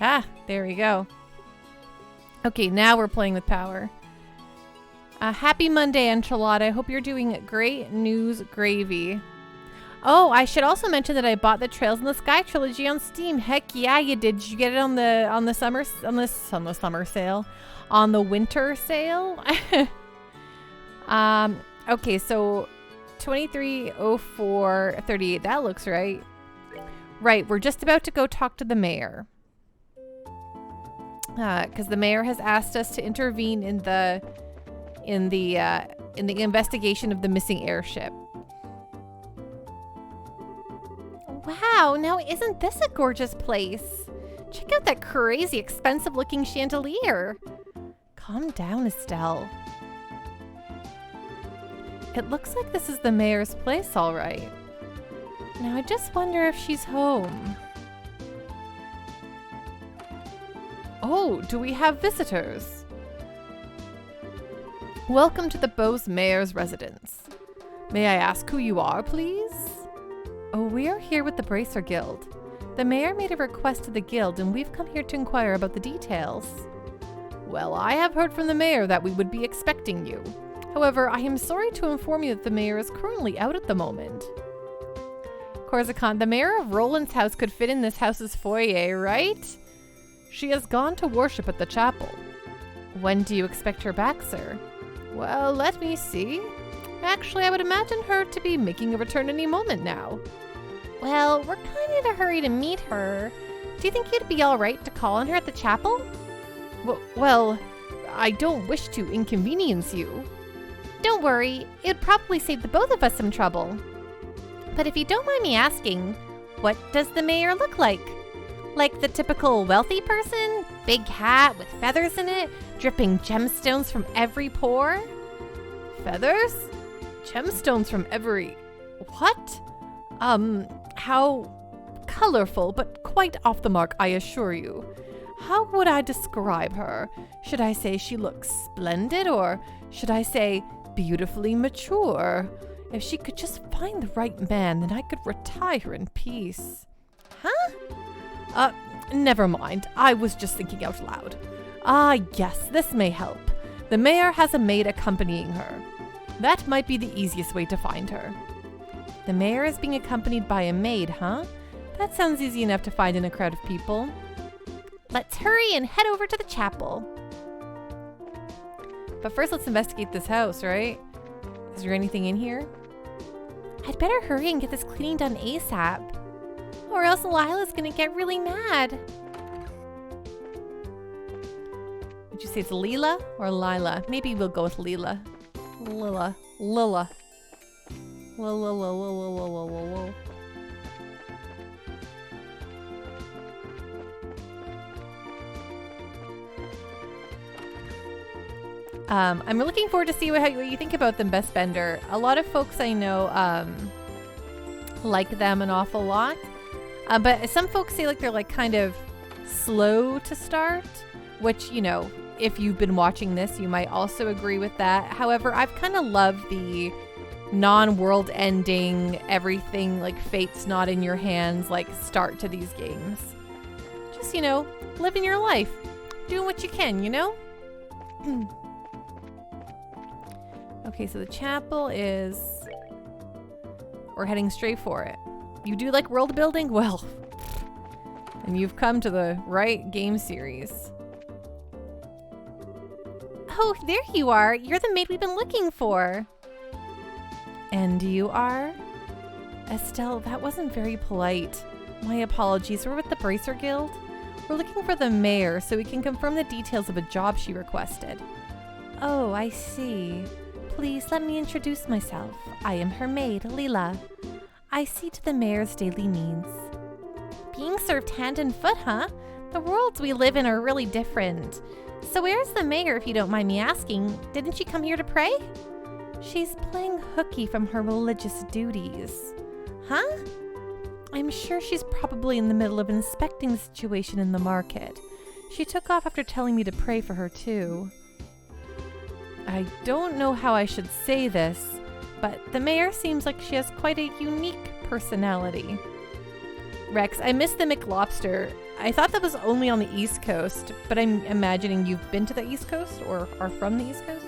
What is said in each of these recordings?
Ah, there we go. Okay, now we're playing with power. Happy Monday, Enchilada. I hope you're doing great. News gravy. Oh, I should also mention that I bought the Trails in the Sky trilogy on Steam. Heck yeah, you did. Did you get it on the summer sale? On the winter sale? Okay, so 230438. That looks right. Right, we're just about to go talk to the mayor. Because the mayor has asked us to intervene in the investigation of the missing airship. Wow, now isn't this a gorgeous place? Check out that crazy expensive looking chandelier. Calm down, Estelle. It looks like this is the mayor's place, all right. Now I just wonder if she's home. Oh, do we have visitors? Welcome to the Bose mayor's residence. May I ask who you are, please? Oh, we are here with the Bracer Guild. The mayor made a request to the guild and we've come here to inquire about the details. Well, I have heard from the mayor that we would be expecting you. However, I am sorry to inform you that the mayor is currently out at the moment. Corsican, the mayor of Roland's house could fit in this house's foyer, right? She has gone to worship at the chapel. When do you expect her back, sir? Well, let me see. Actually, I would imagine her to be making a return any moment now. Well, we're kind of in a hurry to meet her. Do you think you'd be all right to call on her at the chapel? Well, I don't wish to inconvenience you. Don't worry, it would probably save the both of us some trouble. But if you don't mind me asking, what does the mayor look like? Like the typical wealthy person? Big hat with feathers in it, dripping gemstones from every pore? Feathers? Gemstones from every... What? How colorful, but quite off the mark, I assure you. How would I describe her? Should I say she looks splendid, or should I say beautifully mature? If she could just find the right man, then I could retire her in peace. Huh? Never mind. I was just thinking out loud. Ah, yes, this may help. The mayor has a maid accompanying her. That might be the easiest way to find her. The mayor is being accompanied by a maid, huh? That sounds easy enough to find in a crowd of people. Let's hurry and head over to the chapel. But first, let's investigate this house, right? Is there anything in here? I'd better hurry and get this cleaning done ASAP. Or else Lila's gonna get really mad. Would you say it's Lila or Lila? Maybe we'll go with Lila. Lila. I'm looking forward to see what you think about them, Best Bender. A lot of folks I know like them an awful lot. But some folks say like they're like kind of slow to start, which, you know, if you've been watching this, you might also agree with that. However, I've kind of loved the non-world ending, everything like fate's not in your hands, like start to these games. Just, you know, living your life, doing what you can, you know? Okay, so the chapel is... We're heading straight for it. You do like world building? Well, and you've come to the right game series. Oh, there you are. You're the maid we've been looking for. And you are? Estelle, that wasn't very polite. My apologies. We're with the Bracer Guild. We're looking for the mayor so we can confirm the details of a job she requested. Oh, I see. Please let me introduce myself. I am her maid, Lila. I see to the mayor's daily needs. Being served hand and foot, huh? The worlds we live in are really different. So where's the mayor, if you don't mind me asking? Didn't she come here to pray? She's playing hooky from her religious duties. Huh? I'm sure she's probably in the middle of inspecting the situation in the market. She took off after telling me to pray for her too. I don't know how I should say this, but the mayor seems like she has quite a unique personality. Rex, I missed the McLobster. I thought that was only on the East Coast, but I'm imagining you've been to the East Coast or are from the East Coast?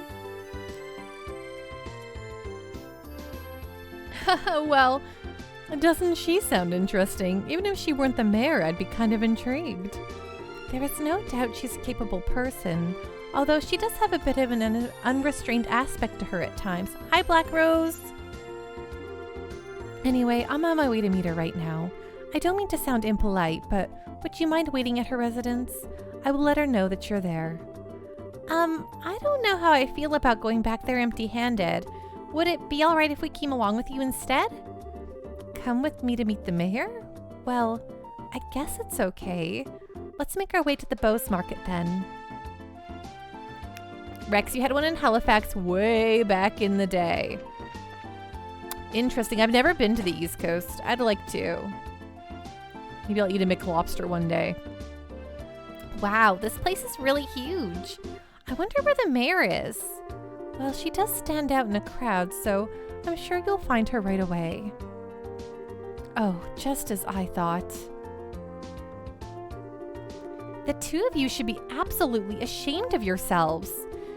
Well, doesn't she sound interesting? Even if she weren't the mayor, I'd be kind of intrigued. There is no doubt she's a capable person, although she does have a bit of an unrestrained aspect to her at times. Hi, Black Rose! Anyway, I'm on my way to meet her right now. I don't mean to sound impolite, but would you mind waiting at her residence? I will let her know that you're there. I don't know how I feel about going back there empty-handed. Would it be alright if we came along with you instead? Come with me to meet the mayor? Well, I guess it's okay. Let's make our way to the Bose market then. Rex, you had one in Halifax way back in the day. Interesting. I've never been to the East Coast. I'd like to. Maybe I'll eat a McLobster one day. Wow, this place is really huge. I wonder where the mayor is. Well, she does stand out in a crowd, so I'm sure you'll find her right away. Oh, just as I thought. The two of you should be absolutely ashamed of yourselves.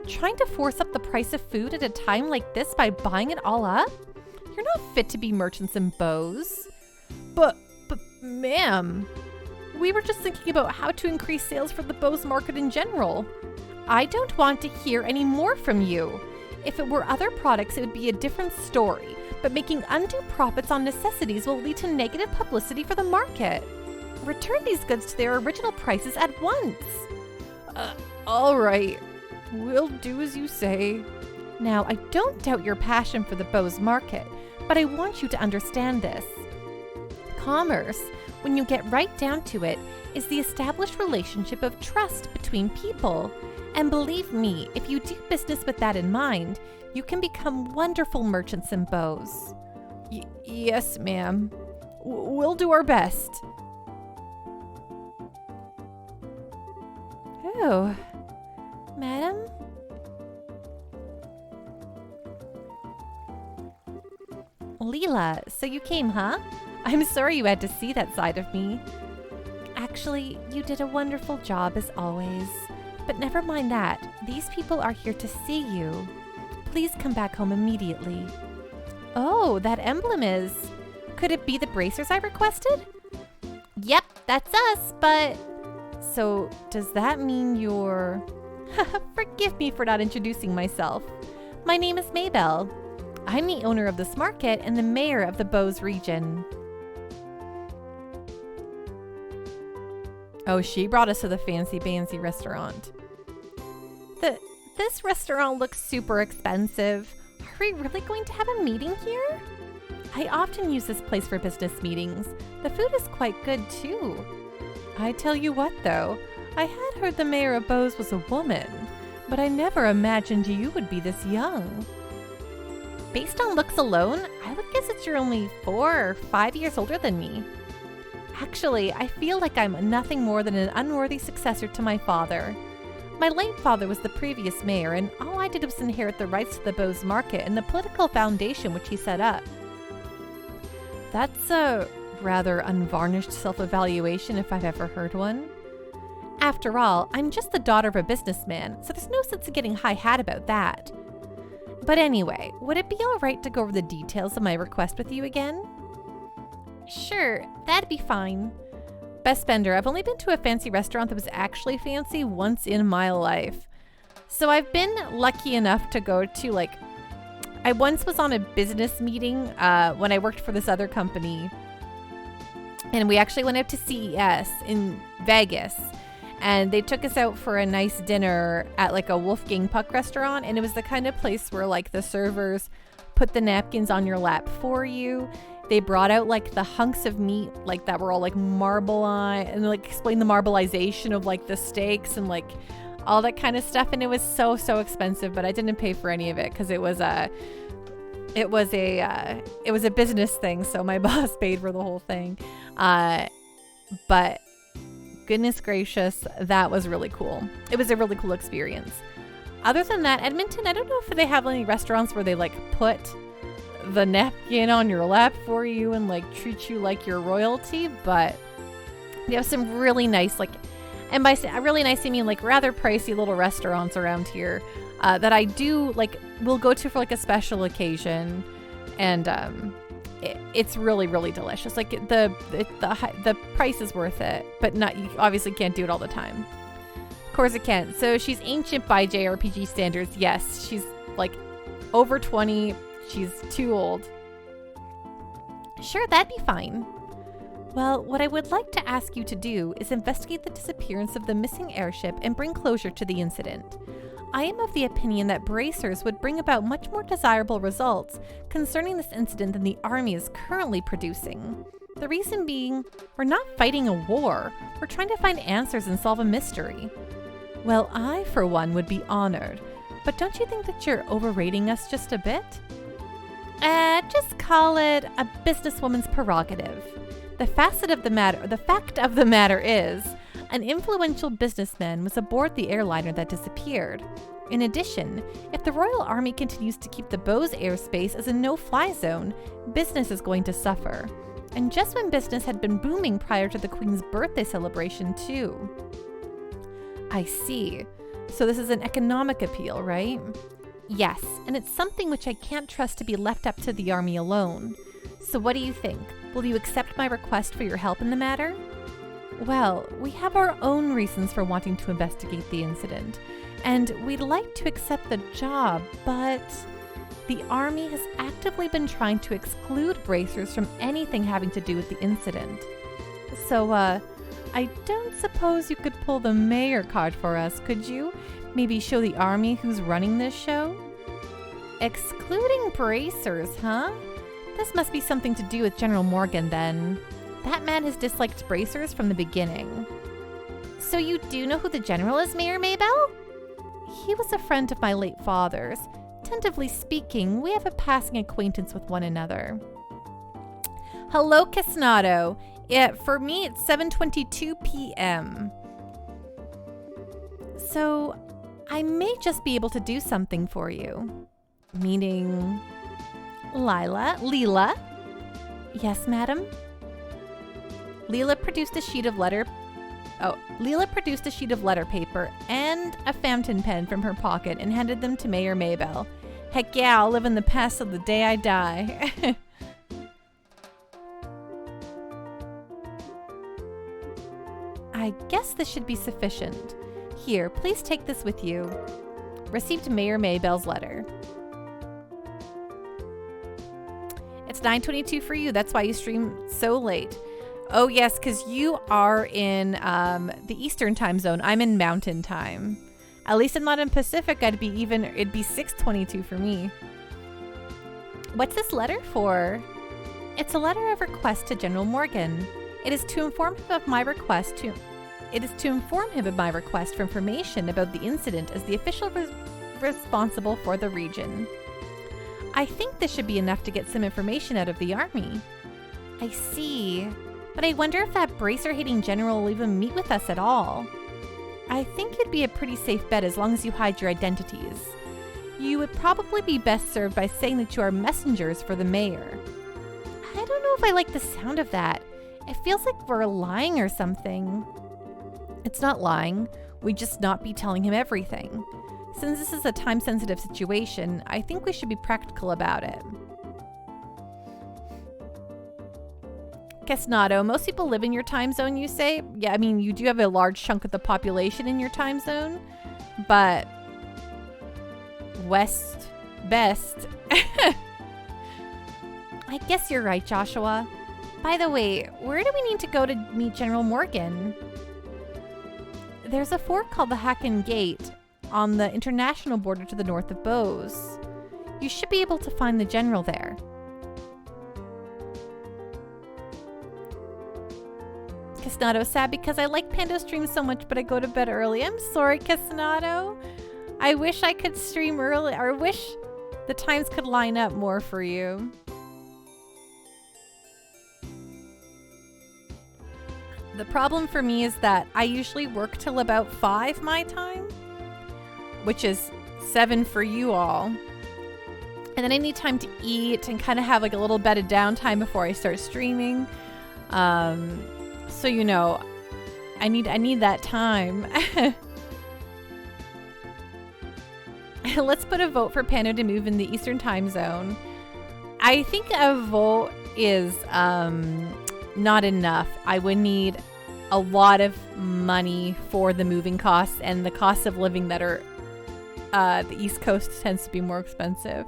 Trying to force up the price of food at a time like this by buying it all up? You're not fit to be merchants in Bose. But ma'am, we were just thinking about how to increase sales for the Bose market in general. I don't want to hear any more from you. If it were other products, it would be a different story. But making undue profits on necessities will lead to negative publicity for the market. Return these goods to their original prices at once. All right. We'll do as you say. Now, I don't doubt your passion for the Bose market, but I want you to understand this. Commerce, when you get right down to it, is the established relationship of trust between people. And believe me, if you do business with that in mind, you can become wonderful merchants in Bose. Yes, ma'am. We'll do our best. Oh, madam? Leela, so you came, huh? I'm sorry you had to see that side of me. Actually, you did a wonderful job as always. But never mind that. These people are here to see you. Please come back home immediately. Oh, that emblem is... Could it be the bracers I requested? Yep, that's us, but... So, does that mean you're... Forgive me for not introducing myself. My name is Maybelle. I'm the owner of this market and the mayor of the Bose region. Oh, she brought us to the fancy restaurant. This restaurant looks super expensive. Are we really going to have a meeting here? I often use this place for business meetings. The food is quite good too. I tell you what though, I had heard the mayor of Bose was a woman, but I never imagined you would be this young. Based on looks alone, I would guess that you're only 4 or 5 years older than me. Actually, I feel like I'm nothing more than an unworthy successor to my father. My late father was the previous mayor, and all I did was inherit the rights to the Bose market and the political foundation which he set up. That's a rather unvarnished self-evaluation if I've ever heard one. After all, I'm just the daughter of a businessman, so there's no sense in getting high-hat about that. But anyway, would it be alright to go over the details of my request with you again? Sure, that'd be fine. Best spender, I've only been to a fancy restaurant that was actually fancy once in my life. So I've been lucky enough to go to I once was on a business meeting when I worked for this other company. And we actually went out to CES in Vegas. And they took us out for a nice dinner at a Wolfgang Puck restaurant. And it was the kind of place where the servers put the napkins on your lap for you. They brought out the hunks of meat that were all marbleized and explained the marbleization of the steaks and all that kind of stuff. And it was so expensive, but I didn't pay for any of it because it was a business thing. So my boss paid for the whole thing. But goodness gracious, that was really cool. It was a really cool experience. Other than that, Edmonton, I don't know if they have any restaurants where they put the napkin on your lap for you and treat you like you're royalty, but We have some really nice, like, and by really nice, I mean like rather pricey little restaurants around here that I do like. We'll go to for like a special occasion, and it's really, really delicious. Like the price is worth it, but not. You obviously can't do it all the time. Of course it can't. So she's ancient by JRPG standards. Yes, she's like over 20. She's too old. Sure, that'd be fine. Well, what I would like to ask you to do is investigate the disappearance of the missing airship and bring closure to the incident. I am of the opinion that bracers would bring about much more desirable results concerning this incident than the army is currently producing. The reason being, we're not fighting a war, we're trying to find answers and solve a mystery. Well, I, for one, would be honored, but don't you think that you're overrating us just a bit? Just call it a businesswoman's prerogative. The fact of the matter is, an influential businessman was aboard the airliner that disappeared. In addition, if the Royal Army continues to keep the Bose airspace as a no-fly zone, business is going to suffer. And just when business had been booming prior to the Queen's birthday celebration, too. I see. So this is an economic appeal, right? Yes, and it's something which I can't trust to be left up to the Army alone. So what do you think? Will you accept my request for your help in the matter? Well, we have our own reasons for wanting to investigate the incident, and we'd like to accept the job, but the Army has actively been trying to exclude bracers from anything having to do with the incident. So, I don't suppose you could pull the mayor card for us, could you? Maybe show the Army who's running this show? Excluding bracers, huh? This must be something to do with General Morgan, then. That man has disliked bracers from the beginning. So you do know who the general is, Mayor Maybell? He was a friend of my late father's. Tentatively speaking, we have a passing acquaintance with one another. Hello, Casnado. For me, it's 7:22 p.m. So, I may just be able to do something for you. Meaning... Leela? Yes, madam? Leela produced a sheet of letter paper and a fountain pen from her pocket and handed them to Mayor Maybell. Heck yeah, I'll live in the past till the day I die. I guess this should be sufficient. Here, please take this with you. Received Mayor Maybell's letter. It's 9:22 for you. That's why you stream so late. Oh, yes, because you are in the Eastern time zone. I'm in Mountain time. At least I'm not in Pacific. It'd be 6:22 for me. What's this letter for? It's a letter of request to General Morgan. It is to inform him of my request for information about the incident as the official responsible for the region. I think this should be enough to get some information out of the Army. I see. But I wonder if that bracer-hating general will even meet with us at all. I think it'd be a pretty safe bet as long as you hide your identities. You would probably be best served by saying that you are messengers for the mayor. I don't know if I like the sound of that. It feels like we're lying or something. It's not lying. We'd just not be telling him everything. Since this is a time-sensitive situation, I think we should be practical about it. Casnado, most people live in your time zone, you say? Yeah, I mean, you do have a large chunk of the population in your time zone, but best. I guess you're right, Joshua. By the way, where do we need to go to meet General Morgan? There's a fort called the Hacken Gate on the international border to the north of Bose. You should be able to find the general there. Casnado, sad because I like Pando streams so much, but I go to bed early. I'm sorry, Casnado. I wish I could stream early, or wish the times could line up more for you. The problem for me is that I usually work till about 5 my time, which is 7 for you all. And then I need time to eat and kind of have like a little bit of downtime before I start streaming. So, you know, I need that time. Let's put a vote for Panda to move in the Eastern time zone. I think a vote is not enough. I would need a lot of money for the moving costs, and the cost of living that are the East Coast tends to be more expensive.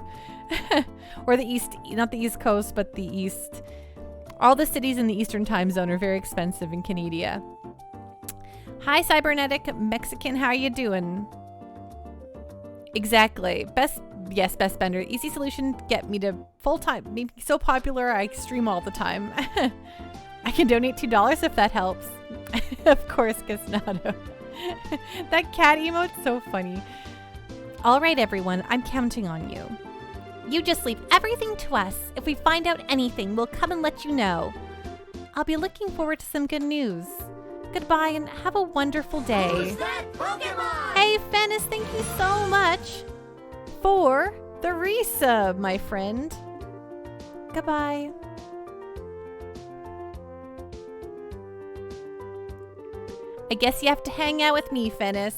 Or the East, not the East Coast, but the East. All the cities in the Eastern time zone are very expensive in Canada. Hi, Cybernetic Mexican, how are you doing? Exactly. Best Bender. Easy solution, get me to full-time. Make me so popular, I stream all the time. I can donate $2 if that helps. Of course, Gasnado. That cat emote's so funny. All right, everyone, I'm counting on you. You just leave everything to us. If we find out anything, we'll come and let you know. I'll be looking forward to some good news. Goodbye and have a wonderful day. Who's that Pokemon? Hey, Fennis, thank you so much for the resub, my friend. Goodbye. I guess you have to hang out with me, Fennis.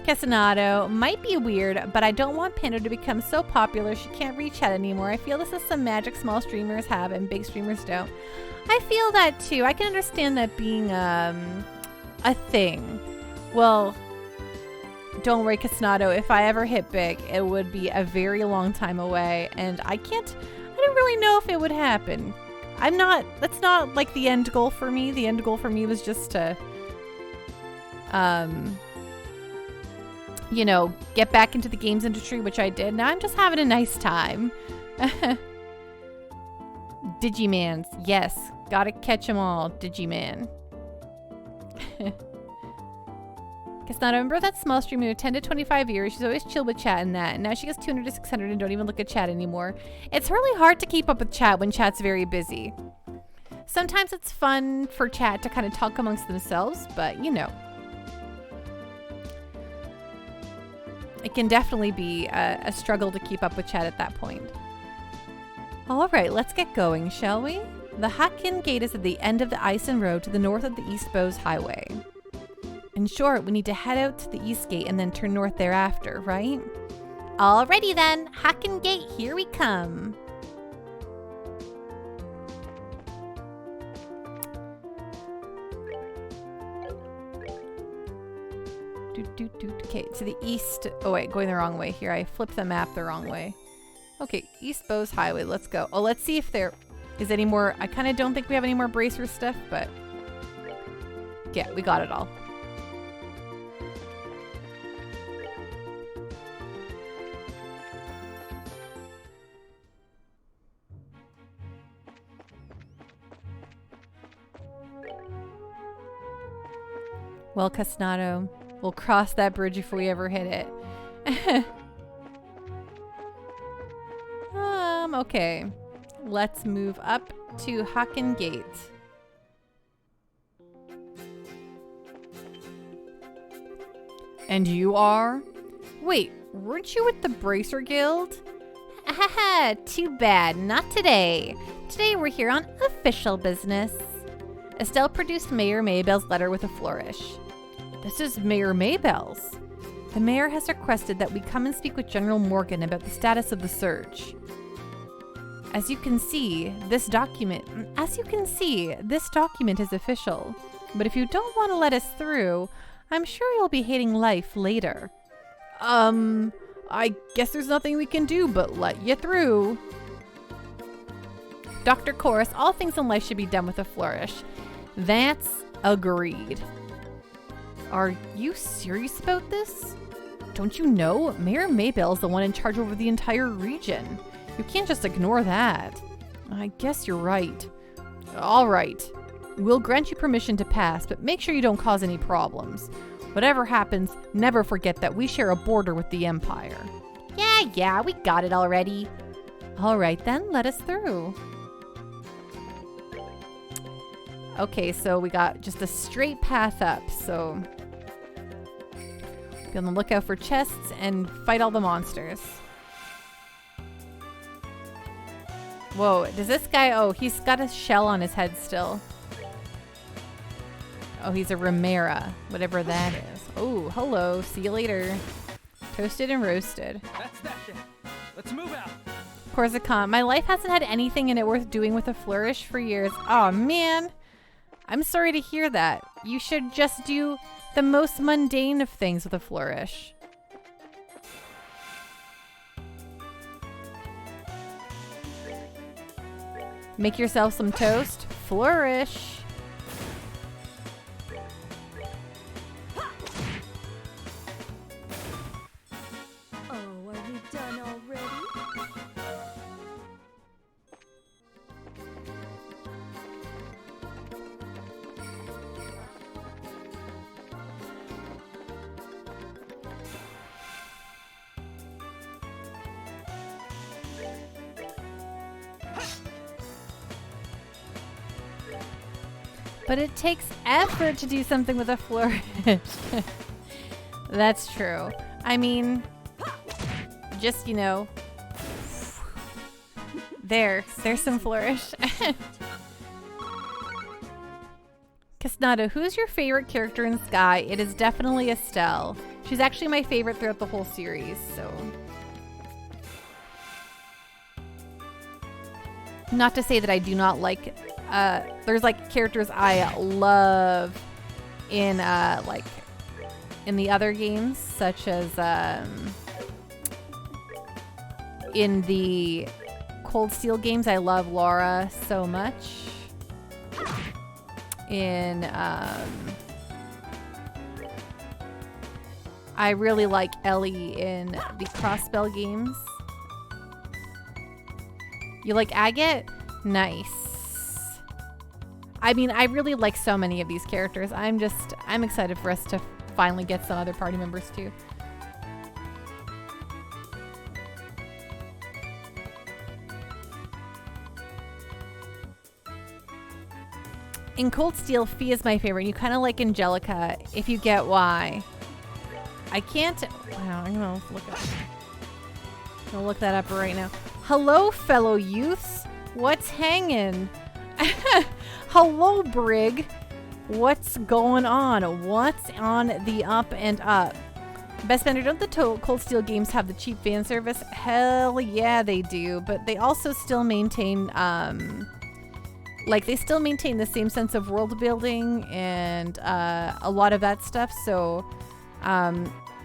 Casanado might be weird, but I don't want Panda to become so popular she can't reach out anymore. I feel this is some magic small streamers have and big streamers don't. I feel that too. I can understand that being a thing. Well, don't worry, Casanado. If I ever hit big, it would be a very long time away, and I don't really know if it would happen. That's not like the end goal for me. The end goal for me was just to you know, get back into the games industry, which I did. Now I'm just having a nice time. Digimans. Yes. Gotta catch them all. Digiman. Guess not. I remember that small streamer who 10 to 25 years. She's always chill with chat and that. And now she gets 200 to 600 and don't even look at chat anymore. It's really hard to keep up with chat when chat's very busy. Sometimes it's fun for chat to kind of talk amongst themselves, but you know. It can definitely be a struggle to keep up with chat at that point. All right, let's get going, shall we? The Hakken Gate is at the end of the Ison Road to the north of the East Bose Highway. In short, we need to head out to the East Gate and then turn north thereafter, right? Alrighty then, Hakken Gate, here we come. Okay, to the east. Oh wait, going the wrong way here. I flipped the map the wrong way. Okay, East Bose Highway. Let's go. Oh, let's see if there is any more. I kind of don't think we have any more bracer stuff, but yeah, we got it all. Well, Casnado, we'll cross that bridge if we ever hit it. Okay. Let's move up to Hakken Gate. And you are? Wait, weren't you with the Bracer Guild? Haha, too bad, not today. Today we're here on official business. Estelle produced Mayor Maybell's letter with a flourish. This is Mayor Maybell's. The mayor has requested that we come and speak with General Morgan about the status of the search. As you can see, this document is official. But if you don't want to let us through, I'm sure you'll be hating life later. I guess there's nothing we can do but let you through. Dr. Chorus, all things in life should be done with a flourish. That's agreed. Are you serious about this? Don't you know? Mayor Maybell is the one in charge over the entire region. You can't just ignore that. I guess you're right. All right. We'll grant you permission to pass, but make sure you don't cause any problems. Whatever happens, never forget that we share a border with the Empire. Yeah, we got it already. All right then, let us through. Okay, so we got just a straight path up, so be on the lookout for chests and fight all the monsters. Whoa, does this guy... Oh, he's got a shell on his head still. Oh, he's a Ramera, whatever that is. Oh, hello. See you later. Toasted and roasted. That's that then. Let's move out. Corsican. My life hasn't had anything in it worth doing with a flourish for years. Oh, man. I'm sorry to hear that. You should just do the most mundane of things with a flourish. Make yourself some toast. Flourish. Oh, are we done already? But it takes effort to do something with a flourish. That's true. I mean, just, you know, there's some flourish. Casnado, who's your favorite character in Sky? It is definitely Estelle. She's actually my favorite throughout the whole series, so. Not to say that I do not like, there's like characters I love in like in the other games, such as in the Cold Steel games, I love Laura so much. In I really like Ellie in the Crossbell games. You like Agate? Nice. I mean, I really like so many of these characters. I'm excited for us to finally get some other party members too. In Cold Steel, Fee is my favorite. You kind of like Angelica, if you get why. I can't... Wow, I'm gonna look that up right now. Hello, fellow youths. What's hanging? Hello, Brig. What's going on? What's on the up and up? Best Bender, don't the Cold Steel games have the cheap fan service? Hell yeah, they do. But they also still maintain, they still maintain the same sense of world building and a lot of that stuff. So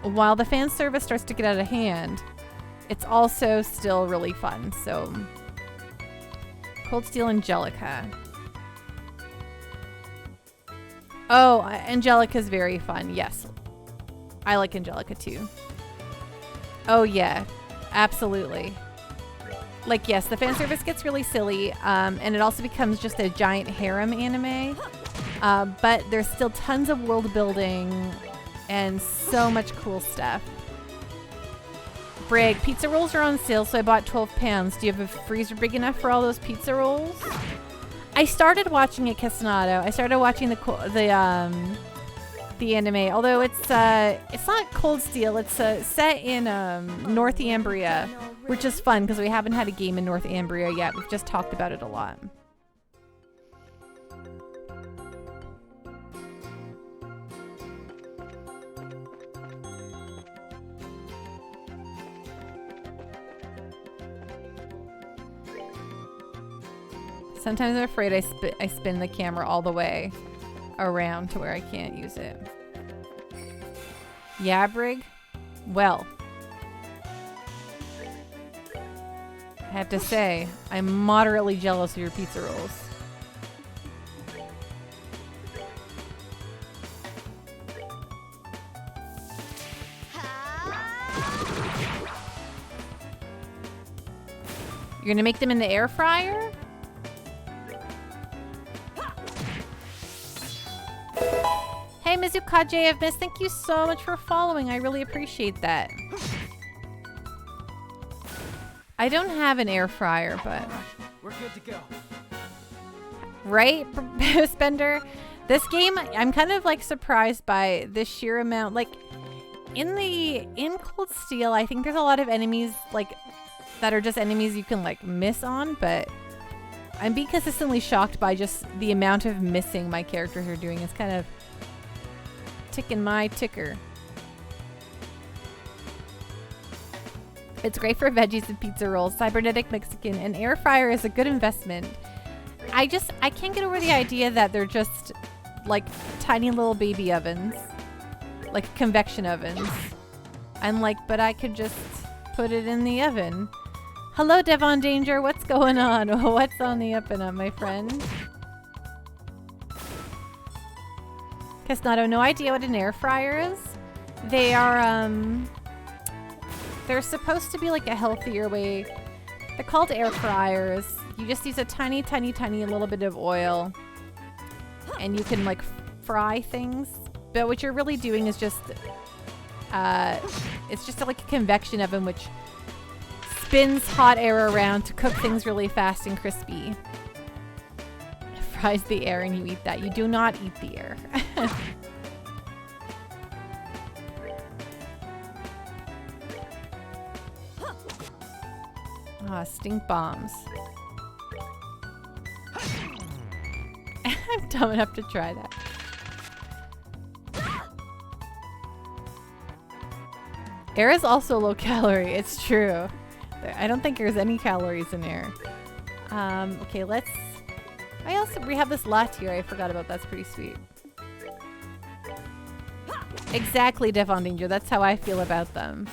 while the fan service starts to get out of hand, it's also still really fun. So Cold Steel Angelica. Oh, Angelica's very fun. Yes. I like Angelica too. Oh yeah, absolutely. Like, yes, the fan service gets really silly, and it also becomes just a giant harem anime. But there's still tons of world building and so much cool stuff. Brig, pizza rolls are on sale, so I bought 12 pounds. Do you have a freezer big enough for all those pizza rolls? I started watching it, Casnado. I started watching the anime, although it's not Cold Steel. It's set in Northumbria, which is fun because we haven't had a game in Northumbria yet. We've just talked about it a lot. Sometimes I'm afraid I spin the camera all the way around to where I can't use it. Yeah, Brig? Well, I have to say, I'm moderately jealous of your pizza rolls. You're gonna make them in the air fryer? Hey, Mizukaje of Miss, thank you so much for following. I really appreciate that. I don't have an air fryer, but... We're good to go. Right, Spender? This game, I'm kind of like surprised by the sheer amount. Like, in Cold Steel, I think there's a lot of enemies, like, that are just enemies you can like miss on, but I'm being consistently shocked by just the amount of missing my characters are doing. It's kind of ticking my ticker. It's great for veggies and pizza rolls. Cybernetic Mexican. An air fryer is a good investment. I can't get over the idea that they're just like tiny little baby ovens. Like convection ovens. I'm like, but I could just put it in the oven. Hello, Devon Danger. What's going on? What's on the up and up, my friend? Casnado, no idea what an air fryer is. They are, they're supposed to be like a healthier way. They're called air fryers. You just use a tiny, tiny, tiny little bit of oil and you can like fry things. But what you're really doing is just, it's just like a convection oven which spins hot air around to cook things really fast and crispy. Fries the air and you eat that. You do not eat the air. Ah, stink bombs. I'm dumb enough to try that. Air is also low calorie. It's true. I don't think there's any calories in air. Okay, let's... we have this latte I forgot about. That's pretty sweet. Exactly, Devon Danger. That's how I feel about them.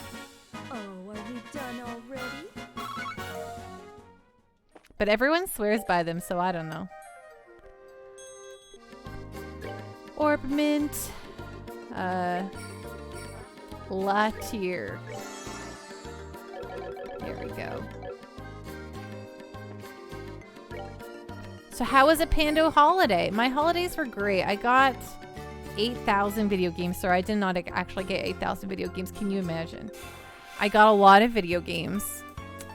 Oh, are we done already? But everyone swears by them, so I don't know. Orb mint. Latier. There we go. So how was a Pando holiday? My holidays were great. I got 8,000 video games. Sorry, I did not actually get 8,000 video games. Can you imagine? I got a lot of video games.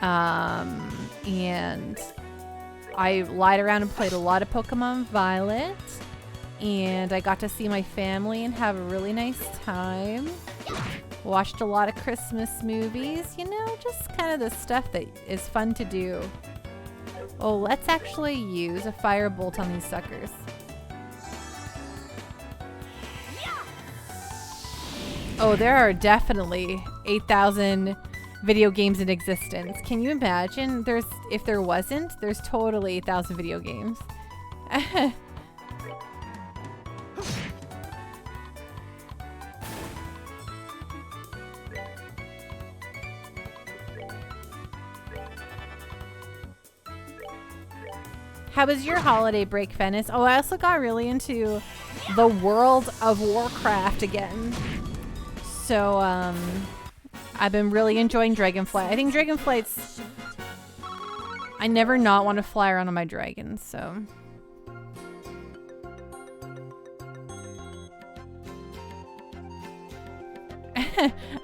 And I lied around and played a lot of Pokemon Violet. And I got to see my family and have a really nice time. Watched a lot of Christmas movies. You know, just kind of the stuff that is fun to do. Oh, let's actually use a firebolt on these suckers. Oh, there are definitely 8,000 video games in existence. Can you imagine? If there wasn't, there's totally 8,000 video games. How was your holiday break, Venice? Oh, I also got really into the World of Warcraft again. So, I've been really enjoying Dragonflight. I think Dragonflight's... I never not want to fly around on my dragon, so...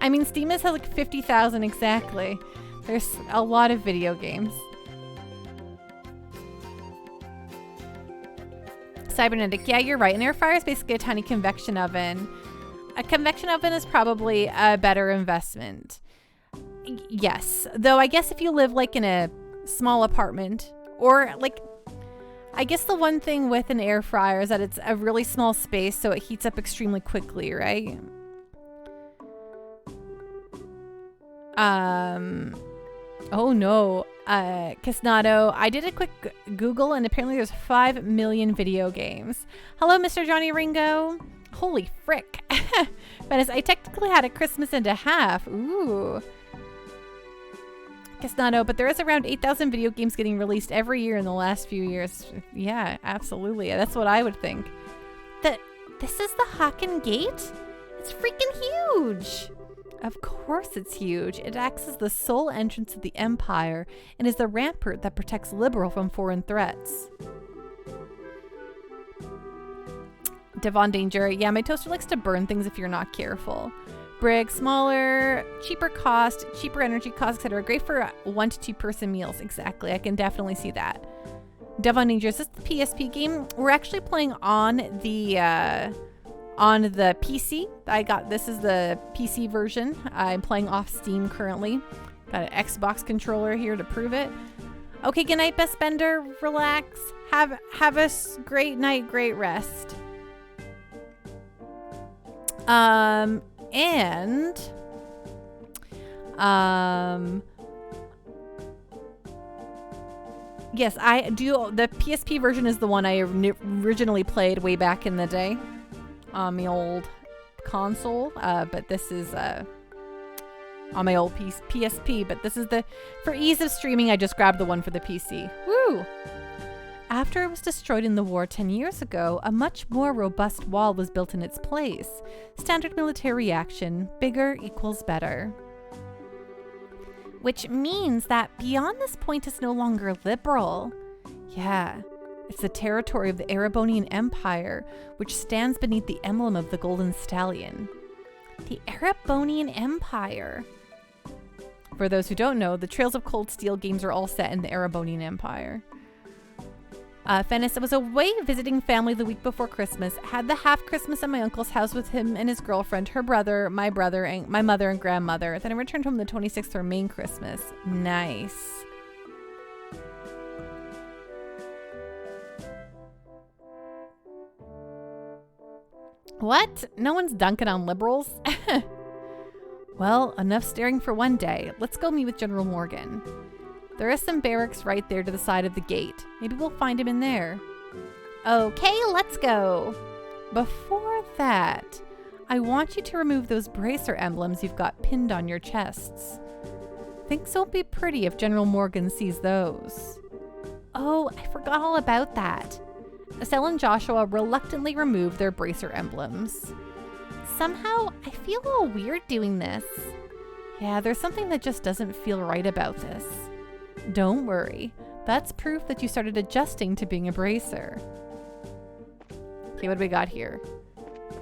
I mean, Steam has like 50,000 exactly. There's a lot of video games. Cybernetic, yeah, you're right. An air fryer is basically a tiny convection oven. A convection oven is probably a better investment. Yes, though I guess if you live like in a small apartment or like, I guess the one thing with an air fryer is that it's a really small space, so it heats up extremely quickly, right? Oh no. Casnado, I did a quick Google and apparently there's 5 million video games. Hello, Mr. Johnny Ringo. Holy frick. But I technically had a Christmas and a half. Ooh. Casnado, but there is around 8,000 video games getting released every year in the last few years. Yeah, absolutely. That's what I would think. This is the Haken Gate? It's freaking huge. Of course it's huge. It acts as the sole entrance to the Empire and is the rampart that protects Liberal from foreign threats. Devon Danger. Yeah, my toaster likes to burn things if you're not careful. Brig, smaller, cheaper cost, cheaper energy cost, etc. Great for 1 to 2 person meals. Exactly. I can definitely see that. Devon Danger. Is this the PSP game? We're actually playing on the PC. This is the PC version. I'm playing off Steam currently. Got an Xbox controller here to prove it. Okay, good night, Best Bender. Relax. Have a great night, great rest. Yes, I do. The PSP version is the one I originally played way back in the day on the old console. But this is on my old PSP. But this is for ease of streaming, I just grabbed the one for the PC. Woo! After it was destroyed in the war 10 years ago, a much more robust wall was built in its place. Standard military reaction, bigger equals better. Which means that beyond this point is no longer liberal. Yeah, it's the territory of the Erebonian Empire, which stands beneath the emblem of the Golden Stallion. The Erebonian Empire. For those who don't know, the Trails of Cold Steel games are all set in the Erebonian Empire. Fennis was away visiting family the week before Christmas. Had the half Christmas at my uncle's house with him and his girlfriend, her brother, my mother and grandmother. Then I returned home the 26th for main Christmas. Nice. What? No one's dunking on liberals? Well, enough staring for one day. Let's go meet with General Morgan. There is some barracks right there to the side of the gate. Maybe we'll find him in there. Okay, let's go. Before that, I want you to remove those bracer emblems you've got pinned on your chests. Things won't be pretty if General Morgan sees those. Oh, I forgot all about that. Estelle and Joshua reluctantly removed their bracer emblems. Somehow, I feel a little weird doing this. Yeah, there's something that just doesn't feel right about this. Don't worry. That's proof that you started adjusting to being a bracer. Okay, what do we got here?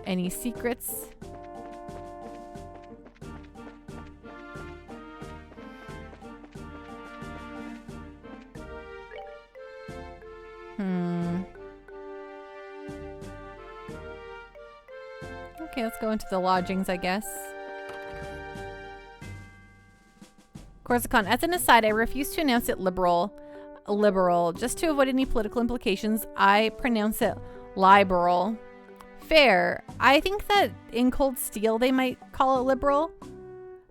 Any secrets? Okay, let's go into the lodgings, I guess. Corsican, as an aside, I refuse to announce it liberal. Just to avoid any political implications, I pronounce it liberal. Fair. I think that in Cold Steel they might call it liberal.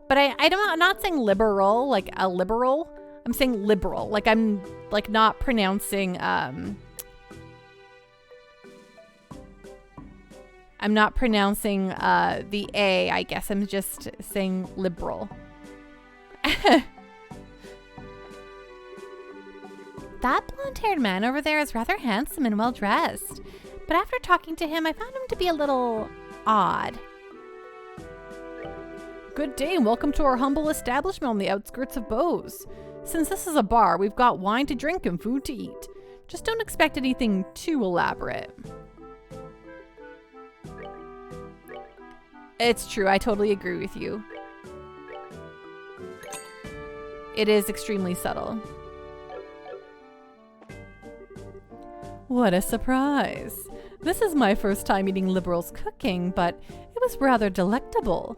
But I'm not saying liberal, like a liberal. I'm saying liberal. Like I'm like not pronouncing I'm not pronouncing the A, I guess. I'm just saying liberal. That blonde-haired man over there is rather handsome and well-dressed. But after talking to him, I found him to be a little odd. Good day and welcome to our humble establishment on the outskirts of Bose. Since this is a bar, we've got wine to drink and food to eat. Just don't expect anything too elaborate. It's true, I totally agree with you. It is extremely subtle. What a surprise. This is my first time eating Liberal's cooking, but it was rather delectable.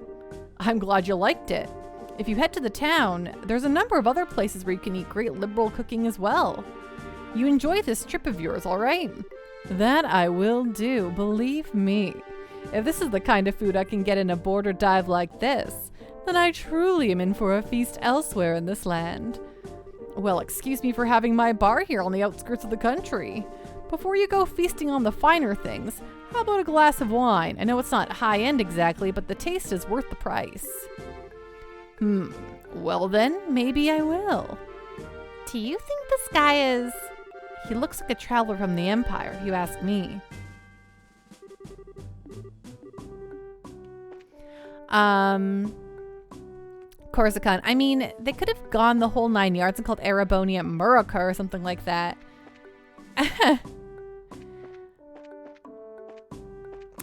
I'm glad you liked it. If you head to the town, there's a number of other places where you can eat great Liberal cooking as well. You enjoy this trip of yours, all right? That I will do, believe me. If this is the kind of food I can get in a border dive like this, then I truly am in for a feast elsewhere in this land. Well, excuse me for having my bar here on the outskirts of the country. Before you go feasting on the finer things, how about a glass of wine? I know it's not high-end exactly, but the taste is worth the price. Well then, maybe I will. Do you think this guy is... He looks like a traveler from the Empire, if you ask me. Corsican. I mean, they could have gone the whole 9 yards and called Erebonia Murica or something like that.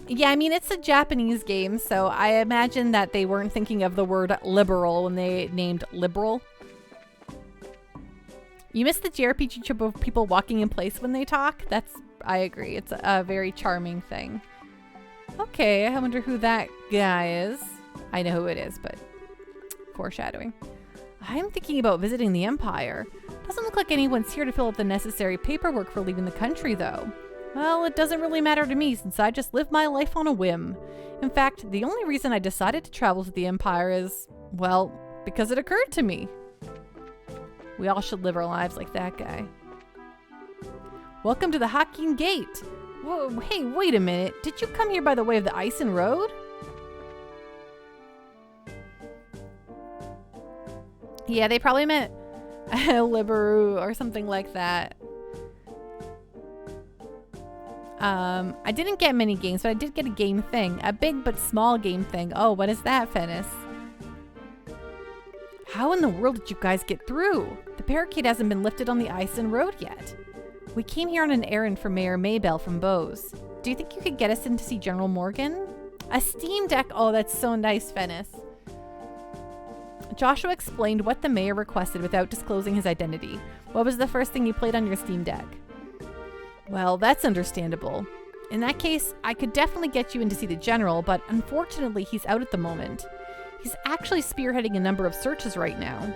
Yeah, I mean, it's a Japanese game, so I imagine that they weren't thinking of the word liberal when they named liberal. You miss the JRPG trip of people walking in place when they talk? I agree. It's a very charming thing. Okay, I wonder who that guy is. I know who it is, but foreshadowing. I'm thinking about visiting the Empire. Doesn't look like anyone's here to fill out the necessary paperwork for leaving the country, though. Well, it doesn't really matter to me since I just live my life on a whim. In fact, the only reason I decided to travel to the Empire is, well, because it occurred to me. We all should live our lives like that guy. Welcome to the Hakin Gate. Whoa, hey, wait a minute. Did you come here by the way of the Icen Road? Yeah, they probably meant Liberu or something like that. I didn't get many games, but I did get a game thing. A big but small game thing. Oh, what is that, Fennis? How in the world did you guys get through? The barricade hasn't been lifted on the Icen Road yet. We came here on an errand for Mayor Maybell from Bose. Do you think you could get us in to see General Morgan? A Steam Deck? Oh, that's so nice, Fennis. Joshua explained what the mayor requested without disclosing his identity. What was the first thing you played on your Steam Deck? Well, that's understandable. In that case, I could definitely get you in to see the general, but unfortunately he's out at the moment. He's actually spearheading a number of searches right now.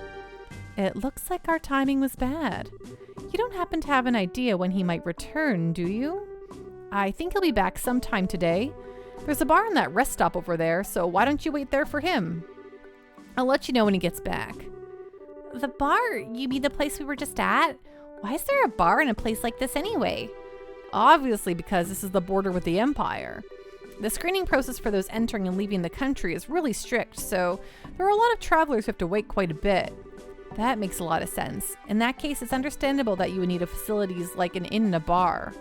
It looks like our timing was bad. You don't happen to have an idea when he might return, do you? I think he'll be back sometime today. There's a bar on that rest stop over there, so why don't you wait there for him? I'll let you know when he gets back. The bar? You mean the place we were just at? Why is there a bar in a place like this anyway? Obviously because this is the border with the Empire. The screening process for those entering and leaving the country is really strict, so there are a lot of travelers who have to wait quite a bit. That makes a lot of sense. In that case, it's understandable that you would need a facilities like an inn and a bar.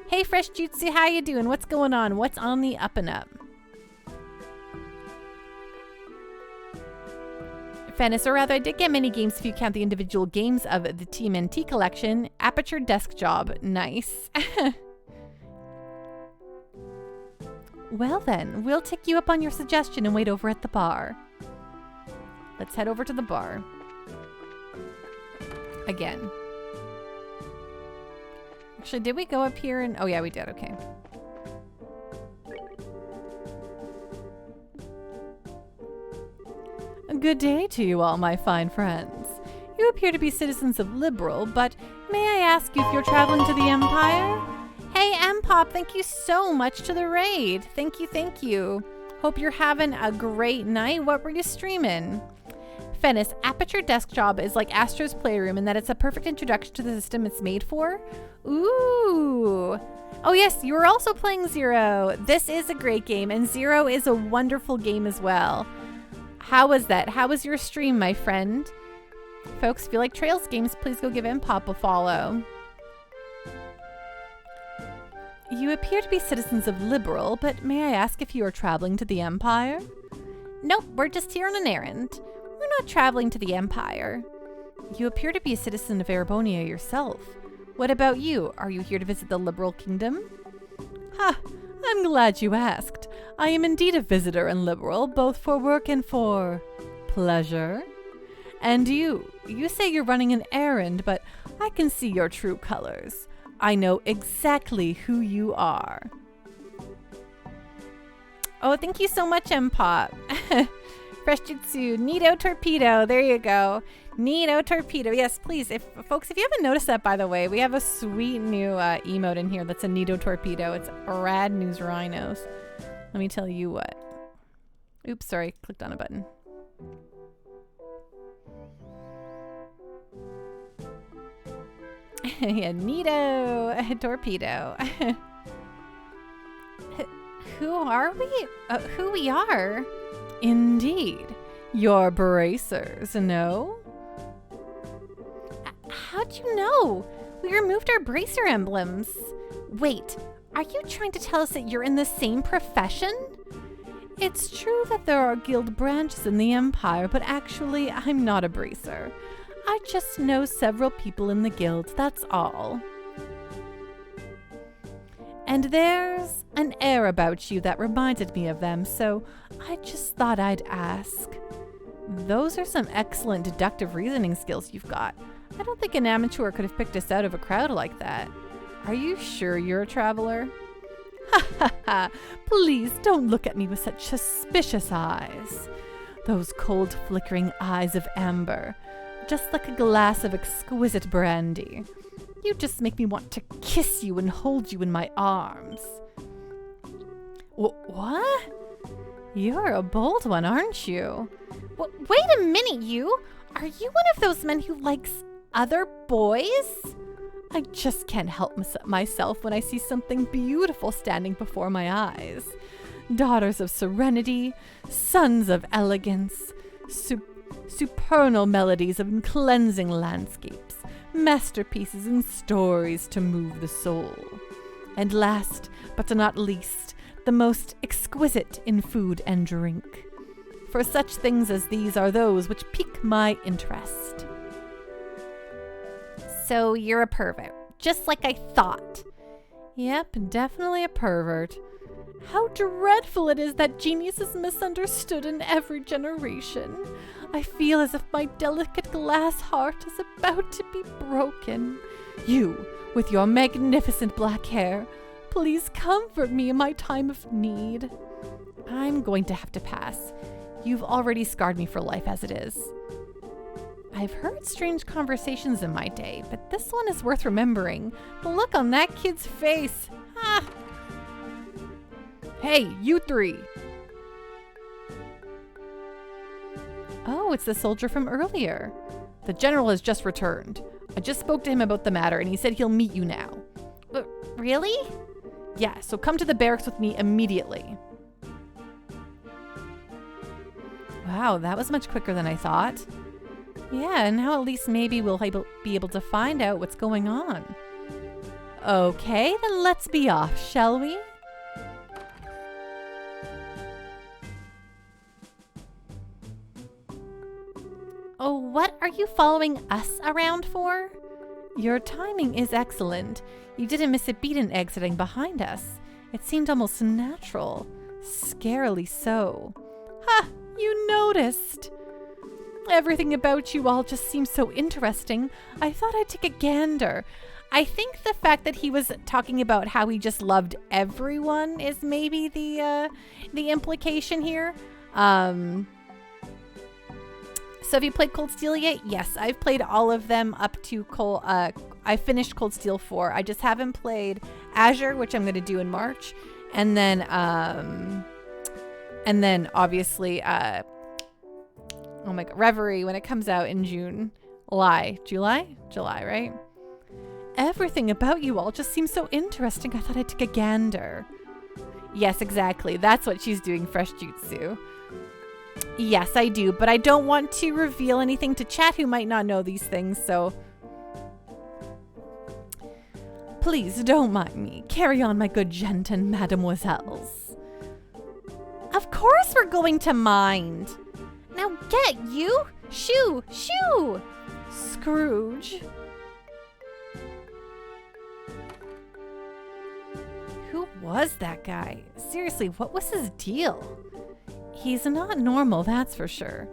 Hey Fresh Jutsu, how you doing? What's going on? What's on the up and up? Fennis, or rather, I did get many games if you count the individual games of the TMNT collection. Aperture Desk Job. Nice. Well then, we'll take you up on your suggestion and wait over at the bar. Let's head over to the bar. Again. Actually, did we go up here and... Oh yeah, we did. Okay. Good day to you all, my fine friends. You appear to be citizens of Liberal, but may I ask you if you're traveling to the Empire? Hey, Mpop, thank you so much to the raid. Thank you, thank you. Hope you're having a great night. What were you streaming? Fennis, Aperture Desk Job is like Astro's Playroom in that it's a perfect introduction to the system it's made for. Ooh. Oh yes, you were also playing Zero. This is a great game, and Zero is a wonderful game as well. How was that? How was your stream, my friend? Folks, if you like Trails games, please go give Mpop a follow. You appear to be citizens of Liberal, but may I ask if you are traveling to the Empire? Nope, we're just here on an errand. We're not traveling to the Empire. You appear to be a citizen of Erebonia yourself. What about you? Are you here to visit the Liberal Kingdom? Ha! I'm glad you asked. I am indeed a visitor in Liberal, both for work and for pleasure. And you say you're running an errand, but I can see your true colors. I know exactly who you are. Oh, thank you so much, Mpop. Fresh Jutsu, Neato Torpedo. There you go. Neato Torpedo. Yes, please. Folks, if you haven't noticed that, by the way, we have a sweet new emote in here that's a Neato Torpedo. It's rad news rhinos. Let me tell you what. Oops, sorry. Clicked on a button. Yeah, Neato Torpedo. Who are we? Who we are? Indeed. Your bracers, no? How'd you know? We removed our bracer emblems. Wait, are you trying to tell us that you're in the same profession? It's true that there are guild branches in the Empire, but actually, I'm not a bracer. I just know several people in the guild, that's all. And there's an air about you that reminded me of them, so I just thought I'd ask. Those are some excellent deductive reasoning skills you've got. I don't think an amateur could have picked us out of a crowd like that. Are you sure you're a traveler? Ha ha ha! Please don't look at me with such suspicious eyes. Those cold flickering eyes of amber, just like a glass of exquisite brandy. You just make me want to kiss you and hold you in my arms. What? You're a bold one, aren't you? Wait a minute, you! Are you one of those men who likes other boys? I just can't help myself when I see something beautiful standing before my eyes. Daughters of serenity, sons of elegance, supernal melodies of cleansing landscapes, masterpieces and stories to move the soul. And last, but not least, the most exquisite in food and drink. For such things as these are those which pique my interest. So you're a pervert, just like I thought. Yep, definitely a pervert. How dreadful it is that genius is misunderstood in every generation. I feel as if my delicate glass heart is about to be broken. You, with your magnificent black hair, please comfort me in my time of need. I'm going to have to pass. You've already scarred me for life as it is. I've heard strange conversations in my day, but this one is worth remembering. The look on that kid's face. Ha! Hey, you three! Oh, it's the soldier from earlier. The general has just returned. I just spoke to him about the matter, and he said he'll meet you now. Really? Yeah, so come to the barracks with me immediately. Wow, that was much quicker than I thought. Yeah, and now at least maybe we'll be able to find out what's going on. Okay, then let's be off, shall we? Oh, what are you following us around for? Your timing is excellent. You didn't miss a beat in exiting behind us. It seemed almost natural. Scarily so. Ha! You noticed! Everything about you all just seems so interesting. I thought I'd take a gander. I think the fact that he was talking about how he just loved everyone is maybe the implication here. So have you played Cold Steel yet? Yes, I've played all of them up to I finished Cold Steel 4. I just haven't played Azure, which I'm going to do in March, and then obviously oh my god, Reverie when it comes out in July, right? Everything about you all just seems so interesting. I thought I'd take a gander. Yes, exactly. That's what she's doing, Fresh Jutsu. Yes, I do, but I don't want to reveal anything to chat who might not know these things, so... Please don't mind me. Carry on, my good gent and mademoiselles. Of course we're going to mind. Now get you! Shoo! Shoo! Scrooge. Who was that guy? Seriously, what was his deal? He's not normal, that's for sure.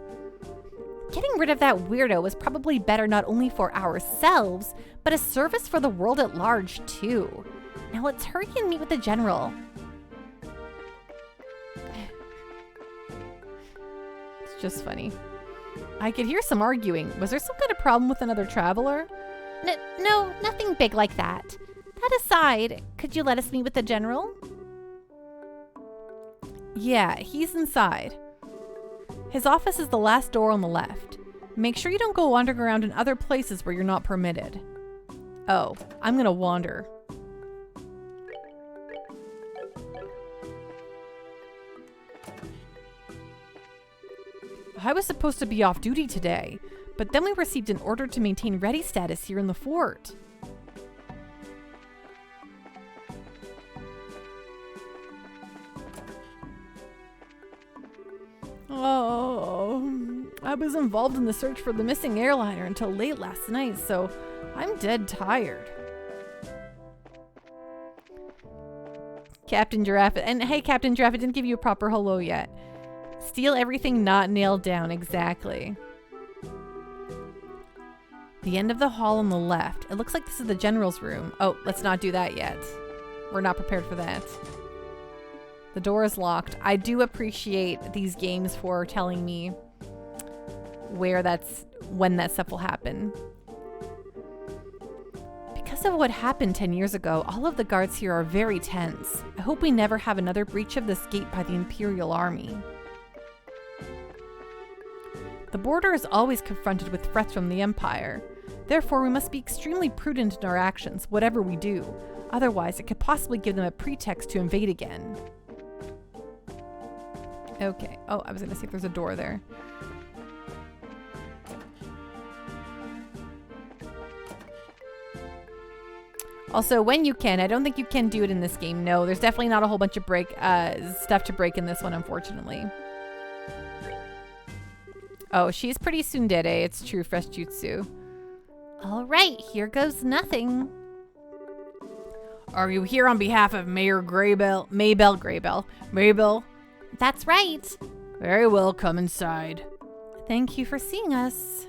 Getting rid of that weirdo was probably better not only for ourselves, but a service for the world at large, too. Now let's hurry and meet with the general. It's just funny. I could hear some arguing. Was there some kind of problem with another traveler? No, nothing big like that. That aside, could you let us meet with the general? Yeah, he's inside. His office is the last door on the left. Make sure you don't go wandering around in other places where you're not permitted. Oh, I'm gonna wander. I was supposed to be off duty today, but then we received an order to maintain ready status here in the fort. Oh, I was involved in the search for the missing airliner until late last night, so I'm dead tired. Captain Giraffe, and hey, Captain Giraffe, I didn't give you a proper hello yet. Steal everything not nailed down, exactly. The end of the hall on the left. It looks like this is the general's room. Oh, let's not do that yet. We're not prepared for that. The door is locked. I do appreciate these games for telling me when that stuff will happen. Because of what happened 10 years ago, all of the guards here are very tense. I hope we never have another breach of this gate by the Imperial Army. The border is always confronted with threats from the Empire. Therefore, we must be extremely prudent in our actions, whatever we do. Otherwise, it could possibly give them a pretext to invade again. Okay. Oh, I was going to see if there's a door there. Also, when you can, I don't think you can do it in this game. No, there's definitely not a whole bunch of stuff to break in this one, unfortunately. Oh, she's pretty tsundere. It's true, fresh jutsu. All right, here goes nothing. Are you here on behalf of Mayor Maybell? That's right. Very well, come inside. Thank you for seeing us.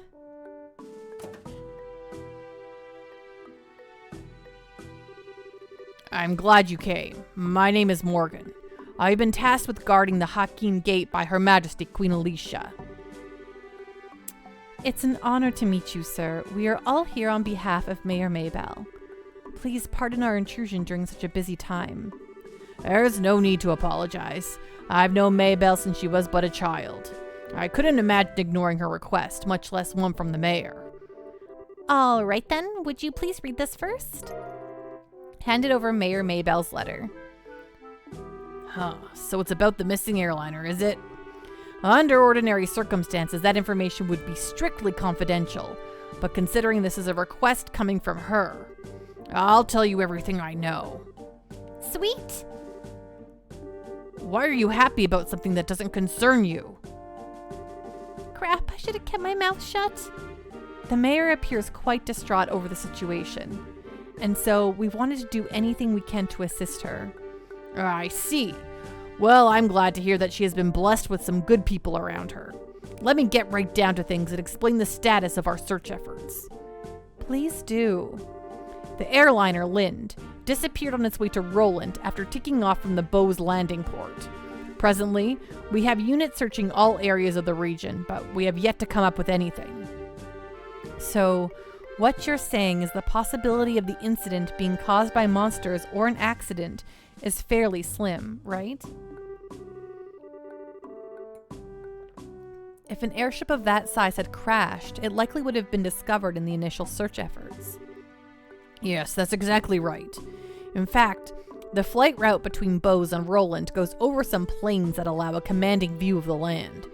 I'm glad you came. My name is Morgan. I've been tasked with guarding the Hakin Gate by Her Majesty Queen Alicia. It's an honor to meet you, sir. We are all here on behalf of Mayor Maybell. Please pardon our intrusion during such a busy time. There's no need to apologize. I've known Maybell since she was but a child. I couldn't imagine ignoring her request, much less one from the mayor. All right then, would you please read this first? Handed over Mayor Maybell's letter. So it's about the missing airliner, is it? Under ordinary circumstances, that information would be strictly confidential, but considering this is a request coming from her, I'll tell you everything I know. Sweet. Why are you happy about something that doesn't concern you? Crap, I should have kept my mouth shut. The mayor appears quite distraught over the situation, and so we wanted to do anything we can to assist her. I see. Well, I'm glad to hear that she has been blessed with some good people around her. Let me get right down to things and explain the status of our search efforts. Please do. The airliner Lind disappeared on its way to Roland after taking off from the Bose landing port. Presently, we have units searching all areas of the region, but we have yet to come up with anything. So, what you're saying is the possibility of the incident being caused by monsters or an accident is fairly slim, right? If an airship of that size had crashed, it likely would have been discovered in the initial search efforts. Yes, that's exactly right. In fact, the flight route between Bose and Roland goes over some plains that allow a commanding view of the land.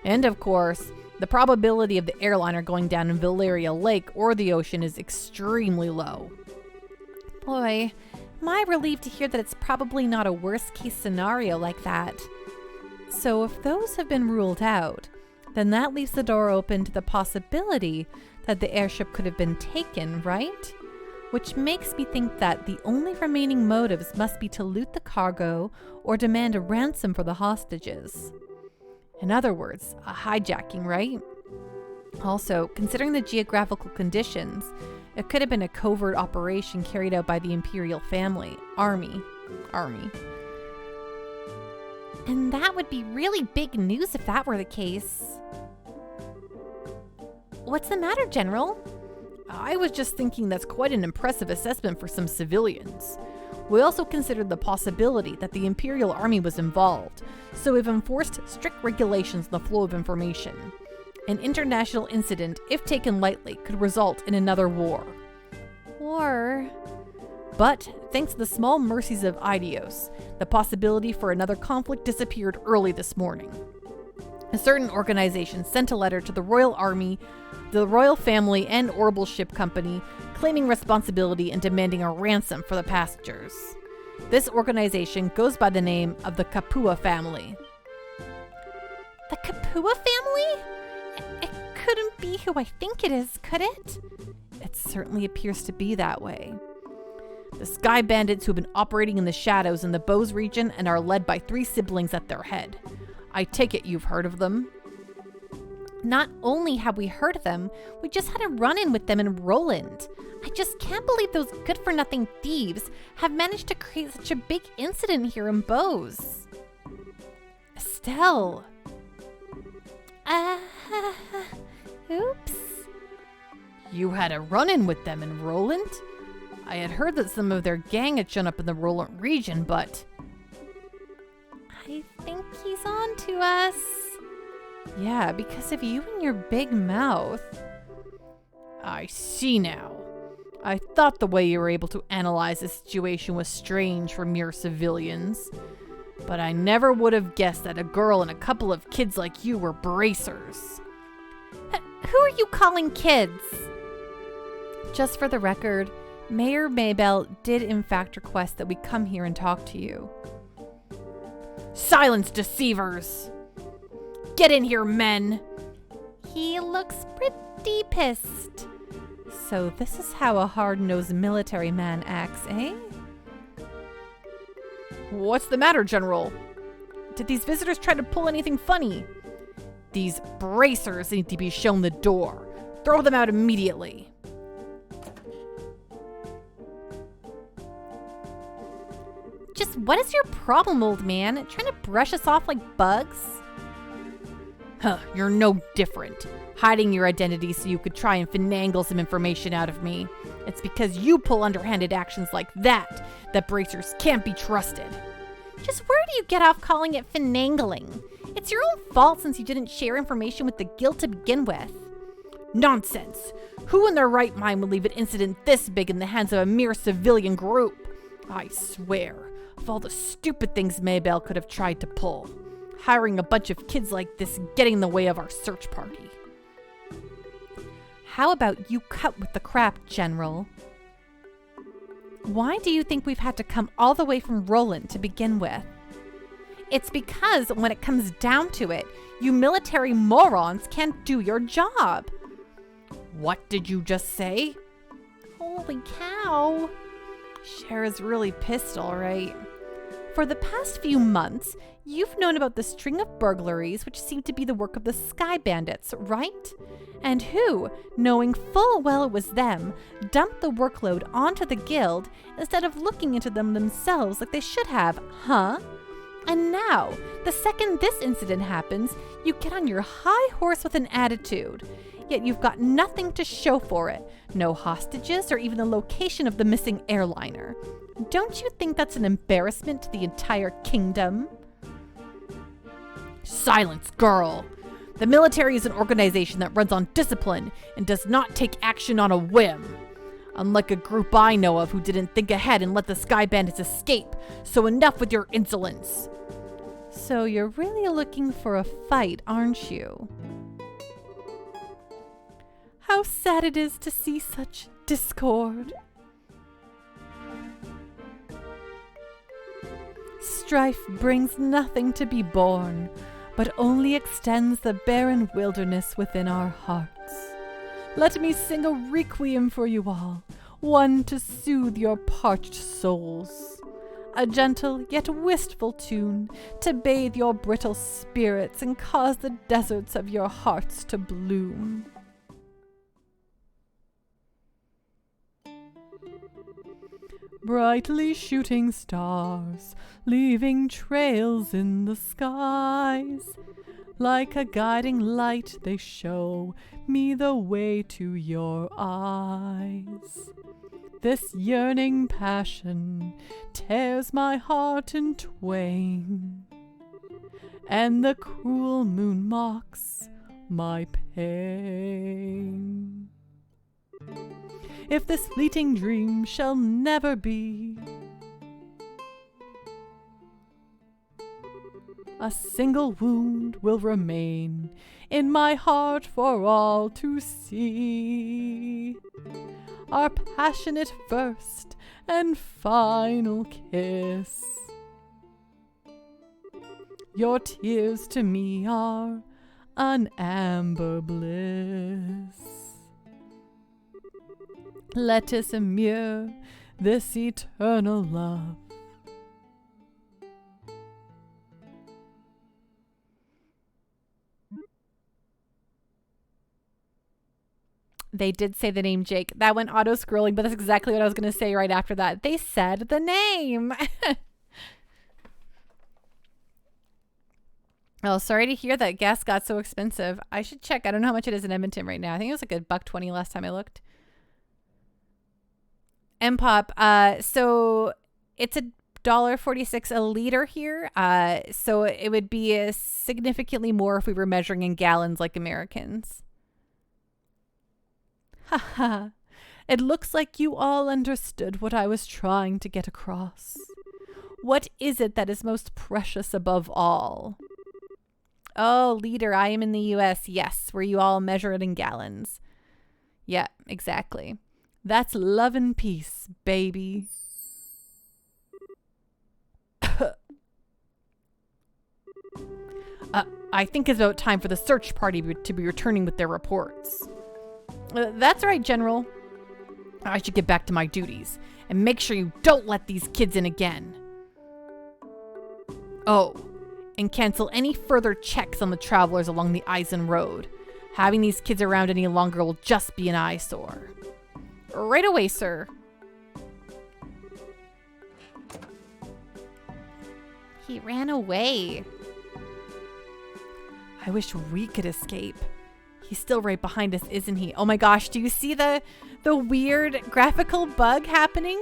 And of course, the probability of the airliner going down in Valeria Lake or the ocean is extremely low. Boy, am I relieved to hear that it's probably not a worst-case scenario like that. So if those have been ruled out, then that leaves the door open to the possibility that the airship could have been taken, right? Which makes me think that the only remaining motives must be to loot the cargo or demand a ransom for the hostages. In other words, a hijacking, right? Also, considering the geographical conditions, it could have been a covert operation carried out by the Imperial Army. And that would be really big news if that were the case. What's the matter, General? I was just thinking that's quite an impressive assessment for some civilians. We also considered the possibility that the Imperial Army was involved, so we've enforced strict regulations on the flow of information. An international incident, if taken lightly, could result in another war. But, thanks to the small mercies of Idios, the possibility for another conflict disappeared early this morning. A certain organization sent a letter to the Royal Army, the Royal Family, and Orbital Ship Company claiming responsibility and demanding a ransom for the passengers. This organization goes by the name of the Kapua family. The Kapua family? It couldn't be who I think it is, could it? It certainly appears to be that way. The Sky Bandits who have been operating in the shadows in the Bose region and are led by 3 siblings at their head. I take it you've heard of them? Not only have we heard of them, we just had a run-in with them in Roland. I just can't believe those good-for-nothing thieves have managed to create such a big incident here in Bose. Estelle. Oops. You had a run-in with them in Roland? I had heard that some of their gang had shown up in the Roland region, but... I think he's on to us. Yeah, because of you and your big mouth. I see now. I thought the way you were able to analyze the situation was strange for mere civilians. But I never would have guessed that a girl and a couple of kids like you were bracers. Who are you calling kids? Just for the record, Mayor Maybell did in fact request that we come here and talk to you. Silence, deceivers! Get in here, men! He looks pretty pissed. So this is how a hard-nosed military man acts, eh? What's the matter, General? Did these visitors try to pull anything funny? These bracers need to be shown the door. Throw them out immediately. Just what is your problem, old man? Trying to brush us off like bugs? Huh, you're no different. Hiding your identity so you could try and finagle some information out of me. It's because you pull underhanded actions like that bracers can't be trusted. Just where do you get off calling it finagling? It's your own fault since you didn't share information with the guild to begin with. Nonsense! Who in their right mind would leave an incident this big in the hands of a mere civilian group? I swear, of all the stupid things Maybell could have tried to pull, hiring a bunch of kids like this getting in the way of our search party. How about you cut with the crap, General? Why do you think we've had to come all the way from Roland to begin with? It's because when it comes down to it, you military morons can't do your job. What did you just say? Holy cow. Cher's really pissed, all right. For the past few months, you've known about the string of burglaries which seem to be the work of the Sky Bandits, right? And who, knowing full well it was them, dumped the workload onto the guild instead of looking into them themselves like they should have, huh? And now, the second this incident happens, you get on your high horse with an attitude. Yet you've got nothing to show for it. No hostages or even the location of the missing airliner. Don't you think that's an embarrassment to the entire kingdom? Silence, girl! The military is an organization that runs on discipline and does not take action on a whim. Unlike a group I know of who didn't think ahead and let the Sky Bandits escape. So enough with your insolence. So you're really looking for a fight, aren't you? How sad it is to see such discord. Strife brings nothing to be borne, but only extends the barren wilderness within our hearts. Let me sing a requiem for you all, one to soothe your parched souls. A gentle yet wistful tune to bathe your brittle spirits and cause the deserts of your hearts to bloom. Brightly shooting stars, leaving trails in the skies. Like a guiding light, they show me the way to your eyes. This yearning passion tears my heart in twain, and the cruel moon mocks my pain. If this fleeting dream shall never be, a single wound will remain in my heart for all to see. Our passionate first and final kiss. Your tears to me are an amber bliss. Let us immure this eternal love. They did say the name Jake. That went auto-scrolling, but that's exactly what I was going to say right after that. They said the name. Oh, sorry to hear that gas got so expensive. I should check. I don't know how much it is in Edmonton right now. I think it was like $1.20 last time I looked. MPOP. So it's $1.46 a liter here. So it would be significantly more if we were measuring in gallons like Americans. Haha. It looks like you all understood what I was trying to get across. What is it that is most precious above all? Oh, liter, I am in the US, yes, where you all measure it in gallons. Yeah, exactly. That's love and peace, baby. I think it's about time for the search party to be returning with their reports. That's right, General. I should get back to my duties and make sure you don't let these kids in again. Oh, and cancel any further checks on the travelers along the Eisen Road. Having these kids around any longer will just be an eyesore. Right away, sir. He ran away. I wish we could escape. He's still right behind us, isn't he? Oh my gosh, do you see the weird graphical bug happening?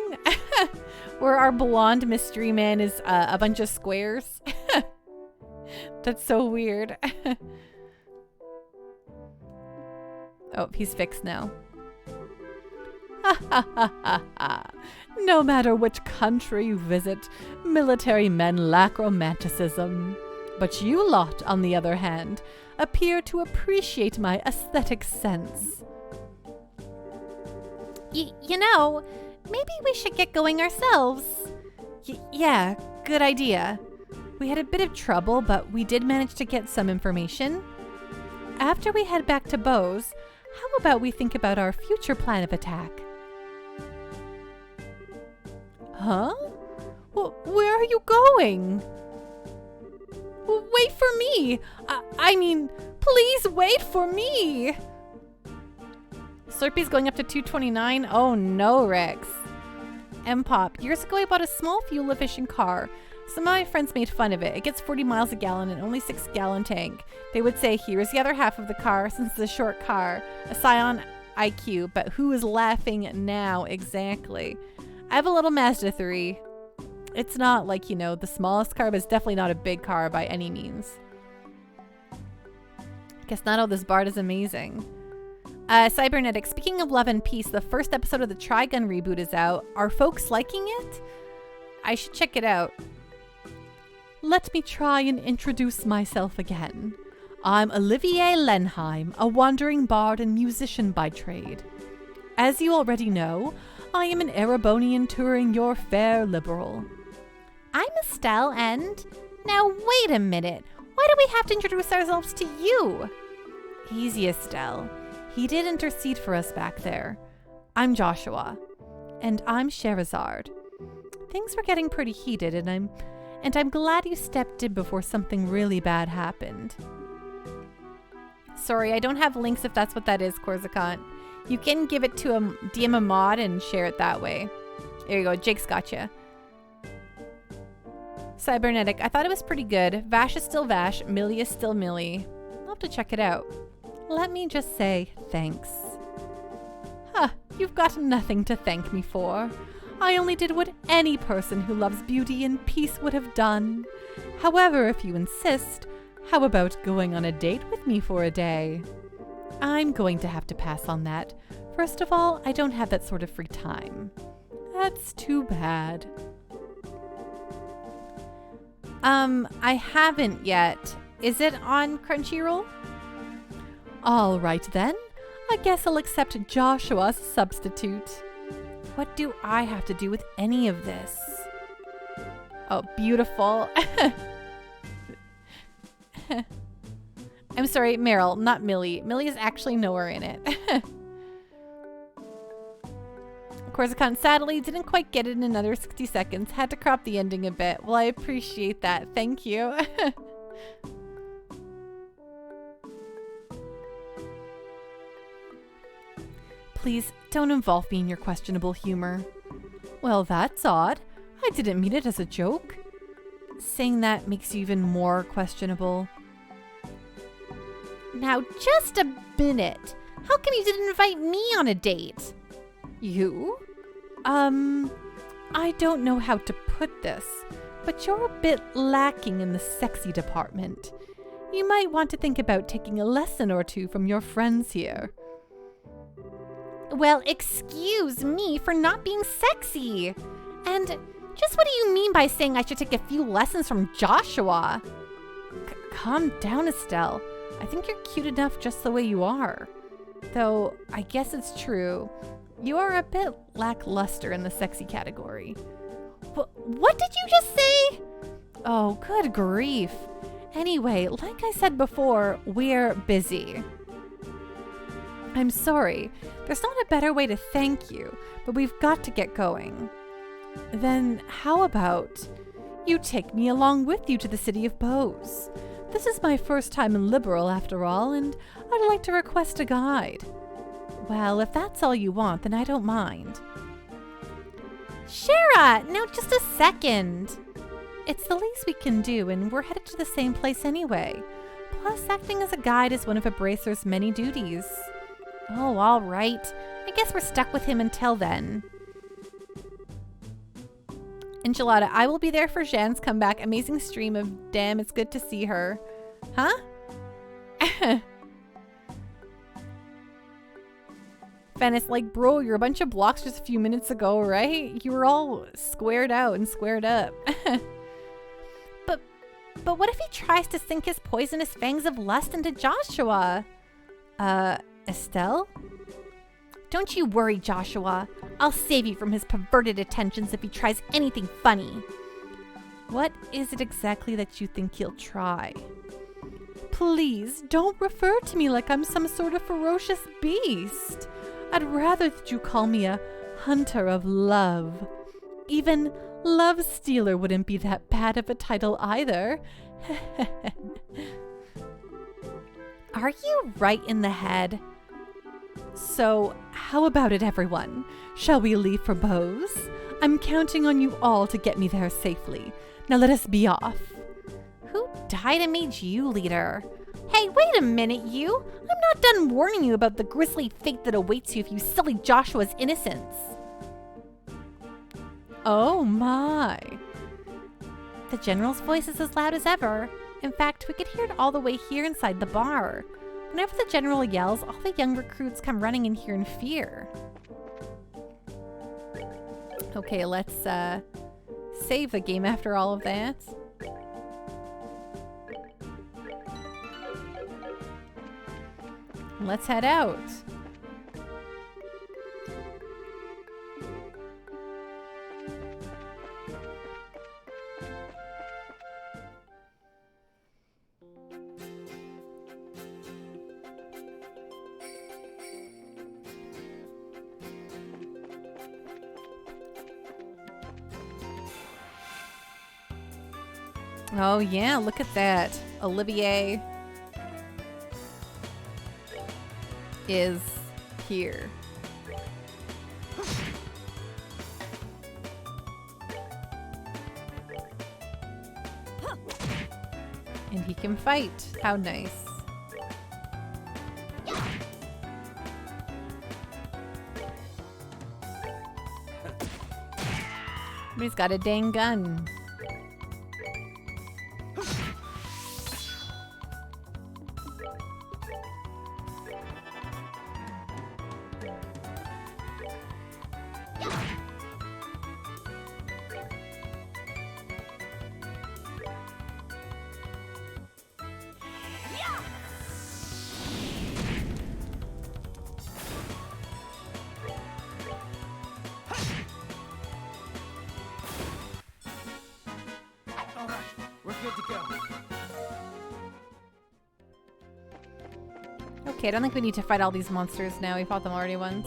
Where our blonde mystery man is a bunch of squares. That's so weird. Oh, he's fixed now. No matter which country you visit, military men lack romanticism. But you lot, on the other hand, appear to appreciate my aesthetic sense. You know, maybe we should get going ourselves. Yeah, good idea. We had a bit of trouble, but we did manage to get some information. After we head back to Bose, how about we think about our future plan of attack? Huh? Where are you going? Wait for me! I mean, please wait for me! Slurpee's going up to 229. Oh no, Rex. MPOP. Years ago I bought a small fuel-efficient car. Some of my friends made fun of it. It gets 40 miles a gallon and only 6-gallon tank. They would say, here's the other half of the car since it's a short car. A Scion IQ. But who is laughing now exactly? I have a little Mazda 3. It's not like, you know, the smallest car, but it's definitely not a big car by any means. Guess not all this Bard is amazing. Cybernetic, speaking of love and peace, the first episode of the Trigun reboot is out. Are folks liking it? I should check it out. Let me try and introduce myself again. I'm Olivier Lenheim, a wandering bard and musician by trade. As you already know, I am an Erebonian touring your fair liberal. I'm Estelle and... Now wait a minute. Why do we have to introduce ourselves to you? Easy, Estelle. He did intercede for us back there. I'm Joshua. And I'm Sherazard. Things were getting pretty heated and I'm glad you stepped in before something really bad happened. Sorry, I don't have links if that's what that is, Corzicant. You can give it to a DM a mod and share it that way. There you go, Jake's gotcha. Cybernetic, I thought it was pretty good. Vash is still Vash, Millie is still Millie. I'll have to check it out. Let me just say thanks. Huh, you've got nothing to thank me for. I only did what any person who loves beauty and peace would have done. However, if you insist, how about going on a date with me for a day? I'm going to have to pass on that. First of all, I don't have that sort of free time. That's too bad. I haven't yet. Is it on Crunchyroll? All right then. I guess I'll accept Joshua as a substitute. What do I have to do with any of this? Oh, beautiful. I'm sorry, Meryl, not Millie. Millie is actually nowhere in it. Corzicant sadly didn't quite get it in another 60 seconds. Had to crop the ending a bit. Well, I appreciate that. Thank you. Please don't involve me in your questionable humor. Well, that's odd. I didn't mean it as a joke. Saying that makes you even more questionable. Now, just a minute. How come you didn't invite me on a date? You? I don't know how to put this, but you're a bit lacking in the sexy department. You might want to think about taking a lesson or two from your friends here. Well, excuse me for not being sexy. And just what do you mean by saying I should take a few lessons from Joshua? Calm down, Estelle. I think you're cute enough just the way you are. Though, I guess it's true. You are a bit lackluster in the sexy category. What did you just say? Oh, good grief. Anyway, like I said before, we're busy. I'm sorry. There's not a better way to thank you, but we've got to get going. Then how about you take me along with you to the city of Bose? This is my first time in Liberal after all, and I'd like to request a guide. Well, if that's all you want, then I don't mind. Shara, now just a second. It's the least we can do, and we're headed to the same place anyway. Plus, acting as a guide is one of Abracer's many duties. Oh, all right. I guess we're stuck with him until then. Enchilada, I will be there for Jean's comeback. Amazing stream of damn, it's good to see her. Huh? Venice, like, bro, you're a bunch of blocks just a few minutes ago, right? You were all squared out and squared up. But what if he tries to sink his poisonous fangs of lust into Joshua? Estelle? Don't you worry, Joshua. I'll save you from his perverted attentions if he tries anything funny. What is it exactly that you think he'll try? Please, don't refer to me like I'm some sort of ferocious beast. I'd rather that you call me a hunter of love. Even Love Stealer wouldn't be that bad of a title either. Are you right in the head? So, how about it, everyone? Shall we leave for Bose? I'm counting on you all to get me there safely. Now let us be off. Who died and made you leader? Hey, wait a minute, you! I'm not done warning you about the grisly fate that awaits you if you sully Joshua's innocence. Oh my. The General's voice is as loud as ever. In fact, we could hear it all the way here inside the bar. Whenever the General yells, all the young recruits come running in here in fear. Okay, let's save the game after all of that. Let's head out. Oh yeah, look at that. Olivier is here. And he can fight. How nice. But he's got a dang gun. Okay, I don't think we need to fight all these monsters now. We fought them already once.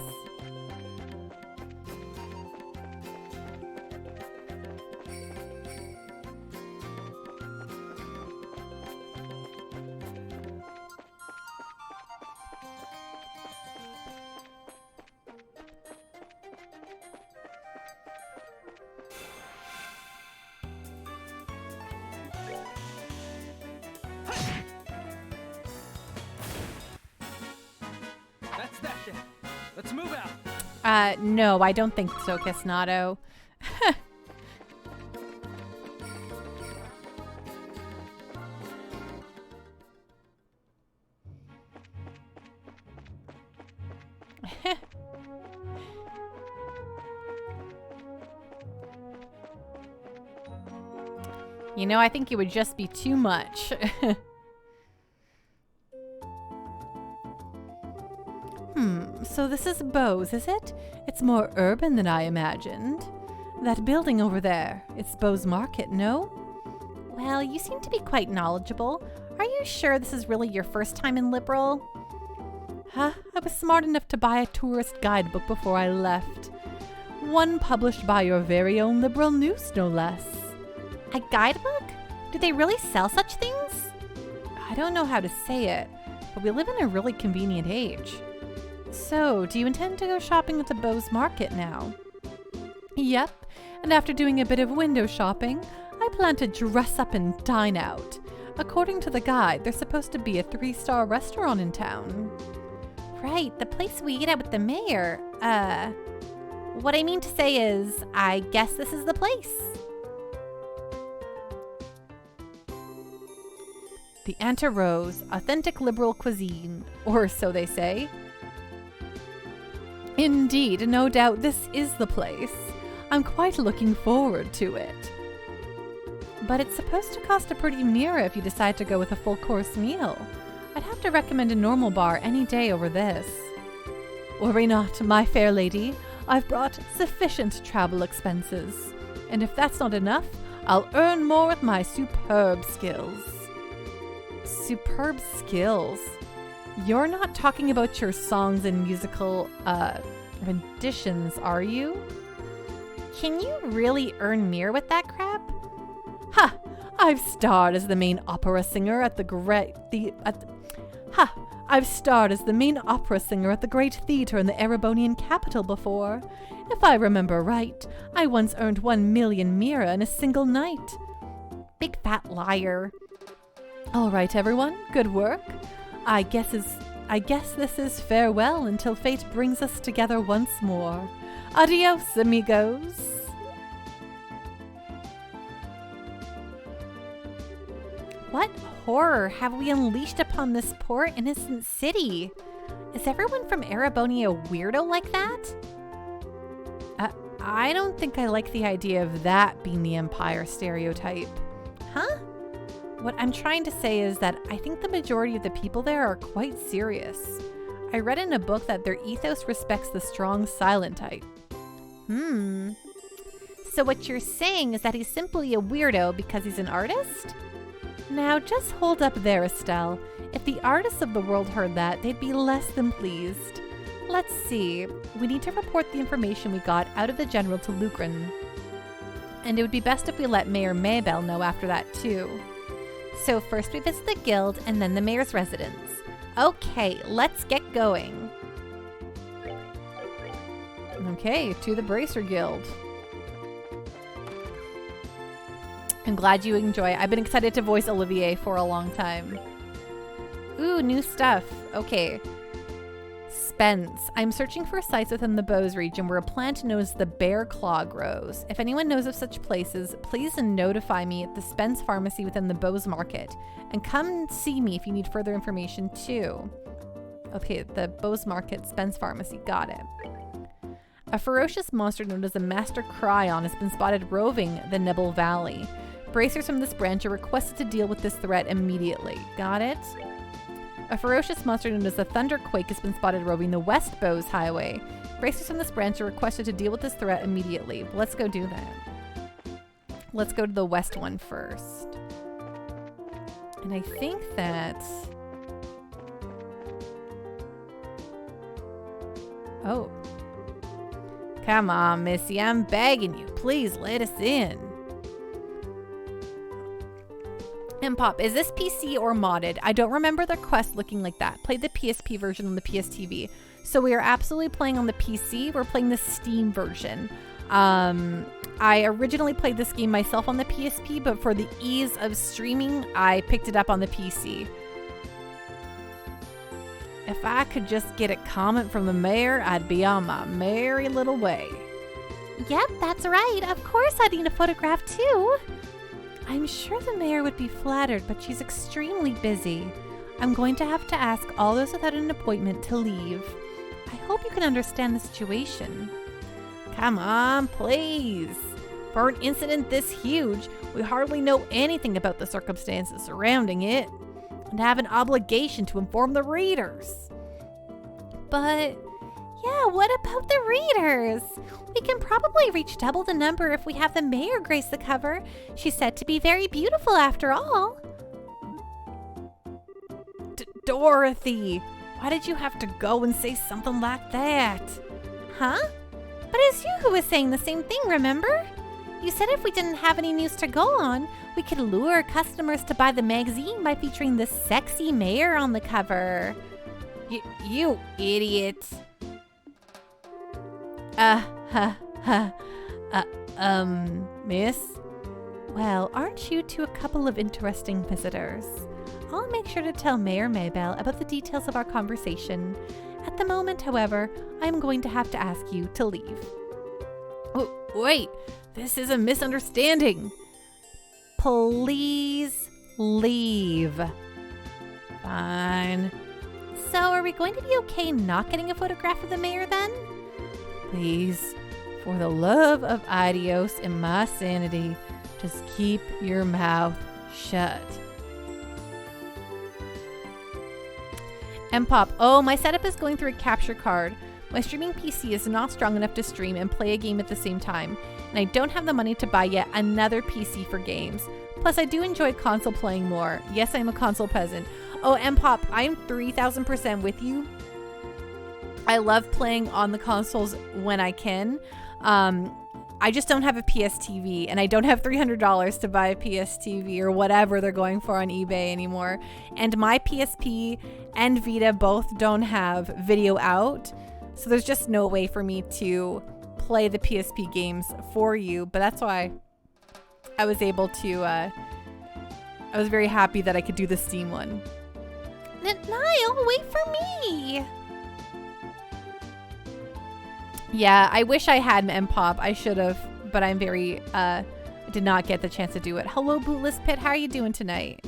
No, I don't think so, Kisnato. You know, I think it would just be too much. So this is Bose, is it? It's more urban than I imagined. That building over there, it's Bose Market, no? Well, you seem to be quite knowledgeable. Are you sure this is really your first time in Liberal? Huh? I was smart enough to buy a tourist guidebook before I left. One published by your very own Liberal news, no less. A guidebook? Do they really sell such things? I don't know how to say it, but we live in a really convenient age. So, do you intend to go shopping at the Bose Market now? Yep, and after doing a bit of window shopping, I plan to dress up and dine out. According to the guide, there's supposed to be a 3-star restaurant in town. Right, the place we eat at with the mayor. What I mean to say is, I guess this is the place. The Anta Rose, authentic liberal cuisine, or so they say. Indeed, no doubt this is the place. I'm quite looking forward to it. But it's supposed to cost a pretty mira if you decide to go with a full-course meal. I'd have to recommend a normal bar any day over this. Worry not, my fair lady. I've brought sufficient travel expenses. And if that's not enough, I'll earn more with my superb skills. Superb skills? You're not talking about your songs and musical, renditions, are you? Can you really earn mir with that crap? Ha! I've starred as the main opera singer at the great theater in the Erebonian capital before. If I remember right, I once earned 1 million mira in a single night. Big fat liar. All right, everyone, good work. I guess this is farewell until fate brings us together once more. Adios, amigos. What horror have we unleashed upon this poor innocent city? Is everyone from Erebonia a weirdo like that? I don't think I like the idea of that being the Empire stereotype. Huh? What I'm trying to say is that I think the majority of the people there are quite serious. I read in a book that their ethos respects the strong silent type. So what you're saying is that he's simply a weirdo because he's an artist? Now just hold up there, Estelle. If the artists of the world heard that, they'd be less than pleased. Let's see. We need to report the information we got out of the General to Lucran. And it would be best if we let Mayor Maybell know after that too. So first we visit the guild and then the mayor's residence. Okay, let's get going. Okay, to the Bracer Guild. I'm glad you enjoy. I've been excited to voice Olivier for a long time. Ooh, new stuff. Okay. Spence. I'm searching for sites within the Bose region where a plant known as the bear claw grows. If anyone knows of such places, please notify me at the Spence Pharmacy within the Bose Market. And come see me if you need further information too. Okay, the Bose Market, Spence Pharmacy. Got it. A ferocious monster known as the Master Cryon has been spotted roving the Nibble Valley. Bracers from this branch are requested to deal with this threat immediately. Got it? A ferocious monster known as the Thunderquake has been spotted roving the West Bose Highway. Bracers from this branch are requested to deal with this threat immediately. Let's go do that. Let's go to the west one first. And I think that... Oh. Come on, Missy, I'm begging you. Please let us in. And Pop, is this PC or modded? I don't remember the quest looking like that. Played the PSP version on the PSTV. So we are absolutely playing on the PC. We're playing the Steam version. I originally played this game myself on the PSP, but for the ease of streaming, I picked it up on the PC. If I could just get a comment from the mayor, I'd be on my merry little way. Yep, that's right. Of course I need a photograph too. I'm sure the mayor would be flattered, but she's extremely busy. I'm going to have to ask all those without an appointment to leave. I hope you can understand the situation. Come on, please. For an incident this huge, we hardly know anything about the circumstances surrounding it, and have an obligation to inform the readers. But, yeah, what about the readers? We can probably reach double the number if we have the mayor grace the cover. She's said to be very beautiful after all. Dorothy, why did you have to go and say something like that? Huh? But it's you who was saying the same thing, remember? You said if we didn't have any news to go on, we could lure customers to buy the magazine by featuring the sexy mayor on the cover. You idiot. Miss? Well, aren't you two a couple of interesting visitors? I'll make sure to tell Mayor Maybell about the details of our conversation. At the moment, however, I'm going to have to ask you to leave. Oh, wait, this is a misunderstanding. Please leave. Fine. So are we going to be okay not getting a photograph of the mayor then? Please, for the love of Idios and my sanity, just keep your mouth shut. Pop, oh, my setup is going through a capture card. My streaming PC is not strong enough to stream and play a game at the same time, and I don't have the money to buy yet another PC for games. Plus, I do enjoy console playing more. Yes, I'm a console peasant. Oh, Pop, I'm 3000% with you. I love playing on the consoles when I can. I just don't have a PS TV, and I don't have $300 to buy a PS TV or whatever they're going for on eBay anymore. And my PSP and Vita both don't have video out, so there's just no way for me to play the PSP games for you. But that's why I was able to, I was very happy that I could do the Steam one. Niall, wait for me! Yeah, I wish I had M-Pop. I should have, but I'm very, did not get the chance to do it. Hello, Bootless Pit. How are you doing tonight?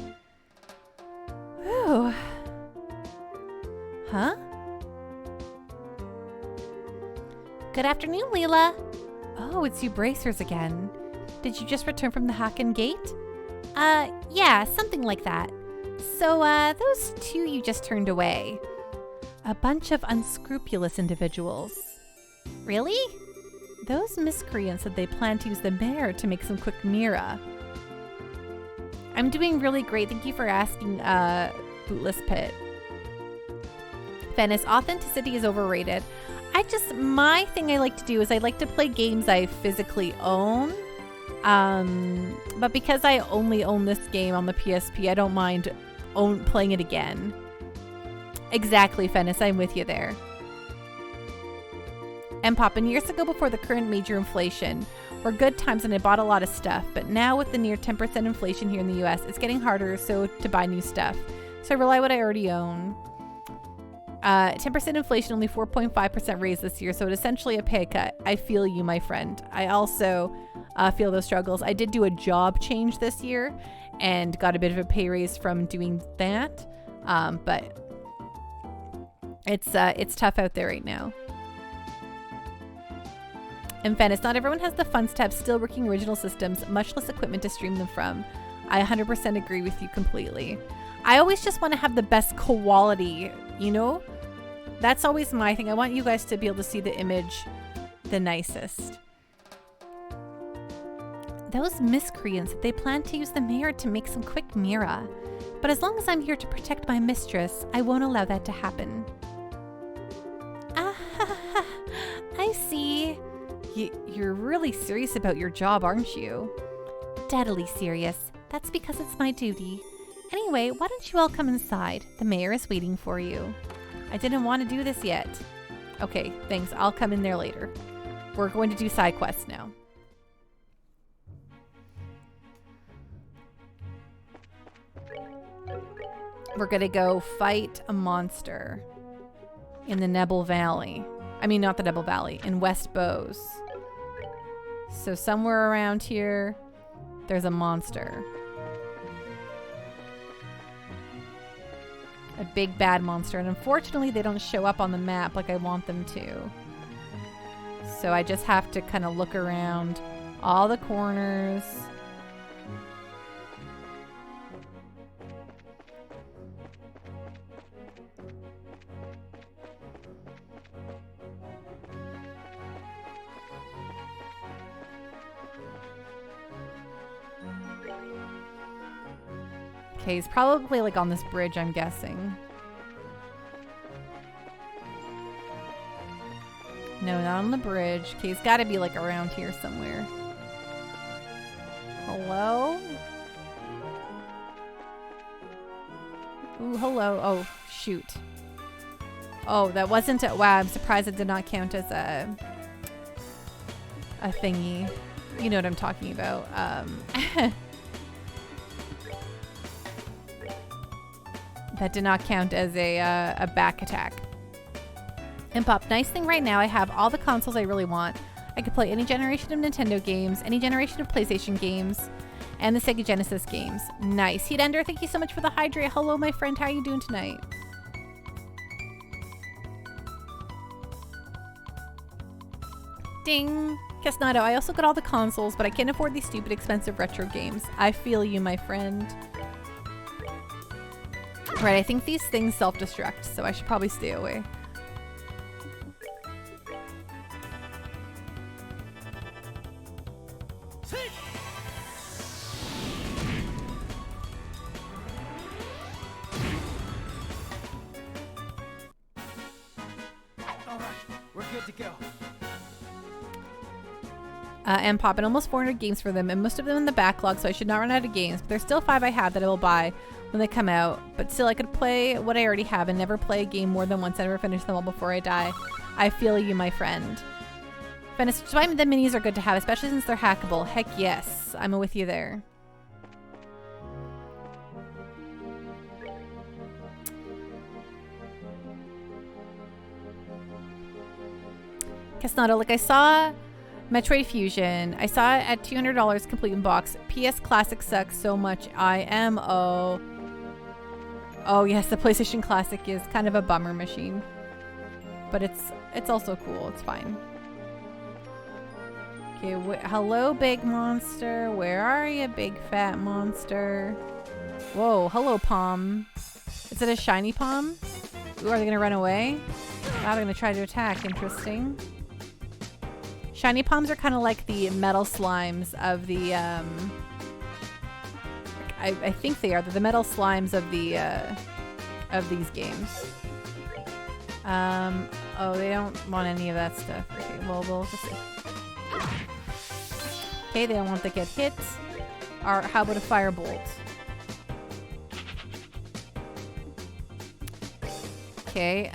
Whew. Huh? Good afternoon, Leela. Oh, it's you bracers again. Did you just return from the Hacken Gate? Yeah, something like that. So, those two you just turned away. A bunch of unscrupulous individuals. Really? Those miscreants said they plan to use the mayor to make some quick mira. I'm doing really great. Thank you for asking, Bootless Pit. Venice, authenticity is overrated. My thing I like to do is I like to play games I physically own. But because I only own this game on the PSP, I don't mind playing it again. Exactly, Venice. I'm with you there. And Poppin', years ago before the current major inflation were good times and I bought a lot of stuff, but now with the near 10% inflation here in the US, it's getting harder to buy new stuff. So I rely on what I already own. 10% inflation, only 4.5% raise this year, so it's essentially a pay cut. I feel you, my friend. I also feel those struggles. I did do a job change this year and got a bit of a pay raise from doing that, but it's tough out there right now. In fairness, not everyone has the funds to have still working original systems, much less equipment to stream them from. I 100% agree with you completely. I always just want to have the best quality, you know? That's always my thing. I want you guys to be able to see the image the nicest. Those miscreants, they plan to use the mayor to make some quick mira. But as long as I'm here to protect my mistress, I won't allow that to happen. I see. You're really serious about your job, aren't you? Deadly serious. That's because it's my duty. Anyway, why don't you all come inside? The mayor is waiting for you. I didn't want to do this yet. Okay, thanks. I'll come in there later. We're going to do side quests now. We're going to go fight a monster. in the Nebel Valley. I mean, not the Nebel Valley, in West Bose. So somewhere around here, there's a monster. A big bad monster. And unfortunately, they don't show up on the map like I want them to. So I just have to kind of look around all the corners. Okay, he's probably like on this bridge, I'm guessing. No, not on the bridge. Okay, he's got to be like around here somewhere. Hello? Ooh, hello. Oh, shoot. Oh, that wasn't a... Wow, I'm surprised it did not count as a thingy. You know what I'm talking about. That did not count as a back attack. And Pop, nice thing right now, I have all the consoles I really want. I could play any generation of Nintendo games, any generation of PlayStation games, and the Sega Genesis games. Nice. Heat Ender, thank you so much for the hydrate. Hello, my friend. How are you doing tonight? Ding. Casnado, I also got all the consoles, but I can't afford these stupid expensive retro games. I feel you, my friend. Right, I think these things self-destruct, so I should probably stay away. And popping almost 400 games for them, and most of them in the backlog, so I should not run out of games. But there's still 5 I have that I will buy when they come out. But still, I could play what I already have and never play a game more than once and never finish them all before I die. I feel you, my friend. Venice, which is why the minis are good to have, especially since they're hackable. Heck yes, I'm with you there. Casnado, like I saw Metroid Fusion. I saw it at $200 complete in box. PS Classic sucks so much. IMO. Oh yes, the PlayStation Classic is kind of a bummer machine. But it's also cool. It's fine. Okay, hello big monster. Where are you, big fat monster? Whoa, hello Palm. Is it a shiny Palm? Ooh, are they gonna run away? Now they're gonna try to attack. Interesting. Shiny Palms are kind of like the metal slimes of the, I think they are. They're the metal slimes of the, of these games. Oh, they don't want any of that stuff. Okay, well, we'll just see. Okay, they don't want to get hit. Or how about a firebolt? Okay,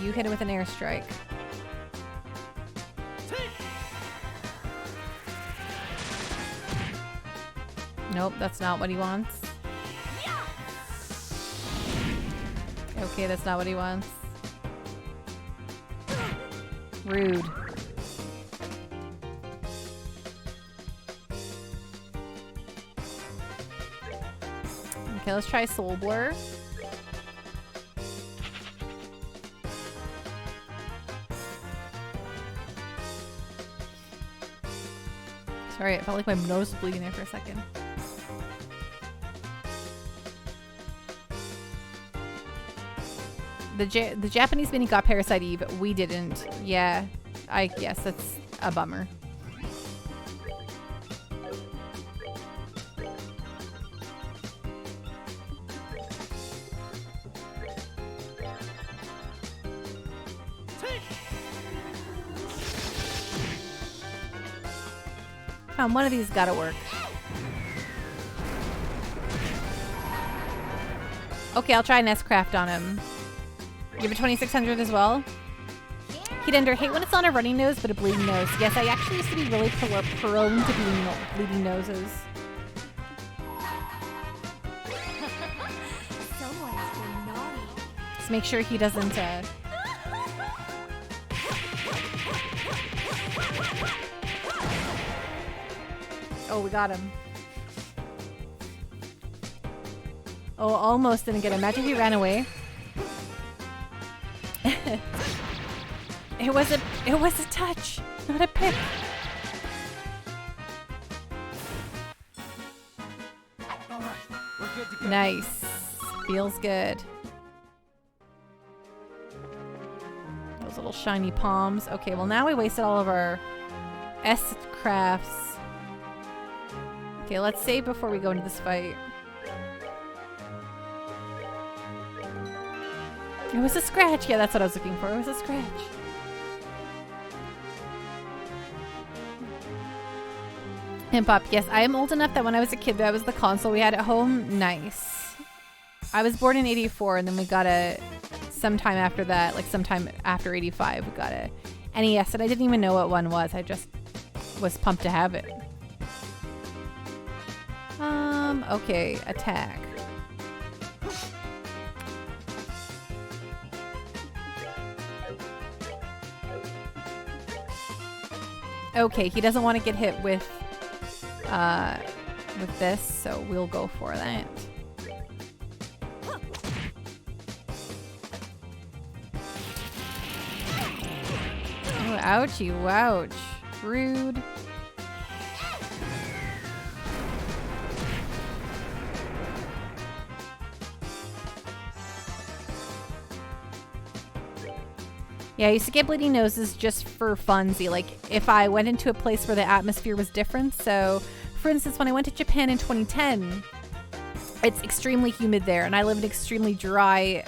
you hit it with an airstrike. Nope, that's not what he wants. Okay, that's not what he wants. Rude. Okay, let's try Soul Blur. Sorry, it felt like my nose was bleeding there for a second. The Japanese mini got Parasite Eve. We didn't. Yeah, I guess that's a bummer. One of these gotta work. Okay, I'll try an S-Craft on him. Give it 2600 as well. Heat Ender, hate when it's not a running nose, but a bleeding nose. Yes, I actually used to be really prone to bleeding noses. Someone's been naughty. Just make sure he doesn't Oh, we got him. Oh, almost didn't get him. Imagine if he ran away. It was a touch, not a pick. All right, we're good to go. Nice. Feels good. Those little shiny palms. Okay, well now we wasted all of our S crafts. Okay, let's save before we go into this fight. It was a scratch. Yeah, that's what I was looking for. It was a scratch. And Pop, yes, I am old enough that when I was a kid, that was the console we had at home. Nice. I was born in 84, and then we got a, sometime after that, like sometime after 85, we got a NES, and I didn't even know what one was. I just was pumped to have it. Okay, attack. Okay, he doesn't want to get hit with this, so we'll go for that. Oh, ouchie, wouch. Rude. Yeah, I used to get bleeding noses just for funsy. Like, if I went into a place where the atmosphere was different. So, for instance, when I went to Japan in 2010, it's extremely humid there, and I live in an extremely dry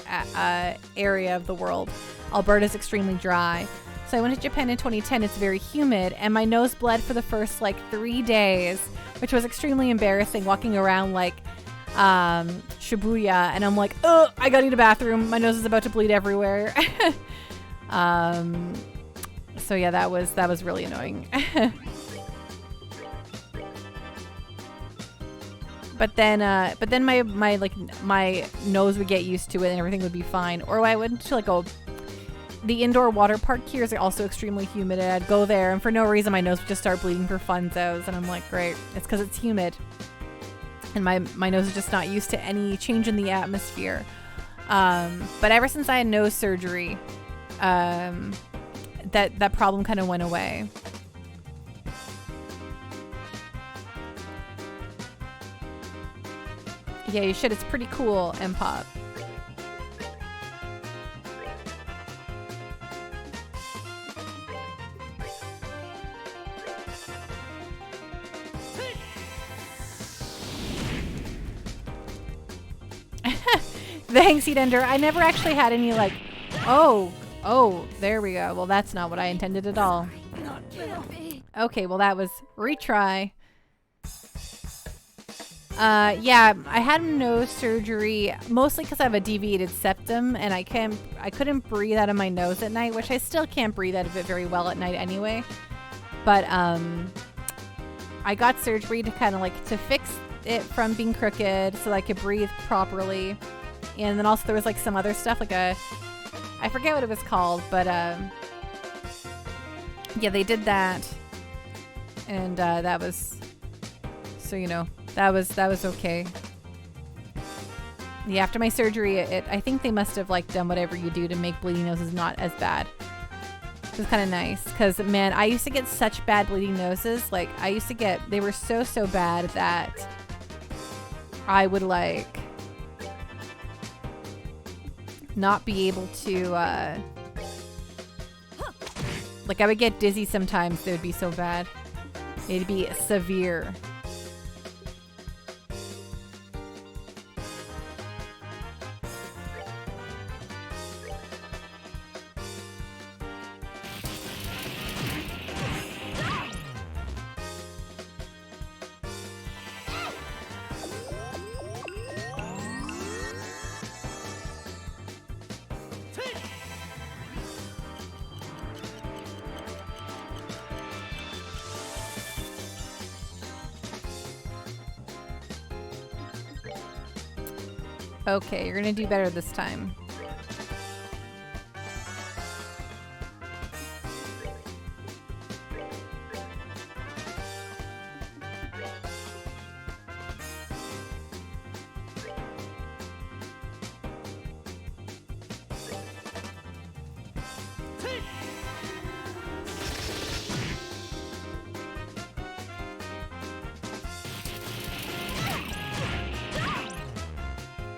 area of the world. Alberta's extremely dry. So I went to Japan in 2010, it's very humid, and my nose bled for the first, like, 3 days, which was extremely embarrassing, walking around, like, Shibuya, and I'm like, oh, I gotta need a bathroom. My nose is about to bleed everywhere. So yeah, that was really annoying. But then my nose would get used to it and everything would be fine. Or I went to like the indoor water park here is also extremely humid, and I'd go there and for no reason my nose would just start bleeding for funzos, and I'm like, great, it's because it's humid. And my nose is just not used to any change in the atmosphere. But ever since I had nose surgery, that problem kind of went away. Yeah, you should. It's pretty cool, M-Pop. Thanks, Eatender. I never actually had any like, oh, there we go. Well, that's not what I intended at all. Okay, well that was retry. Yeah, I had nose surgery mostly because I have a deviated septum and I couldn't breathe out of my nose at night, which I still can't breathe out of it very well at night anyway. But I got surgery to kind of like to fix it from being crooked so that I could breathe properly. And then also there was like some other stuff like I forget what it was called, but yeah, they did that. And that was, so you know, that was okay. Yeah, after my surgery, I think they must have like done whatever you do to make bleeding noses not as bad. It was kind of nice because, man, I used to get such bad bleeding noses. Like, they were so bad that I would like not be able to, like I would get dizzy sometimes. They would be so bad. It'd be severe. Okay, you're gonna do better this time.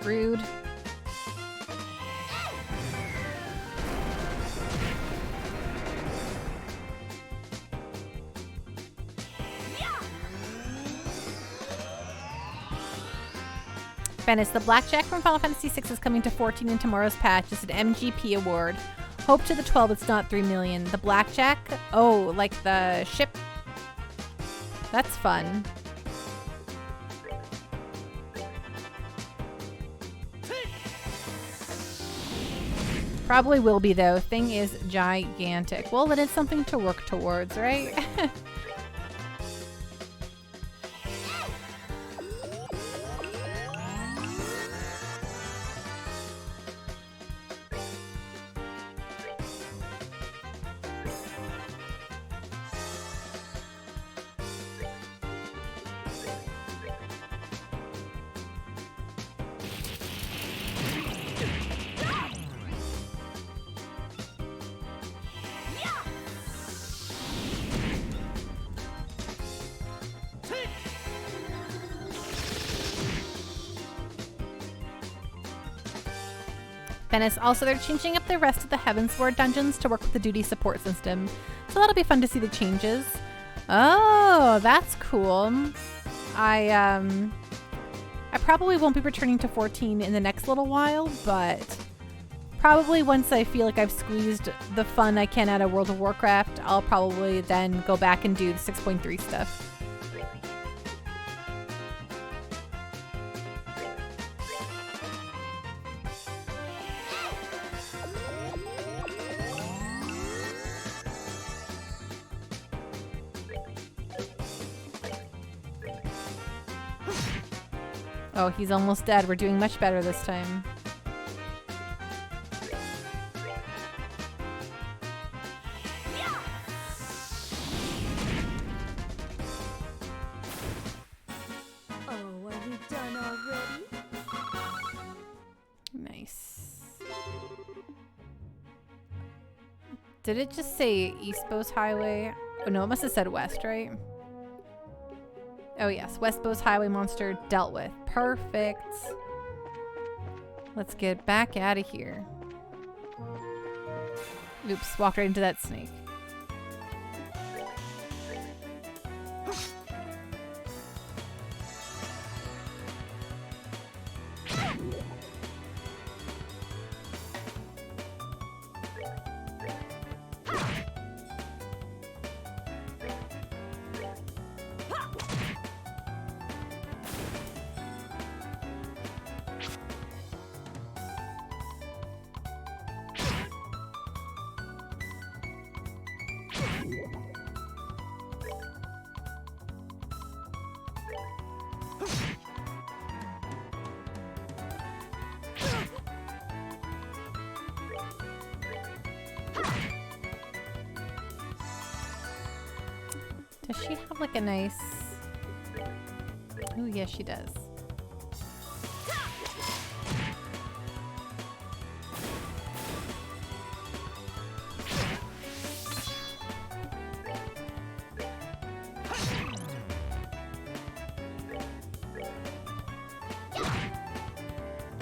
Rude. Venice, the blackjack from Final Fantasy VI is coming to 14 in tomorrow's patch. It's an MGP award. Hope to the 12 it's not 3 million. The blackjack? Oh, like the ship? That's fun. Probably will be though. Thing is gigantic. Well, then it's something to work towards, right? Venice. Also, they're changing up the rest of the Heavensward dungeons to work with the duty support system. So that'll be fun to see the changes. Oh, that's cool. I probably won't be returning to 14 in the next little while, but probably once I feel like I've squeezed the fun I can out of World of Warcraft, I'll probably then go back and do the 6.3 stuff. Oh, he's almost dead. We're doing much better this time. Oh, are we done already? Nice. Did it just say East Bose Highway? Oh no, it must have said West, right? Oh yes, West Bose Highway monster dealt with. Perfect. Let's get back out of here. Oops, walked right into that snake. Does she have like a nice... Oh, yes, she does.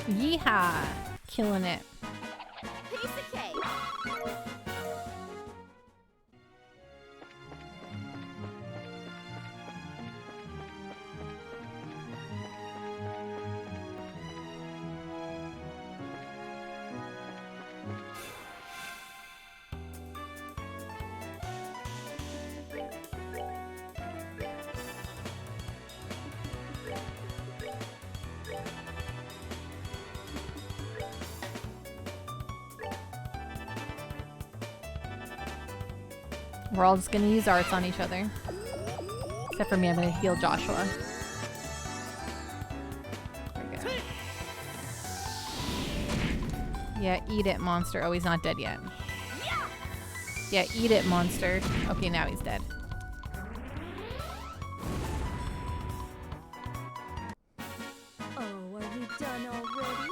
Yeehaw! Killing it. Piece of cake. We're all just gonna use arts on each other. Except for me, I'm gonna heal Joshua. There we go. Yeah, eat it, monster. Oh, he's not dead yet. Yeah, eat it, monster. Okay, now he's dead. Oh, are we done already?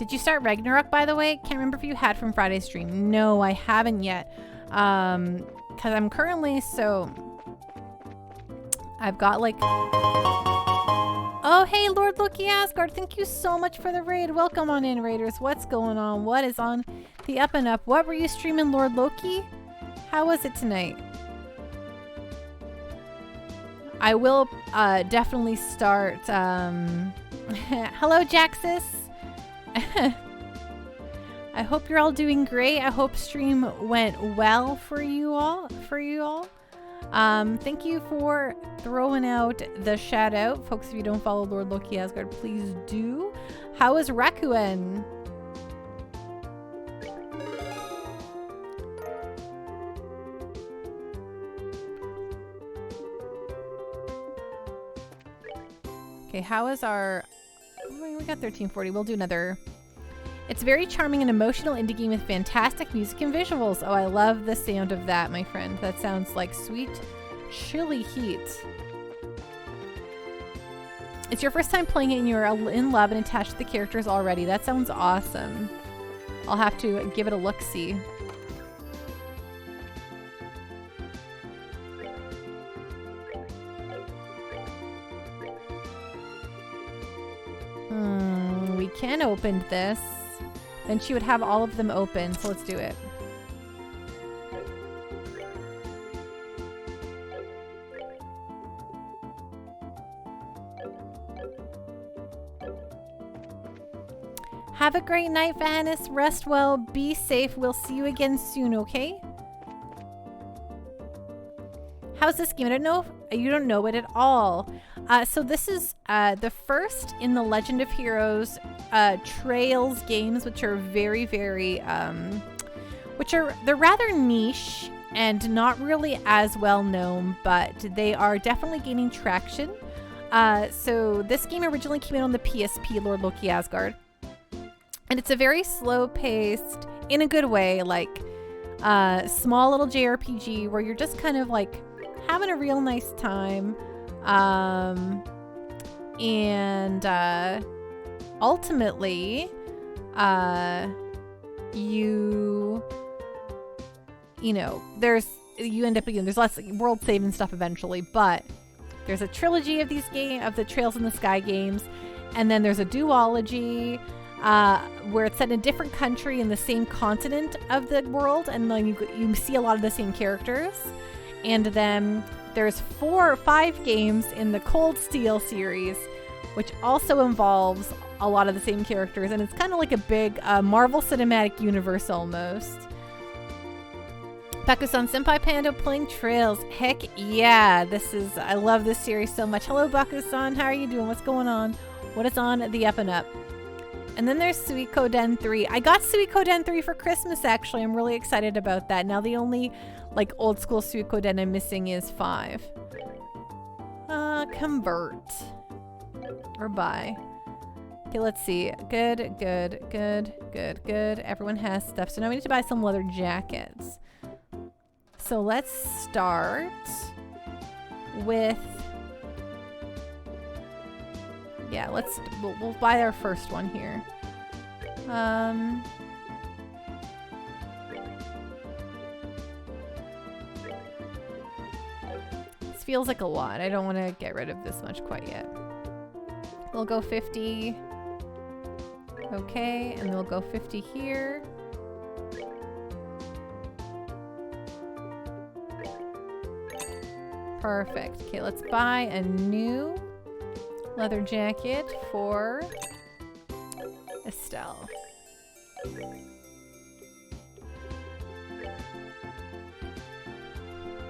Did you start Ragnarok, by the way? Can't remember if you had from Friday's stream. No, I haven't yet. Because I'm currently, so... I've got like... Oh, hey, Lord Loki Asgard. Thank you so much for the raid. Welcome on in, Raiders. What's going on? What is on the up and up? What were you streaming, Lord Loki? How was it tonight? I will definitely start... Hello, Jaxus. I hope you're all doing great. I hope stream went well for you all. Thank you for throwing out the shout out. Folks, if you don't follow Lord Loki Asgard, please do. How is Rakuen? Okay, how is our... We got 1340. We'll do another... It's a very charming and emotional indie game with fantastic music and visuals. Oh, I love the sound of that, my friend. That sounds like sweet, chilly heat. It's your first time playing it and you're in love and attached to the characters already. That sounds awesome. I'll have to give it a look-see. We can open this. Then she would have all of them open, so let's do it. Have a great night, Vanis. Rest well. Be safe. We'll see you again soon, okay? How's this game? I don't know. You don't know it at all. So this is the first in the Legend of Heroes Trails games, which are very, very, they're rather niche and not really as well known, but they are definitely gaining traction. So this game originally came out on the PSP, Lord Loki Asgard. And it's a very slow-paced, in a good way, like small little JRPG where you're just kind of like having a real nice time. Ultimately, you know, you end up, there's lots of world saving stuff eventually, but there's a trilogy of these of the Trails in the Sky games, and then there's a duology, where it's set in a different country in the same continent of the world, and then you see a lot of the same characters. And then there's 4 or 5 games in the Cold Steel series, which also involves a lot of the same characters, and it's kind of like a big Marvel Cinematic Universe almost. Baku-san, Senpai Panda playing Trails. Heck yeah, I love this series so much. Hello, Baku-san, how are you doing? What's going on? What is on the up and up? And then there's Suikoden 3. I got Suikoden 3 for Christmas, actually. I'm really excited about that. Now the only, like, old school Suikoden I'm missing is 5. Convert. Or buy. Okay, let's see. Good. Everyone has stuff. So now we need to buy some leather jackets. So let's start with... Yeah, we'll buy our first one here. This feels like a lot. I don't want to get rid of this much quite yet. We'll go 50. Okay, and then we'll go 50 here. Perfect. Okay, let's buy a new leather jacket for Estelle.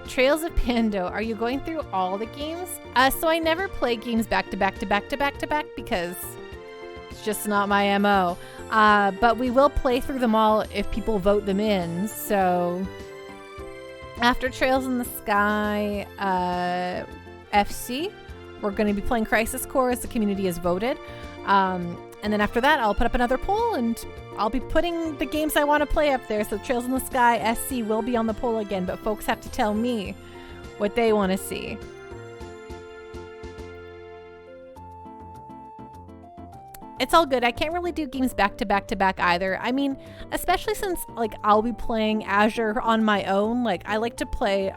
Trails of Pando. Are you going through all the games? So I never play games back to back because it's just not my MO. But we will play through them all if people vote them in. So after Trails in the Sky FC, we're going to be playing Crisis Core as the community has voted. And then after that, I'll put up another poll and I'll be putting the games I want to play up there. So Trails in the Sky SC will be on the poll again, but folks have to tell me what they want to see. It's all good. I can't really do games back to back to back either. I mean, especially since like I'll be playing Azure on my own. Like I like to play.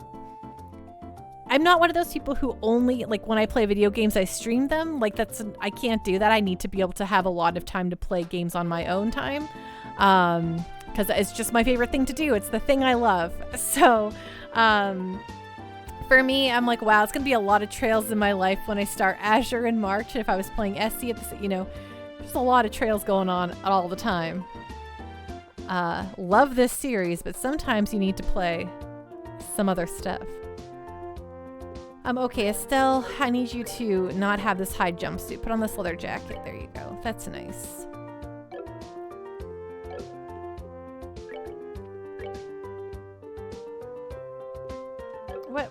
I'm not one of those people who only like when I play video games, I stream them. Like I can't do that. I need to be able to have a lot of time to play games on my own time. Because it's just my favorite thing to do. It's the thing I love. So, for me, I'm like, wow, it's going to be a lot of trails in my life when I start Azure in March. If I was playing SC at the, there's a lot of trails going on all the time. Love this series, but sometimes you need to play some other stuff. Okay, Estelle, I need you to not have this high jumpsuit. Put on this leather jacket. There you go. That's nice.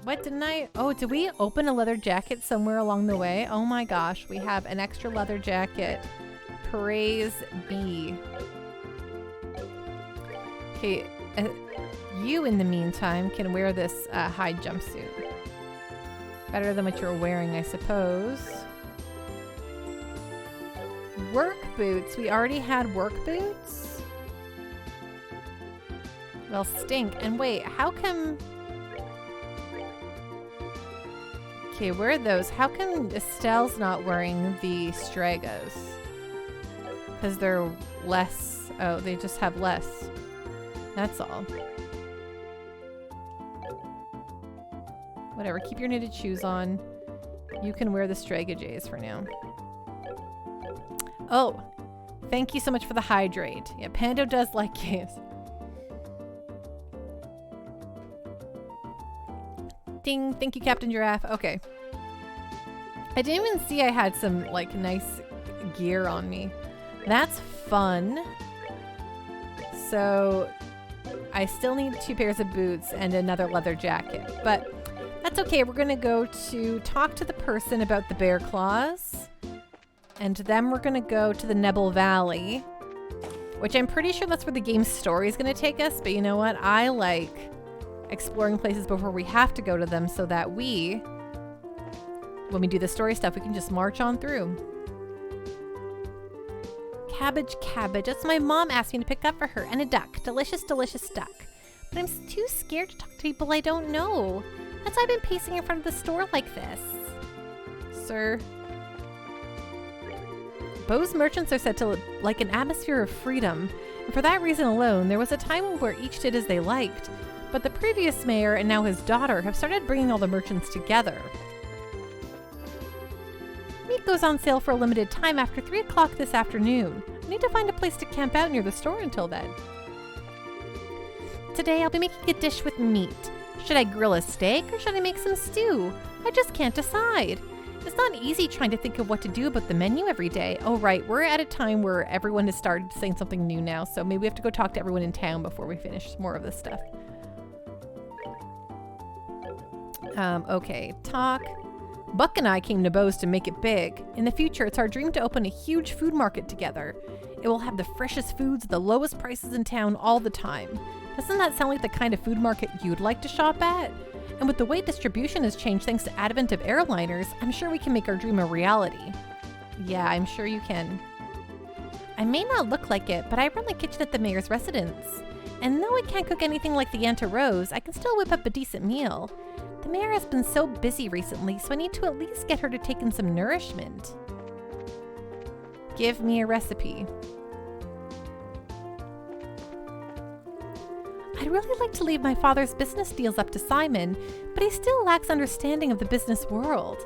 What didn't I? Oh, did we open a leather jacket somewhere along the way? Oh my gosh, we have an extra leather jacket. Praise be. Okay, you in the meantime can wear this high jumpsuit. Better than what you're wearing, I suppose. Work boots. We already had work boots? Well, stink. And wait, how come... Okay, where are those? How come Estelle's not wearing the Stragos? Because they're less... Oh, they just have less. That's all. Whatever, keep your knitted shoes on. You can wear the Straga J's for now. Oh, thank you so much for the hydrate. Yeah, Pando does like games. Ding, thank you, Captain Giraffe. Okay. I didn't even see I had some, like, nice gear on me. That's fun. So, I still need 2 pairs of boots and another leather jacket. But that's okay. We're going to go to talk to the person about the bear claws. And then we're going to go to the Nebel Valley. Which I'm pretty sure that's where the game's story is going to take us. But you know what? I like exploring places before we have to go to them so that when we do the story stuff, we can just march on through. Cabbage. That's my mom asked me to pick up for her. And a duck. Delicious duck. But I'm too scared to talk to people I don't know. That's why I've been pacing in front of the store like this. Sir. Bose merchants are said to like an atmosphere of freedom. And for that reason alone, there was a time where each did as they liked. But the previous mayor and now his daughter have started bringing all the merchants together. Meat goes on sale for a limited time after 3 o'clock this afternoon. I need to find a place to camp out near the store until then. Today I'll be making a dish with meat. Should I grill a steak or should I make some stew? I just can't decide. It's not easy trying to think of what to do about the menu every day. Oh right, we're at a time where everyone has started saying something new now, so maybe we have to go talk to everyone in town before we finish more of this stuff. Okay, talk. Buck and I came to Bose to make it big. In the future, it's our dream to open a huge food market together. It will have the freshest foods at the lowest prices in town all the time. Doesn't that sound like the kind of food market you'd like to shop at? And with the way distribution has changed thanks to advent of airliners, I'm sure we can make our dream a reality. Yeah, I'm sure you can. I may not look like it, but I run the kitchen at the mayor's residence. And though I can't cook anything like the Aunt Rose, I can still whip up a decent meal. The mayor has been so busy recently, so I need to at least get her to take in some nourishment. Give me a recipe. I'd really like to leave my father's business deals up to Simon, but he still lacks understanding of the business world,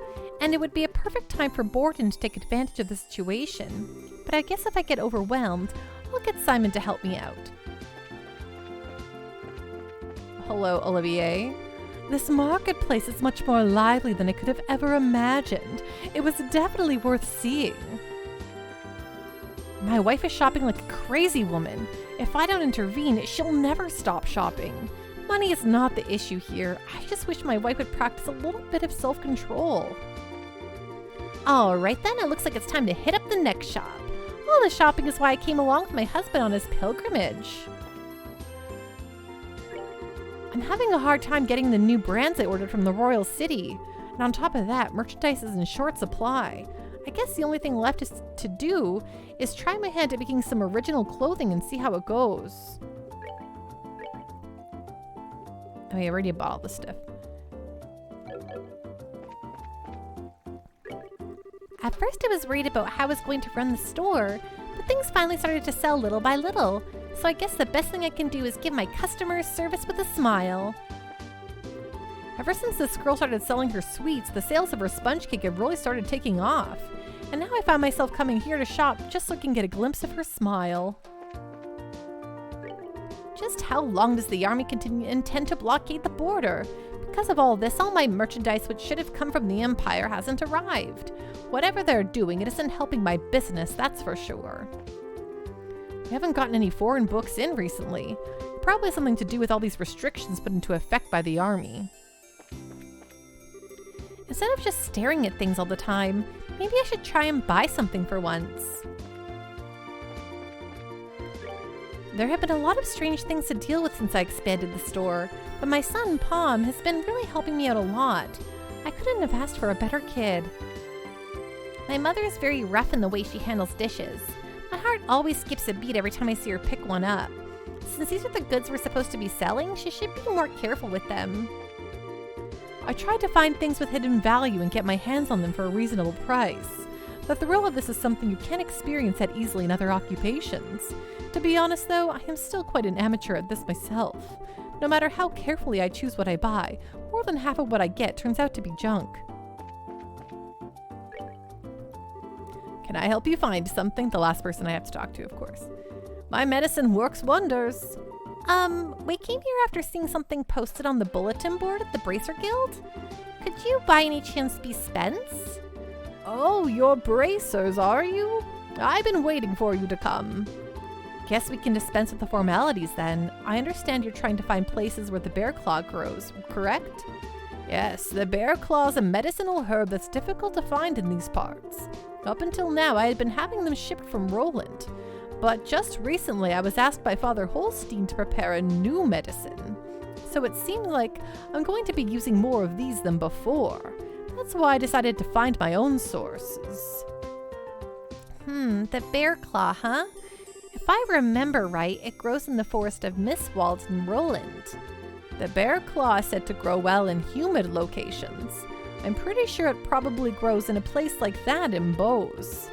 and it would be a perfect time for Borden to take advantage of the situation. But I guess if I get overwhelmed, I'll get Simon to help me out. Hello, Olivier. This marketplace is much more lively than I could have ever imagined. It was definitely worth seeing. My wife is shopping like a crazy woman. If I don't intervene, she'll never stop shopping. Money is not the issue here. I just wish my wife would practice a little bit of self-control. All right then, it looks like it's time to hit up the next shop. All the shopping is why I came along with my husband on his pilgrimage. I'm having a hard time getting the new brands I ordered from the Royal City. And on top of that, merchandise is in short supply. I guess the only thing left to do is try my hand at making some original clothing and see how it goes. Oh yeah, I already bought all this stuff. At first I was worried about how I was going to run the store, but things finally started to sell little by little, so I guess the best thing I can do is give my customers service with a smile. Ever since this girl started selling her sweets, the sales of her sponge cake have really started taking off. And now I find myself coming here to shop just so I can get a glimpse of her smile. Just how long does the army intend to blockade the border? Because of all this, all my merchandise which should have come from the Empire hasn't arrived. Whatever they're doing, it isn't helping my business, that's for sure. I haven't gotten any foreign books in recently. Probably something to do with all these restrictions put into effect by the army. Instead of just staring at things all the time, maybe I should try and buy something for once. There have been a lot of strange things to deal with since I expanded the store, but my son, Palm, has been really helping me out a lot. I couldn't have asked for a better kid. My mother is very rough in the way she handles dishes. My heart always skips a beat every time I see her pick one up. Since these are the goods we're supposed to be selling, she should be more careful with them. I tried to find things with hidden value and get my hands on them for a reasonable price. The thrill of this is something you can't experience that easily in other occupations. To be honest though, I am still quite an amateur at this myself. No matter how carefully I choose what I buy, more than half of what I get turns out to be junk. Can I help you find something? The last person I have to talk to, of course. My medicine works wonders. We came here after seeing something posted on the bulletin board at the Bracer Guild. Could you by any chance be Spence? Oh, you're bracers, are you? I've been waiting for you to come. Guess we can dispense with the formalities then. I understand you're trying to find places where the bear claw grows, correct? Yes, the bear claw is a medicinal herb that's difficult to find in these parts. Up until now, I had been having them shipped from Roland. But just recently, I was asked by Father Holstein to prepare a new medicine. So it seems like I'm going to be using more of these than before. That's why I decided to find my own sources. The bear claw, huh? If I remember right, it grows in the forest of Mistwald in Roland. The bear claw is said to grow well in humid locations. I'm pretty sure it probably grows in a place like that in Bose.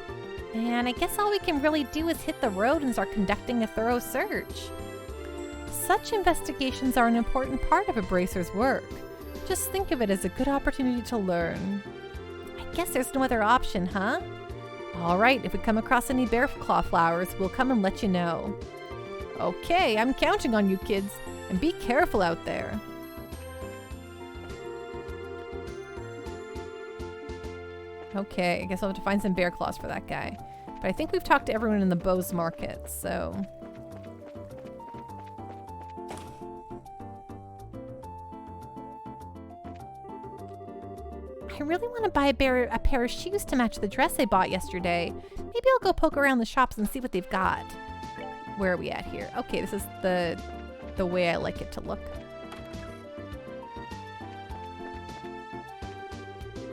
And I guess all we can really do is hit the road and start conducting a thorough search. Such investigations are an important part of a bracer's work. Just think of it as a good opportunity to learn. I guess there's no other option, huh? All right, if we come across any bear claw flowers, we'll come and let you know. Okay, I'm counting on you kids, and be careful out there. Okay, I guess I'll have to find some bear claws for that guy. But I think we've talked to everyone in the Bose market, so... I really want to buy a pair of shoes to match the dress I bought yesterday. Maybe I'll go poke around the shops and see what they've got. Where are we at here? Okay, this is the way I like it to look.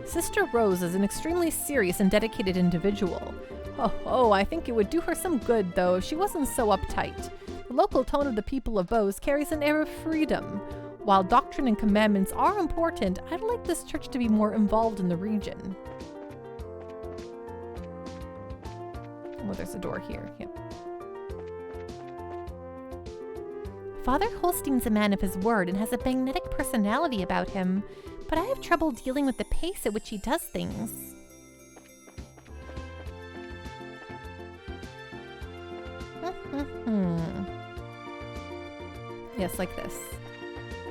Sister Rose is an extremely serious and dedicated individual. Oh, I think it would do her some good, though, if she wasn't so uptight. The local tone of the people of Bose carries an air of freedom. While doctrine and commandments are important, I'd like this church to be more involved in the region. Oh, there's a door here. Yep. Father Holstein's a man of his word and has a magnetic personality about him, but I have trouble dealing with the pace at which he does things. Yes, like this.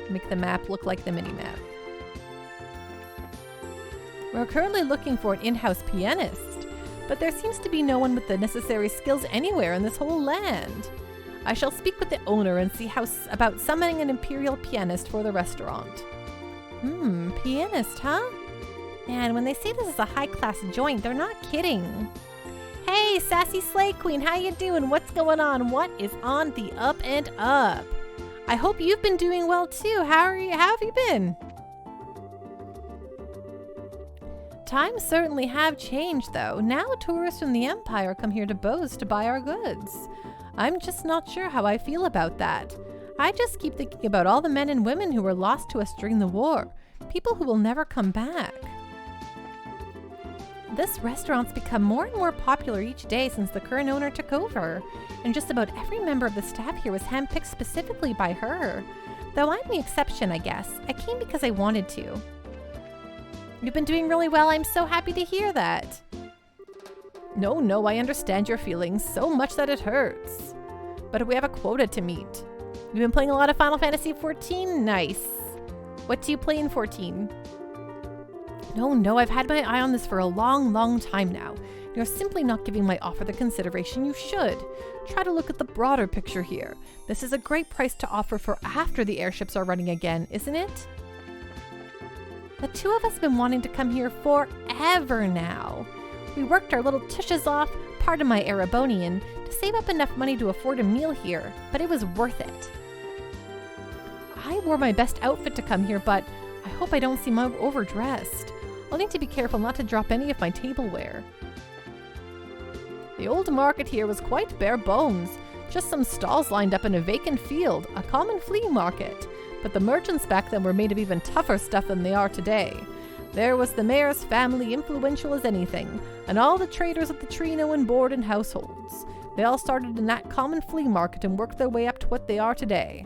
Make the map look like the mini-map. We're currently looking for an in-house pianist, but there seems to be no one with the necessary skills anywhere in this whole land. I shall speak with the owner and see about summoning an imperial pianist for the restaurant. Pianist, huh? Man, when they say this is a high-class joint, they're not kidding. Hey, Sassy Slay Queen, how you doing? What's going on? What is on the up and up? I hope you've been doing well too. How have you been? Times certainly have changed, though. Now tourists from the Empire come here to Bose to buy our goods. I'm just not sure how I feel about that. I just keep thinking about all the men and women who were lost to us during the war. People who will never come back. This restaurant's become more and more popular each day since the current owner took over, and just about every member of the staff here was handpicked specifically by her. Though I'm the exception, I guess. I came because I wanted to. You've been doing really well. I'm so happy to hear that. No, I understand your feelings so much that it hurts. But we have a quota to meet. You've been playing a lot of Final Fantasy XIV? Nice. What do you play in 14? No, I've had my eye on this for a long time now. You're simply not giving my offer the consideration you should. Try to look at the broader picture here. This is a great price to offer for after the airships are running again, isn't it? The two of us have been wanting to come here forever now. We worked our little tushes off, pardon my Erebonian, to save up enough money to afford a meal here, but it was worth it. I wore my best outfit to come here, but I hope I don't seem overdressed. I'll need to be careful not to drop any of my tableware. The old market here was quite bare bones, just some stalls lined up in a vacant field, a common flea market. But the merchants back then were made of even tougher stuff than they are today. There was the mayor's family, influential as anything, and all the traders of the Trino and Borden households. They all started in that common flea market and worked their way up to what they are today.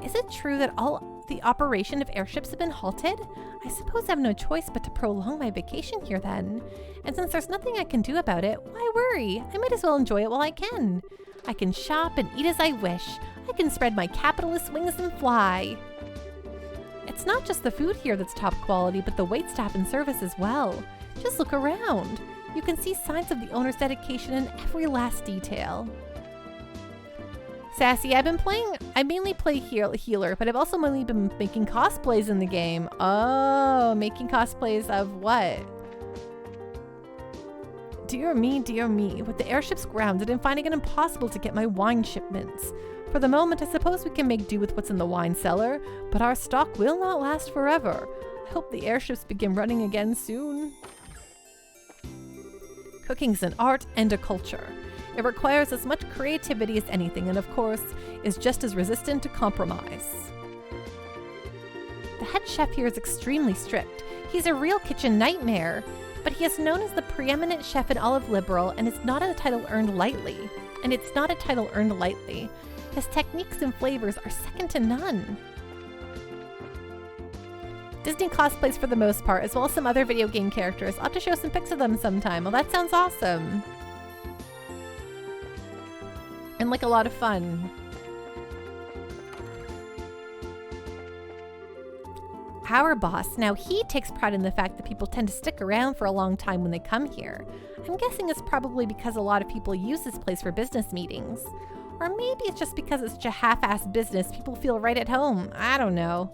Is it true that all the operation of airships have been halted? I suppose I have no choice but to prolong my vacation here then. And since there's nothing I can do about it, why worry? I might as well enjoy it while I can. I can shop and eat as I wish. I can spread my capitalist wings and fly. It's not just the food here that's top quality, but the waitstaff and service as well. Just look around. You can see signs of the owner's dedication in every last detail. Sassy, I mainly play healer, but I've also mainly been making cosplays in the game. Oh, making cosplays of what? Dear me, with the airships grounded and finding it impossible to get my wine shipments. For the moment, I suppose we can make do with what's in the wine cellar, but our stock will not last forever. I hope the airships begin running again soon. Cooking's an art and a culture. It requires as much creativity as anything, and of course, is just as resistant to compromise. The head chef here is extremely strict. He's a real kitchen nightmare, but he is known as the preeminent chef in all of Liberal, and it's not a title earned lightly. His techniques and flavors are second to none. Disney cosplays for the most part, as well as some other video game characters. I'll have to show some pics of them sometime. Well, that sounds awesome. And like a lot of fun. Our boss, now he takes pride in the fact that people tend to stick around for a long time when they come here. I'm guessing it's probably because a lot of people use this place for business meetings. Or maybe it's just because it's such a half-assed business, people feel right at home. I don't know.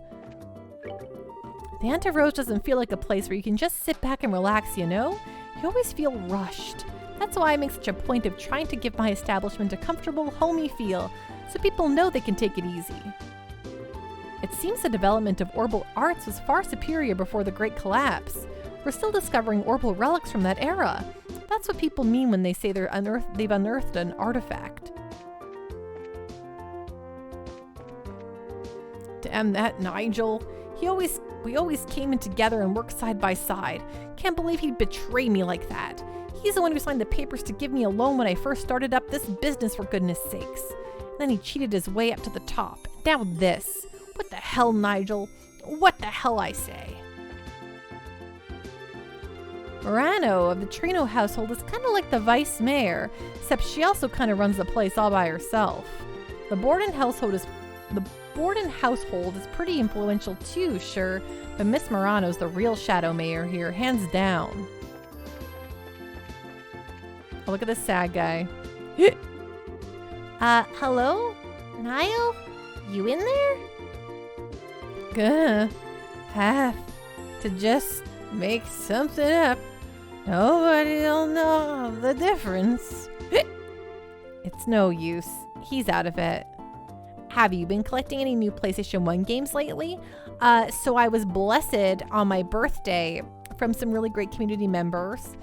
The Anta Rose doesn't feel like a place where you can just sit back and relax, you know? You always feel rushed. That's why I make such a point of trying to give my establishment a comfortable, homey feel, so people know they can take it easy. It seems the development of Orbal arts was far superior before the Great Collapse. We're still discovering Orbal relics from that era. That's what people mean when they say they've unearthed an artifact. Damn that Nigel. We always came in together and worked side by side. Can't believe he'd betray me like that. He's the one who signed the papers to give me a loan when I first started up this business, for goodness sakes. And then he cheated his way up to the top. Now this. What the hell, Nigel? What the hell, I say? Morano of the Trino household is kind of like the vice mayor, except she also kind of runs the place all by herself. The Borden household is pretty influential too, sure, but Miss Morano's the real shadow mayor here, hands down. Oh, look at this sad guy. Hello? Niall? You in there? Gonna have to just make something up. Nobody'll know the difference. It's no use. He's out of it. have you been collecting any new PlayStation 1 games lately? So I was blessed on my birthday from some really great community members,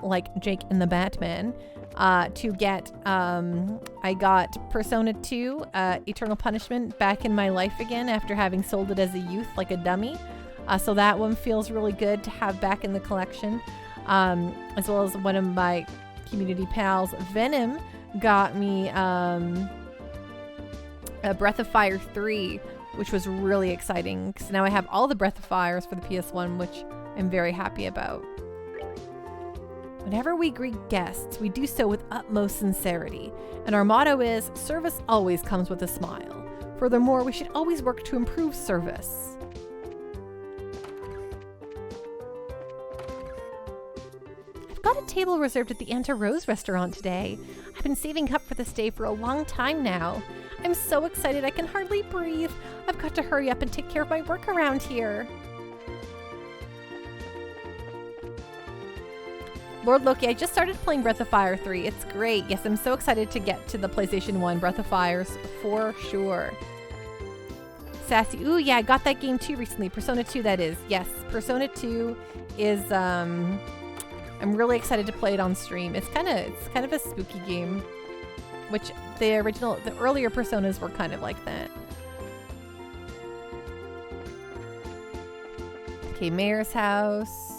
like Jake and the Batman, to get, I got Persona 2, Eternal Punishment back in my life again after having sold it as a youth like a dummy. So that one feels really good to have back in the collection. As well as one of my community pals, Venom, got me a Breath of Fire 3, which was really exciting because now I have all the Breath of Fires for the PS1, which I'm very happy about. Whenever we greet guests, we do so with utmost sincerity, and our motto is, service always comes with a smile. Furthermore, we should always work to improve service. I've got a table reserved at the Anta Rose restaurant today. I've been saving up for this day for a long time now. I'm so excited I can hardly breathe. I've got to hurry up and take care of my work around here. Lord Loki, I just started playing Breath of Fire 3. It's great. Yes, I'm so excited to get to the PlayStation 1 Breath of Fires for sure. Sassy, ooh, yeah, I got that game too recently. Persona 2, that is. Yes, Persona 2 is, I'm really excited to play it on stream. It's kind of a spooky game, which the earlier Personas were kind of like that. Okay, Mayor's house.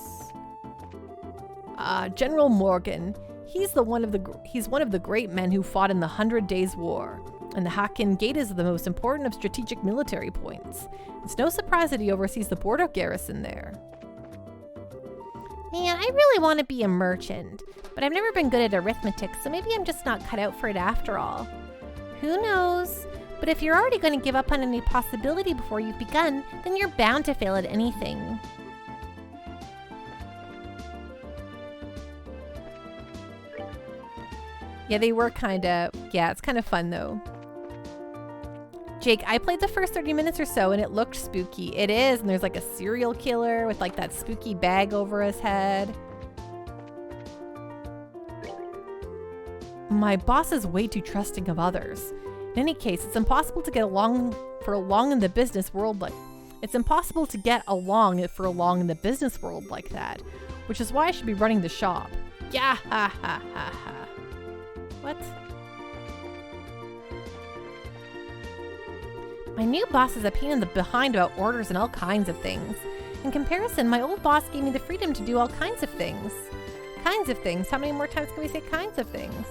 General Morgan. He's one of the great men who fought in the 100 Days War, and the Hakken Gate is the most important of strategic military points. It's no surprise that he oversees the border garrison there. Man, I really want to be a merchant, but I've never been good at arithmetic, so maybe I'm just not cut out for it after all. Who knows? But if you're already going to give up on any possibility before you've begun, then you're bound to fail at anything. Yeah, they were it's kind of fun though. Jake, I played the first 30 minutes or so and it looked spooky. It is, and there's like a serial killer with like that spooky bag over his head. My boss is way too trusting of others. In any case, it's impossible to get along for long in the business world like that, which is why I should be running the shop. Yeah, ha ha ha ha. What? My new boss is a pain in the behind about orders and all kinds of things. In comparison, my old boss gave me the freedom to do all kinds of things. Kinds of things? How many more times can we say kinds of things?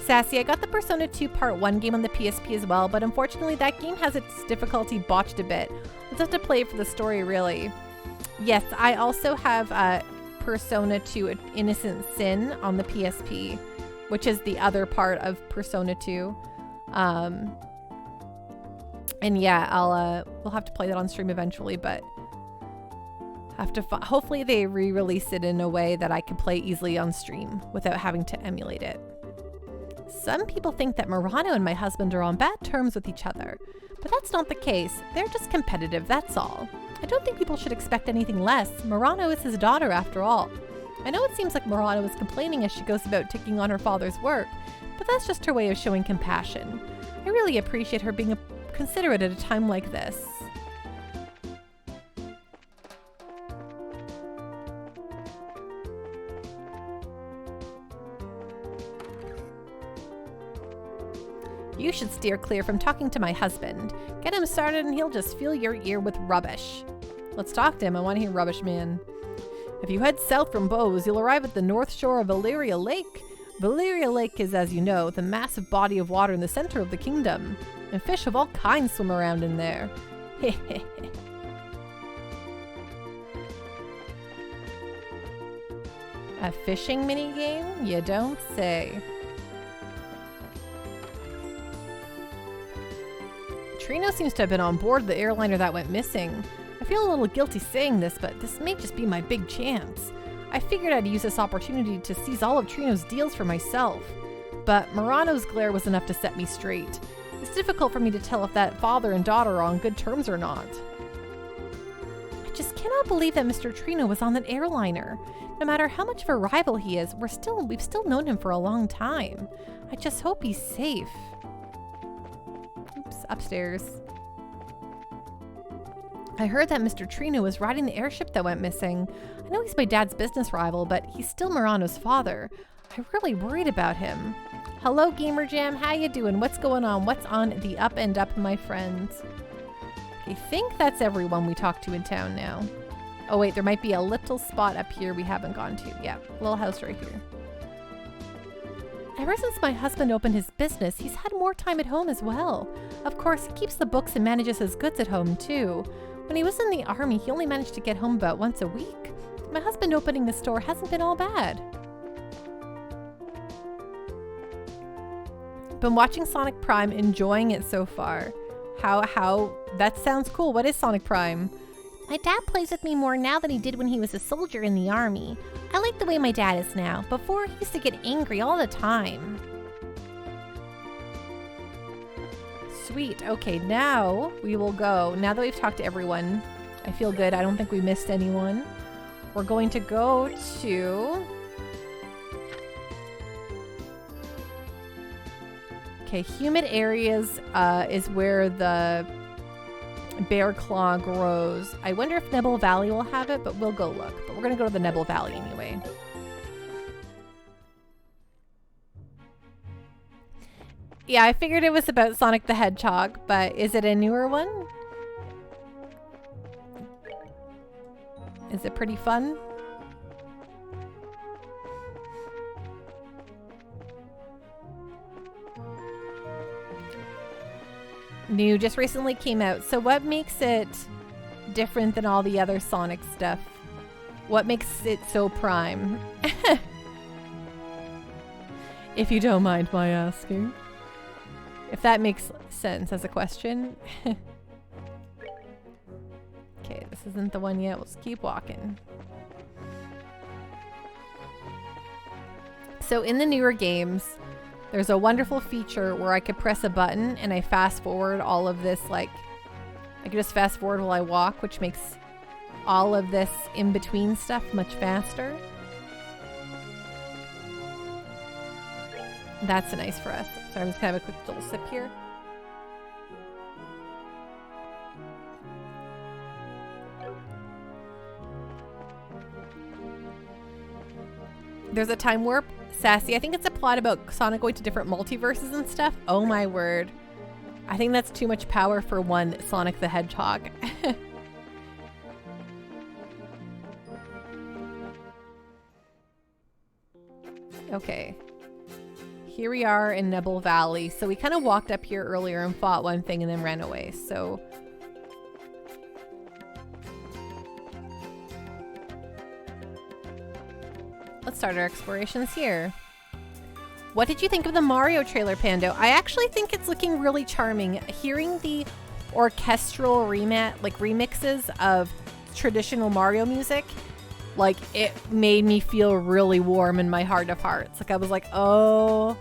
Sassy, I got the Persona 2 Part 1 game on the PSP as well, but unfortunately that game has its difficulty botched a bit. We'll just have to play it for the story, really. Yes, I also have Persona 2 Innocent Sin on the PSP, which is the other part of Persona 2. And yeah, we'll have to play that on stream eventually, but hopefully they re-release it in a way that I can play easily on stream without having to emulate it. Some people think that Murano and my husband are on bad terms with each other, but that's not the case. They're just competitive, that's all. I don't think people should expect anything less. Murano is his daughter after all. I know it seems like Murano is complaining as she goes about taking on her father's work, but that's just her way of showing compassion. I really appreciate her being considerate at a time like this. You should steer clear from talking to my husband. Get him started and he'll just fill your ear with rubbish. Let's talk to him. I want to hear rubbish, man. If you head south from Bose, you'll arrive at the north shore of Valyria Lake. Valyria Lake is, as you know, the massive body of water in the center of the kingdom. And fish of all kinds swim around in there. Hehehe. A fishing minigame? You don't say. Trino seems to have been on board the airliner that went missing. I feel a little guilty saying this, but this may just be my big chance. I figured I'd use this opportunity to seize all of Trino's deals for myself. But Murano's glare was enough to set me straight. It's difficult for me to tell if that father and daughter are on good terms or not. I just cannot believe that Mr. Trino was on that airliner. No matter how much of a rival he is, we've still known him for a long time. I just hope he's safe. Oops, upstairs. I heard that Mr. Trino was riding the airship that went missing. I know he's my dad's business rival, but he's still Murano's father. I'm really worried about him. Hello, Gamer Jam. How you doing? What's going on? What's on the up and up, my friends? I think that's everyone we talk to in town now. Oh, wait, there might be a little spot up here we haven't gone to. Yeah, little house right here. Ever since my husband opened his business, he's had more time at home as well. Of course, he keeps the books and manages his goods at home, too. When he was in the army, he only managed to get home about once a week. My husband opening the store hasn't been all bad. Been watching Sonic Prime, enjoying it so far. How, that sounds cool. What is Sonic Prime? My dad plays with me more now than he did when he was a soldier in the army. I like the way my dad is now. Before, he used to get angry all the time. Sweet. Okay, now we will go. Now that we've talked to everyone, I feel good. I don't think we missed anyone. We're going to go to... Okay, humid areas is where the bear claw grows. I wonder if Nebel Valley will have it, but we'll go look. But we're going to go to the Nebel Valley anyway. Yeah, I figured it was about Sonic the Hedgehog, but is it a newer one? Is it pretty fun? New, just recently came out. So what makes it different than all the other Sonic stuff? What makes it so prime? If you don't mind my asking. If that makes sense as a question. Okay, this isn't the one yet. We'll just keep walking. So in the newer games, there's a wonderful feature where I could press a button and I fast forward all of this, like, I could just fast forward while I walk, which makes all of this in-between stuff much faster. That's nice for us. So I'm just gonna have a quick little sip here. There's a time warp. Sassy. I think it's a plot about Sonic going to different multiverses and stuff. Oh my word. I think that's too much power for one Sonic the Hedgehog. Okay. Here we are in Nebel Valley. So we kind of walked up here earlier and fought one thing and then ran away. So let's start our explorations here. What did you think of the Mario trailer, Pando? I actually think it's looking really charming. Hearing the orchestral remixes of traditional Mario music, like, it made me feel really warm in my heart of hearts. Like, I was like, oh,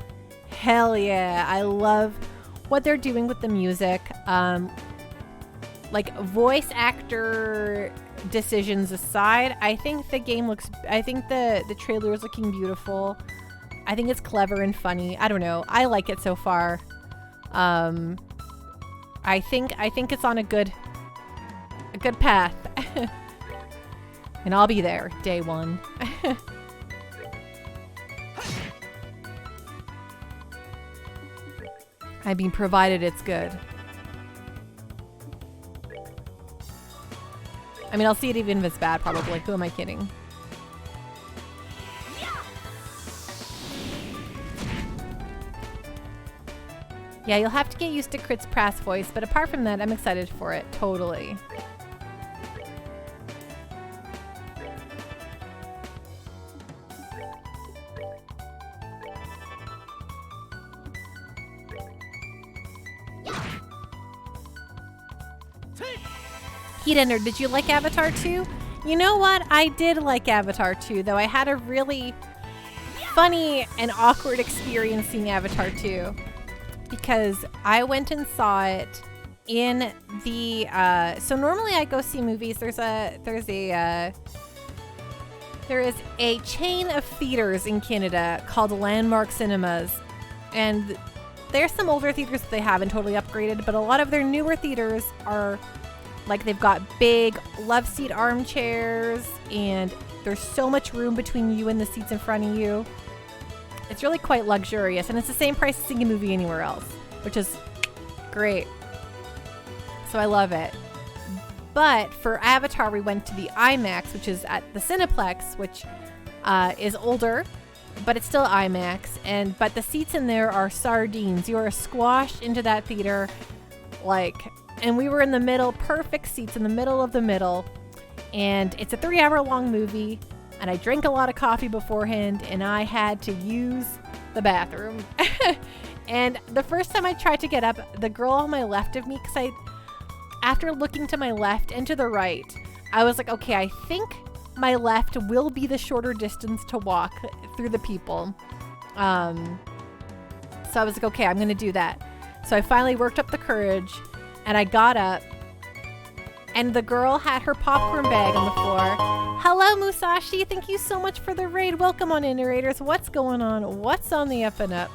hell yeah. I love what they're doing with the music. Like, voice actor decisions aside, I think the game looks, I think the trailer is looking beautiful. I think it's clever and funny. I don't know. I like it so far. I think it's on a good path. And I'll be there day one. I mean, provided it's good. I mean, I'll see it even if it's bad, probably. Who am I kidding? Yeah, you'll have to get used to Crit's Prass voice, but apart from that, I'm excited for it. Totally. Heat Ender, did you like Avatar 2? You know what? I did like Avatar 2, though I had a really funny and awkward experience seeing Avatar 2. Because I went and saw it in the, so normally I go see movies. There's a There is a chain of theaters in Canada called Landmark Cinemas, and there's some older theaters that they haven't totally upgraded, but a lot of their newer theaters are like they've got big love seat armchairs, and there's so much room between you and the seats in front of you. It's really quite luxurious, and it's the same price as seeing a movie anywhere else, which is great. So I love it. But for Avatar, we went to the IMAX, which is at the Cineplex, which is older, but it's still IMAX. But the seats in there are sardines. You are squashed into that theater, and we were in the middle, perfect seats in the middle of the middle. And it's a 3-hour-long movie, and I drank a lot of coffee beforehand, and I had to use the bathroom. And the first time I tried to get up, the girl on my left of me, after looking to my left and to the right, I was like, okay, I think my left will be the shorter distance to walk through the people. So I was like, okay, I'm going to do that. So I finally worked up the courage, and I got up, and the girl had her popcorn bag on the floor. Hello, Musashi. Thank you so much for the raid. Welcome on in, narrators. What's going on? What's on the up and up?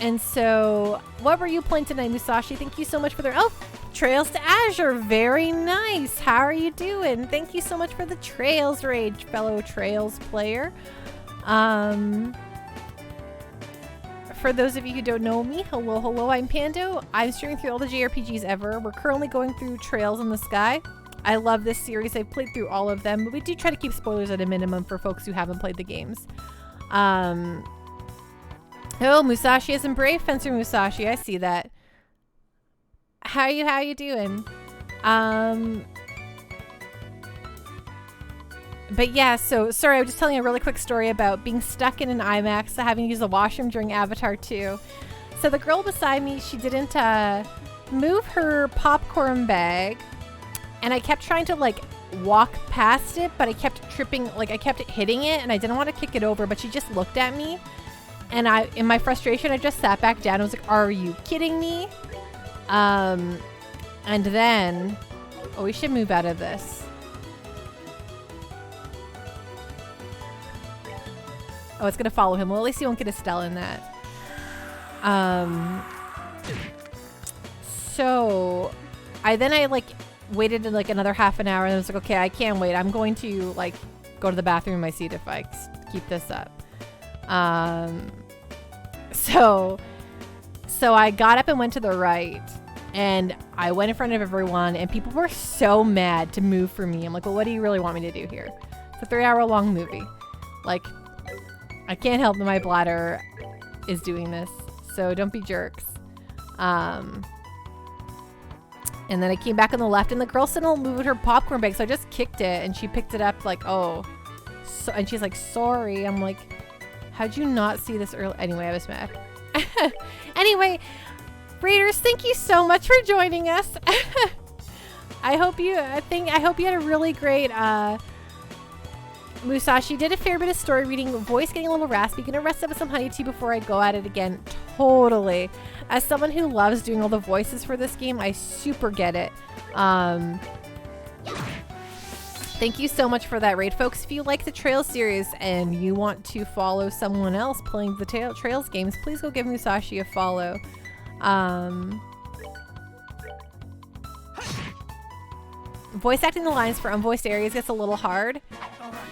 And so, what were you playing tonight, Musashi? Thank you so much for the... Oh, Trails to Azure. Very nice. How are you doing? Thank you so much for the Trails raid, fellow Trails player. For those of you who don't know me, hello, I'm Pando. I'm streaming through all the JRPGs ever. We're currently going through Trails in the Sky. I love this series. I've played through all of them, but we do try to keep spoilers at a minimum for folks who haven't played the games. Oh, Musashi isn't brave, Fencer Musashi. I see that. How you doing? But yeah, so sorry, I was just telling a really quick story about being stuck in an IMAX, having to use the washroom during Avatar 2. So the girl beside me, she didn't move her popcorn bag, and I kept trying to walk past it, but I kept tripping, I kept hitting it, and I didn't want to kick it over, but she just looked at me. And in my frustration, I just sat back down. I was like, are you kidding me? And then, we should move out of this. Oh, it's going to follow him. Well, at least he won't get Estelle in that. So, I waited another half an hour, and I was like, okay, I can't wait. I'm going to, go to the bathroom in my seat if I keep this up. So I got up and went to the right, and I went in front of everyone, and people were so mad to move for me. I'm like, well, what do you really want me to do here? It's a 3-hour-long movie. I can't help that my bladder is doing this, so don't be jerks. And then I came back on the left, and the girl still moved her popcorn bag, so I just kicked it, and she picked it up and she's like, sorry. I'm like, how'd you not see this early? Anyway, I was mad. Anyway, Raiders, thank you so much for joining us. I hope you had a really great Musashi did a fair bit of story reading, voice getting a little raspy, gonna rest up with some honey tea before I go at it again. Totally. As someone who loves doing all the voices for this game, I super get it. Thank you so much for that raid, folks. If you like the Trails series and you want to follow someone else playing the Trails games, please go give Musashi a follow. Voice acting the lines for unvoiced areas gets a little hard.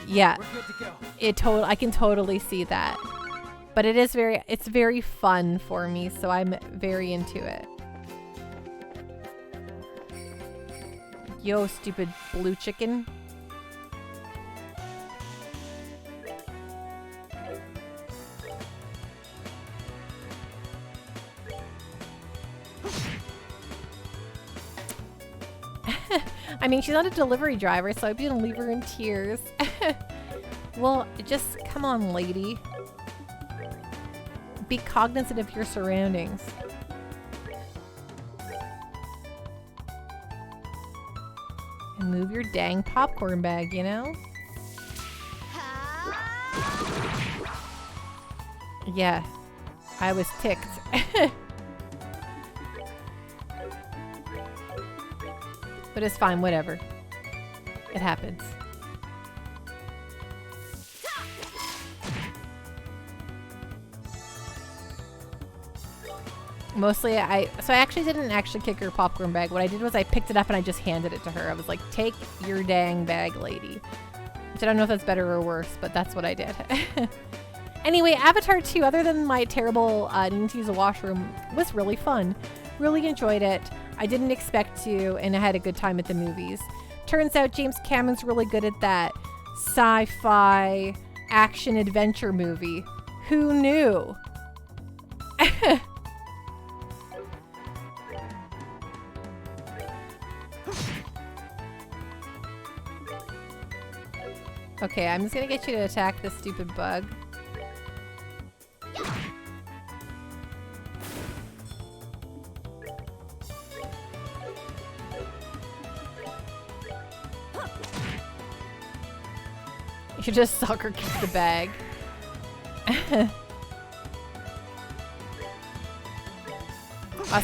Yeah, I can totally see that. But it's very fun for me, so I'm very into it. Yo, stupid blue chicken. I mean, she's not a delivery driver, so I'd be gonna leave her in tears. Well, just come on, lady. Be cognizant of your surroundings. And move your dang popcorn bag, you know? Yeah, I was ticked. But it's fine, whatever. It happens. Mostly, I actually didn't actually kick her popcorn bag. What I did was I picked it up and I just handed it to her. I was like, take your dang bag, lady. Which I don't know if that's better or worse, but that's what I did. Anyway, Avatar 2, other than my terrible needing to use a washroom, was really fun. Really enjoyed it. I didn't expect to, and I had a good time at the movies. Turns out James Cameron's really good at that sci-fi action-adventure movie. Who knew? Okay, I'm just gonna get you to attack this stupid bug. You should just sucker kick the bag.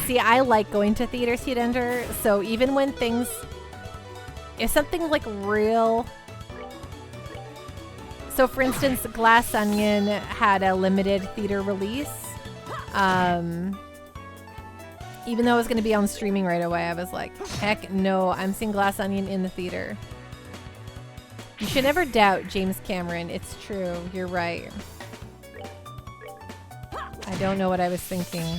See, I like going to theaters, Heat Ender, so even when things... If something's like real... So for instance, Glass Onion had a limited theater release. Even though it was going to be on streaming right away, I was like, heck no, I'm seeing Glass Onion in the theater. You should never doubt James Cameron. It's true. You're right. I don't know what I was thinking.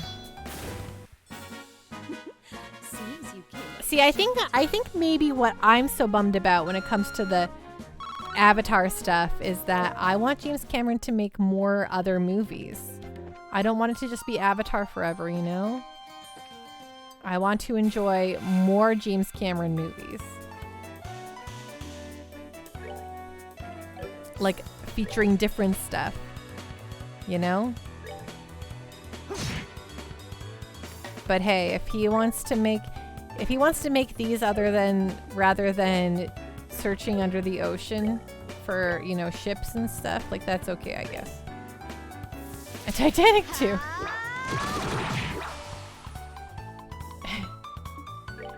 See, I think maybe what I'm so bummed about when it comes to the Avatar stuff is that I want James Cameron to make more other movies. I don't want it to just be Avatar forever, you know? I want to enjoy more James Cameron movies. Like featuring different stuff, you know? But hey, if he wants to make these rather than searching under the ocean for, you know, ships and stuff, like that's okay, I guess. A Titanic too.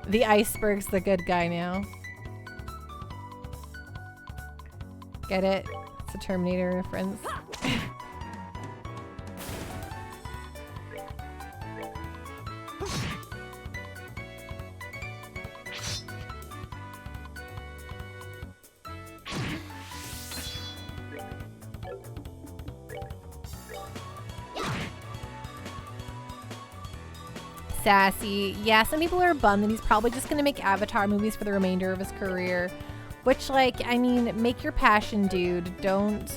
The iceberg's the good guy now. Get it? It's a Terminator reference. Sassy. Yeah, some people are bummed that he's probably just gonna make Avatar movies for the remainder of his career. Which, like, I mean, make your passion, dude. Don't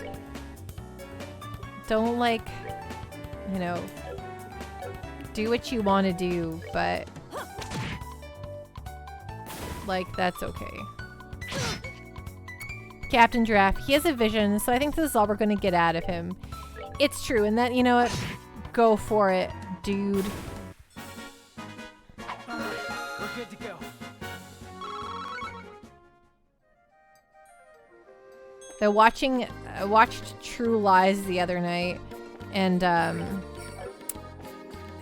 like, you know, do what you want to do, but like, that's okay. Captain Giraffe, he has a vision, so I think this is all we're gonna get out of him. It's true, and that, you know what? Go for it, dude. We're good to go. I watched True Lies the other night, and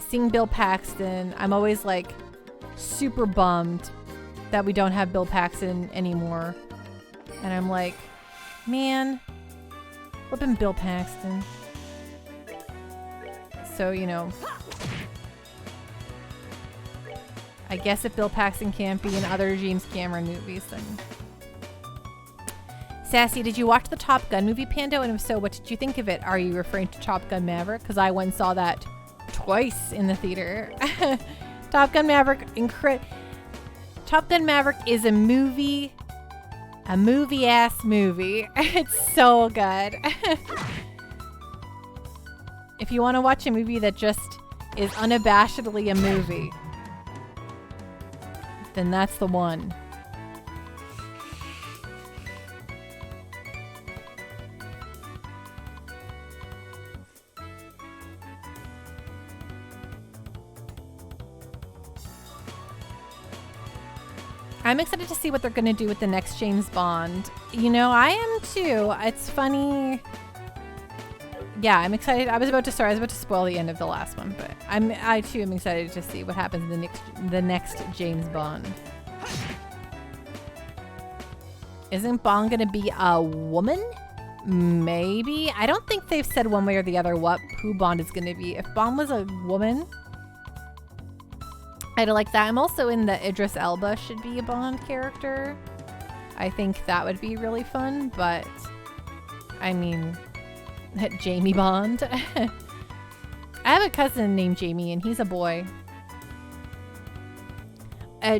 seeing Bill Paxton, I'm always like super bummed that we don't have Bill Paxton anymore. And I'm like, man, flipping Bill Paxton. So, you know, I guess if Bill Paxton can't be in other James Cameron movies, then... Sassy, did you watch the Top Gun movie, Pando? And if so, what did you think of it? Are you referring to Top Gun Maverick? Because I went and saw that twice in the theater. Top Gun Maverick, Top Gun Maverick is a movie-ass movie. It's so good. If you want to watch a movie that just is unabashedly a movie, then that's the one. I'm excited to see what they're going to do with the next James Bond. You know, I am too. It's funny. Yeah, I'm excited. I was about to spoil the end of the last one, but I too am excited to see what happens in the next James Bond. Isn't Bond going to be a woman? Maybe. I don't think they've said one way or the other who Bond is going to be. If Bond was a woman, I'd like that. I'm also in the Idris Elba should be a Bond character. I think that would be really fun, but I mean, Jamie Bond. I have a cousin named Jamie, and he's a boy.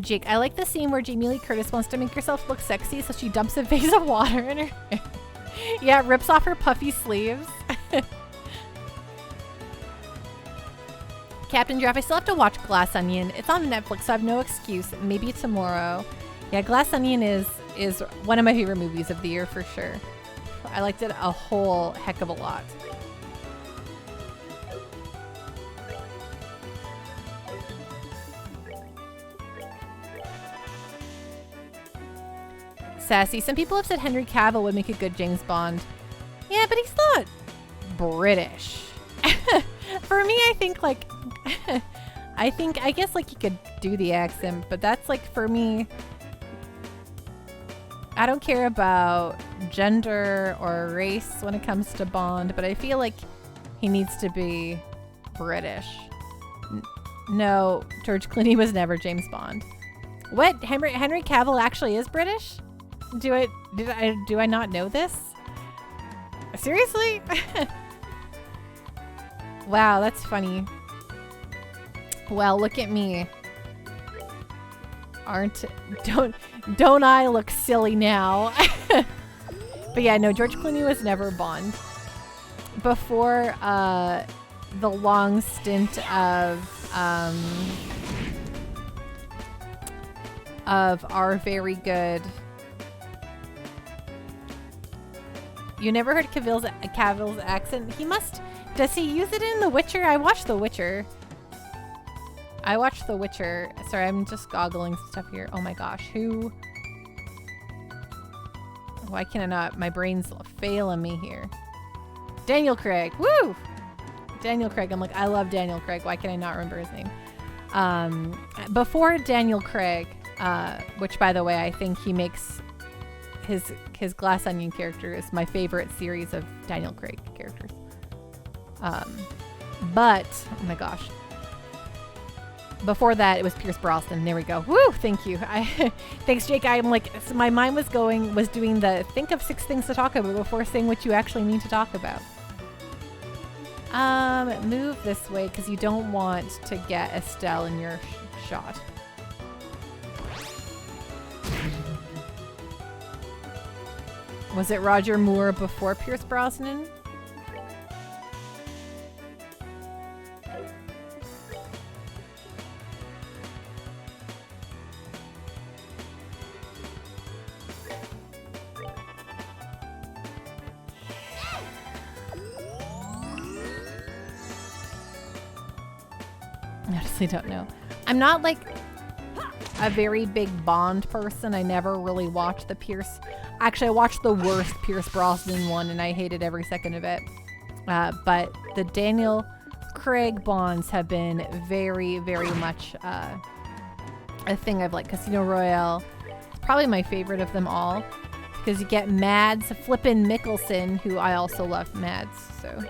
Jake, I like the scene where Jamie Lee Curtis wants to make herself look sexy, so she dumps a vase of water in her hair. Yeah, rips off her puffy sleeves. Captain Giraffe, I still have to watch Glass Onion. It's on Netflix, so I have no excuse. Maybe tomorrow. Yeah, Glass Onion is one of my favorite movies of the year for sure. I liked it a whole heck of a lot. Sassy. Some people have said Henry Cavill would make a good James Bond. Yeah, but he's not British. For me, I think like I guess like he could do the accent, but that's like for me, I don't care about gender or race when it comes to Bond, but I feel like he needs to be British. No, George Clooney was never James Bond. What? Henry Cavill actually is British? Do I not know this? Seriously? Wow, that's well, look at me. Don't I look silly now? But yeah, no, George Clooney was never Bond. Before the long stint of our very good. You never heard Cavill's accent? He must. Does he use it in The Witcher? I watched The Witcher. Sorry, I'm just goggling stuff here. Oh my gosh, who? Why can I not? My brain's failing me here. Daniel Craig. Woo! Daniel Craig. I'm like, I love Daniel Craig. Why can I not remember his name? Before Daniel Craig, which by the way, I think he makes his Glass Onion character is my favorite series of Daniel Craig characters. But oh my gosh. Before that, it was Pierce Brosnan. There we go. Woo! Thank you. Thanks, Jake. I'm like, so my mind was doing the think of 6 things to talk about before saying what you actually need to talk about. Move this way because you don't want to get Estelle in your shot. Was it Roger Moore before Pierce Brosnan? I honestly don't know. I'm not like a very big Bond person. I never really watched the Pierce. Actually, I watched the worst Pierce Brosnan one and I hated every second of it. But the Daniel Craig Bonds have been very, very much a thing I've liked. Casino Royale is probably my favorite of them all because you get Mads Flippin' Mikkelsen, who I also love Mads. So.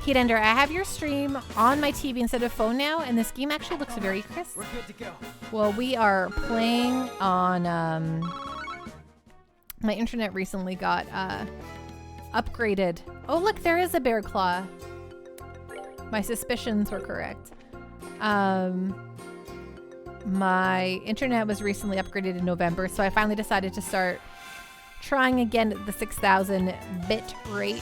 Heat Ender, I have your stream on my TV instead of phone now, and this game actually looks very crisp. We're good to go. Well, we are playing on, my internet recently got, upgraded. Oh, look, there is a bear claw. My suspicions were correct. My internet was recently upgraded in November, so I finally decided to start trying again at the 6,000 bit rate.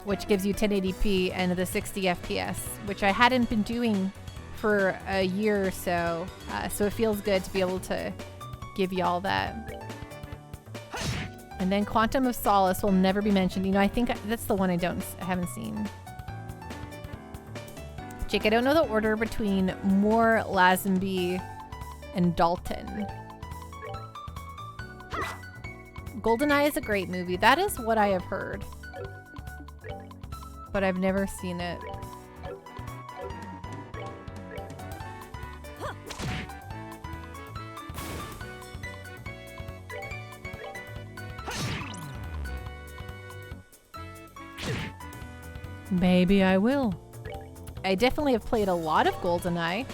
Which gives you 1080p and the 60 FPS, which I hadn't been doing for a year or so. So it feels good to be able to give you all that. And then Quantum of Solace will never be mentioned. You know, I think that's the one I haven't seen. Jake, I don't know the order between Moore, Lazenby, and Dalton. GoldenEye is a great movie. That is what I have heard. But I've never seen it. Maybe I will. I definitely have played a lot of GoldenEye.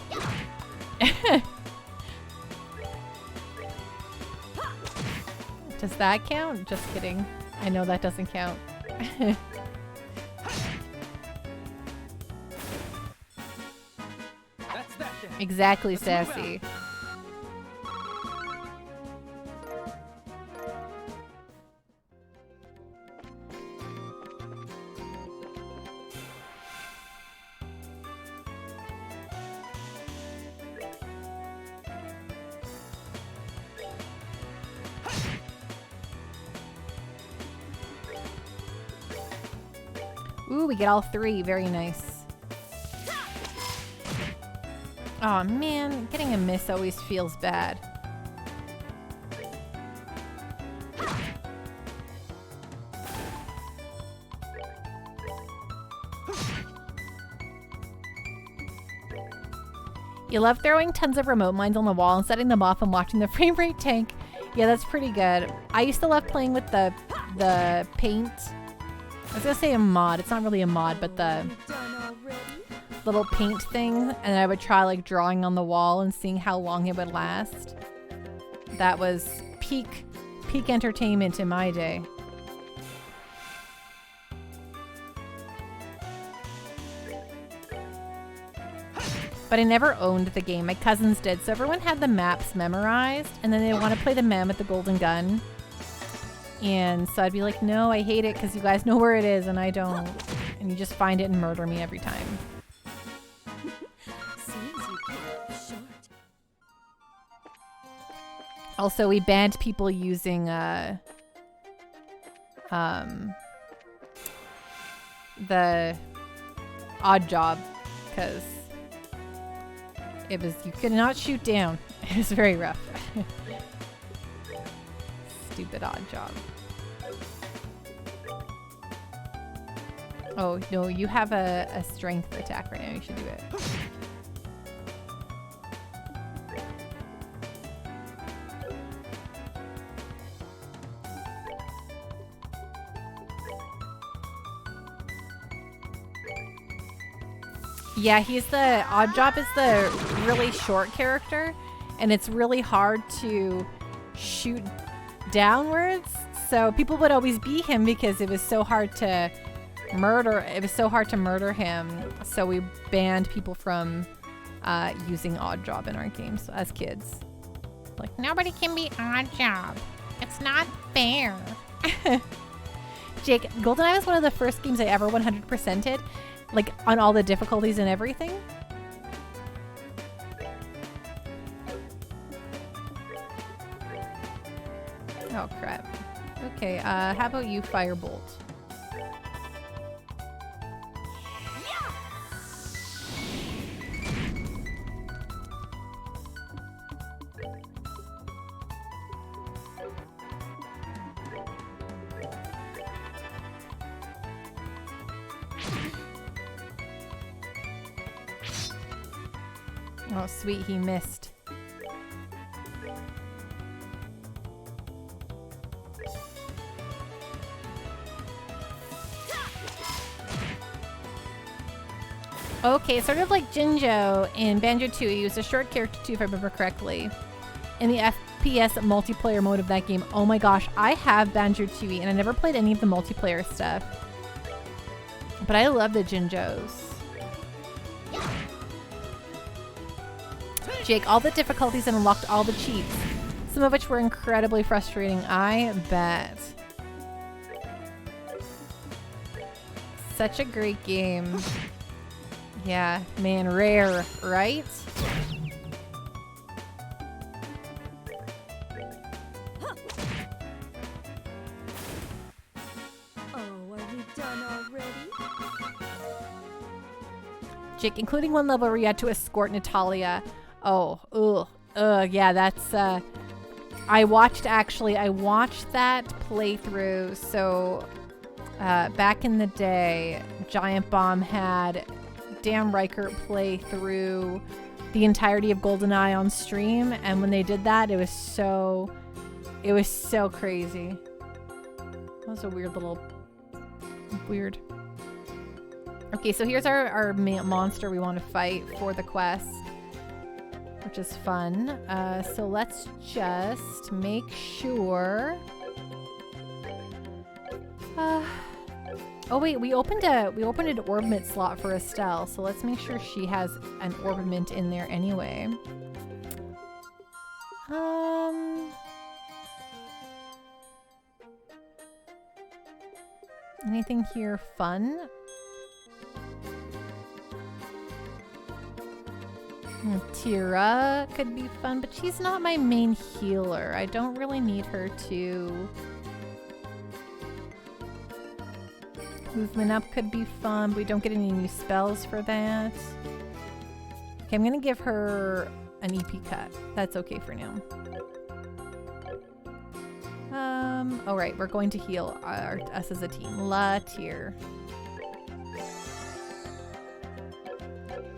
Does that count? Just kidding. I know that doesn't count. That's that then. Exactly, Let's move Sassy. Ooh, we get all three. Very nice. Oh man, getting a miss always feels bad. You love throwing tons of remote mines on the wall and setting them off and watching the frame rate tank. Yeah, that's pretty good. I used to love playing with the paint. I was gonna say a mod. It's not really a mod, but the little paint thing. And I would try like drawing on the wall and seeing how long it would last. That was peak entertainment in my day. But I never owned the game. My cousins did. So everyone had the maps memorized, and then they want to play the man with the golden gun. And so I'd be like, no, I hate it because you guys know where it is and I don't. And you just find it and murder me every time. Seems you keep short. Also, we banned people using the odd job because it was, you could not shoot down. It was very rough. Stupid odd job. Oh, no, you have a strength attack right now. You should do it. Yeah, he's the odd job is the really short character, and it's really hard to shoot downwards. So people would always beat him because it was so hard to murder. It was so hard to murder him. So we banned people from using odd job in our games as kids. Like, nobody can be odd job. It's not fair. Jake, GoldenEye was one of the first games I ever 100%ed. Like, on all the difficulties and everything. Oh, crap. Okay, how about you, Firebolt? Oh, sweet, he missed. Okay, sort of like Jinjo in Banjo-Tooie. He was a short character too, if I remember correctly. In the FPS multiplayer mode of that game. Oh my gosh, I have Banjo-Tooie, and I never played any of the multiplayer stuff. But I love the Jinjos. Jake, all the difficulties and unlocked all the cheats, some of which were incredibly frustrating, I bet. Such a great game. Yeah, man, rare, right? Oh, are we done already? Jake, including one level where you had to escort Natalia. Oh, yeah, that's, I watched that playthrough. So, back in the day, Giant Bomb had Dan Reichert play through the entirety of GoldenEye on stream. And when they did that, it was so crazy. That was a weird. Okay, so here's our monster we want to fight for the quest, which is fun. So let's just make sure. Oh wait, we opened an orbment slot for Estelle, so let's make sure she has an orbment in there anyway. Anything here fun? Tira could be fun, but she's not my main healer. I don't really need her to. Movement up could be fun, but we don't get any new spells for that. Okay, I'm gonna give her an EP cut. That's okay for now. All right, we're going to heal us as a team. Latir.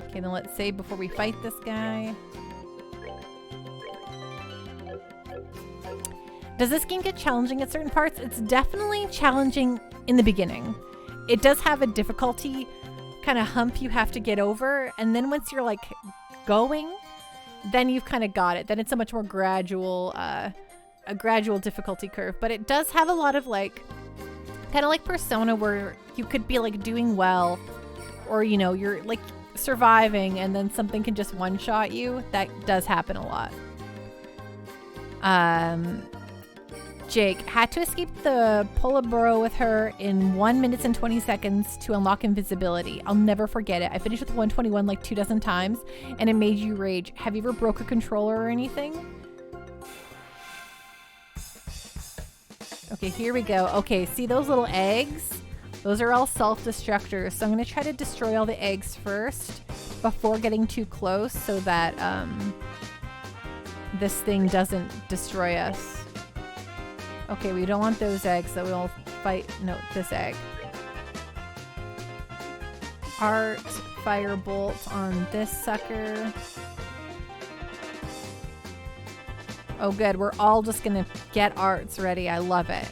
Okay, then let's save before we fight this guy. Does this game get challenging at certain parts? It's definitely challenging in the beginning. It does have a difficulty kind of hump you have to get over, and then once you're like going, then you've kind of got it. Then it's a much more gradual difficulty curve. But it does have a lot of like, kind of like Persona, where you could be like doing well, or you know, you're like surviving, and then something can just one-shot you. That does happen a lot. Jake had to escape the Polyboro with her in 1 minute and 20 seconds to unlock invisibility. I'll never forget it. I finished with 121 like 2 dozen times, and it made you rage. Have you ever broke a controller or anything? Okay, here we go. Okay, see those little eggs? Those are all self-destructors. So I'm going to try to destroy all the eggs first before getting too close so that this thing doesn't destroy us. Okay, we don't want those eggs, so we'll fight. No, this egg. Art, firebolt on this sucker. Oh, good. We're all just gonna get arts ready. I love it.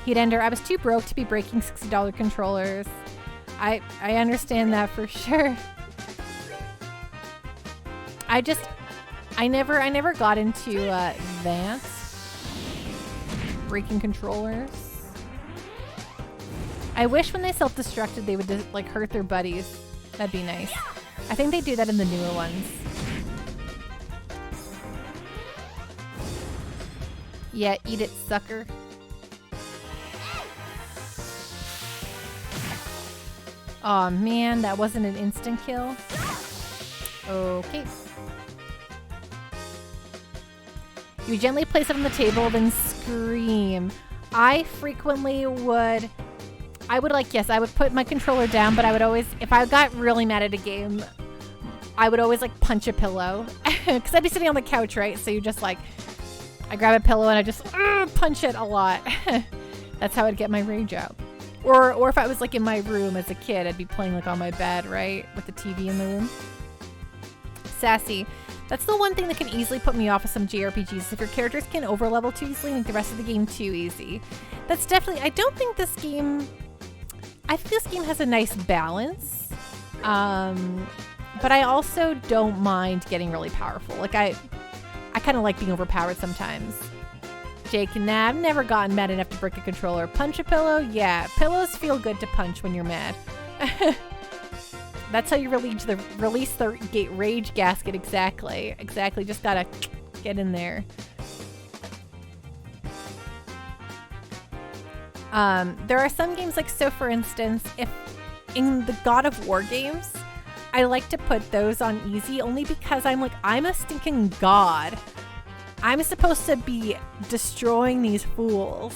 Heat Ender. I was too broke to be breaking $60 controllers. I understand that for sure. I never got into advanced breaking controllers. I wish when they self-destructed they would just like hurt their buddies. That'd be nice. I think they do that in the newer ones. Yeah, eat it, sucker. Aw, man, that wasn't an instant kill. Okay. You gently place it on the table, then scream. I frequently would... I would put my controller down, but I would always... If I got really mad at a game, I would always, like, punch a pillow. Because I'd be sitting on the couch, right? So you just, like... I grab a pillow and I just punch it a lot. That's how I'd get my rage out. Or if I was, like, in my room as a kid, I'd be playing, like, on my bed, right? With the TV in the room. Sassy. That's the one thing that can easily put me off of some JRPGs. If your characters can overlevel too easily, make the rest of the game too easy. That's definitely... I don't think this game... I think this game has a nice balance. But I also don't mind getting really powerful. Like, I kind of like being overpowered sometimes. Jake, nah, I've never gotten mad enough to break a controller. Punch a pillow? Yeah, pillows feel good to punch when you're mad. That's how you release the rage gasket. Exactly. Just gotta get in there. There are some games like, so for instance, if in the God of War games, I like to put those on easy only because I'm a stinking god. I'm supposed to be destroying these fools.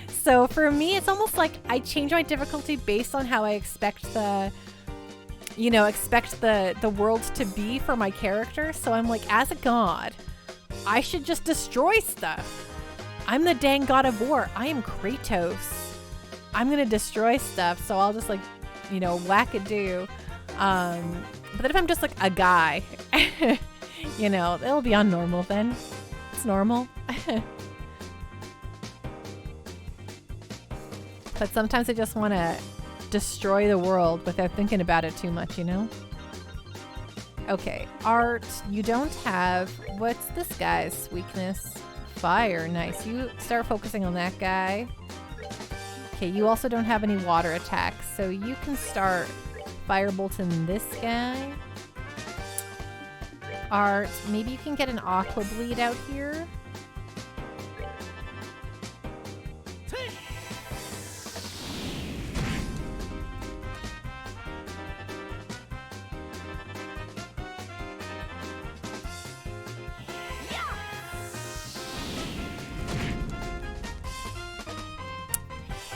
So for me, it's almost like I change my difficulty based on how I expect the world to be for my character. So I'm like, as a god, I should just destroy stuff. I'm the dang God of War. I am Kratos. I'm going to destroy stuff. So I'll just whack-a-do. But then if I'm just like a guy, it'll be on normal then. It's normal. But sometimes I just want to destroy the world without thinking about it too much, you know? Okay, art, you don't have... What's this guy's weakness? Fire, nice. You start focusing on that guy. Okay, you also don't have any water attacks, so you can start firebolting this guy. Art, maybe you can get an aqua bleed out here.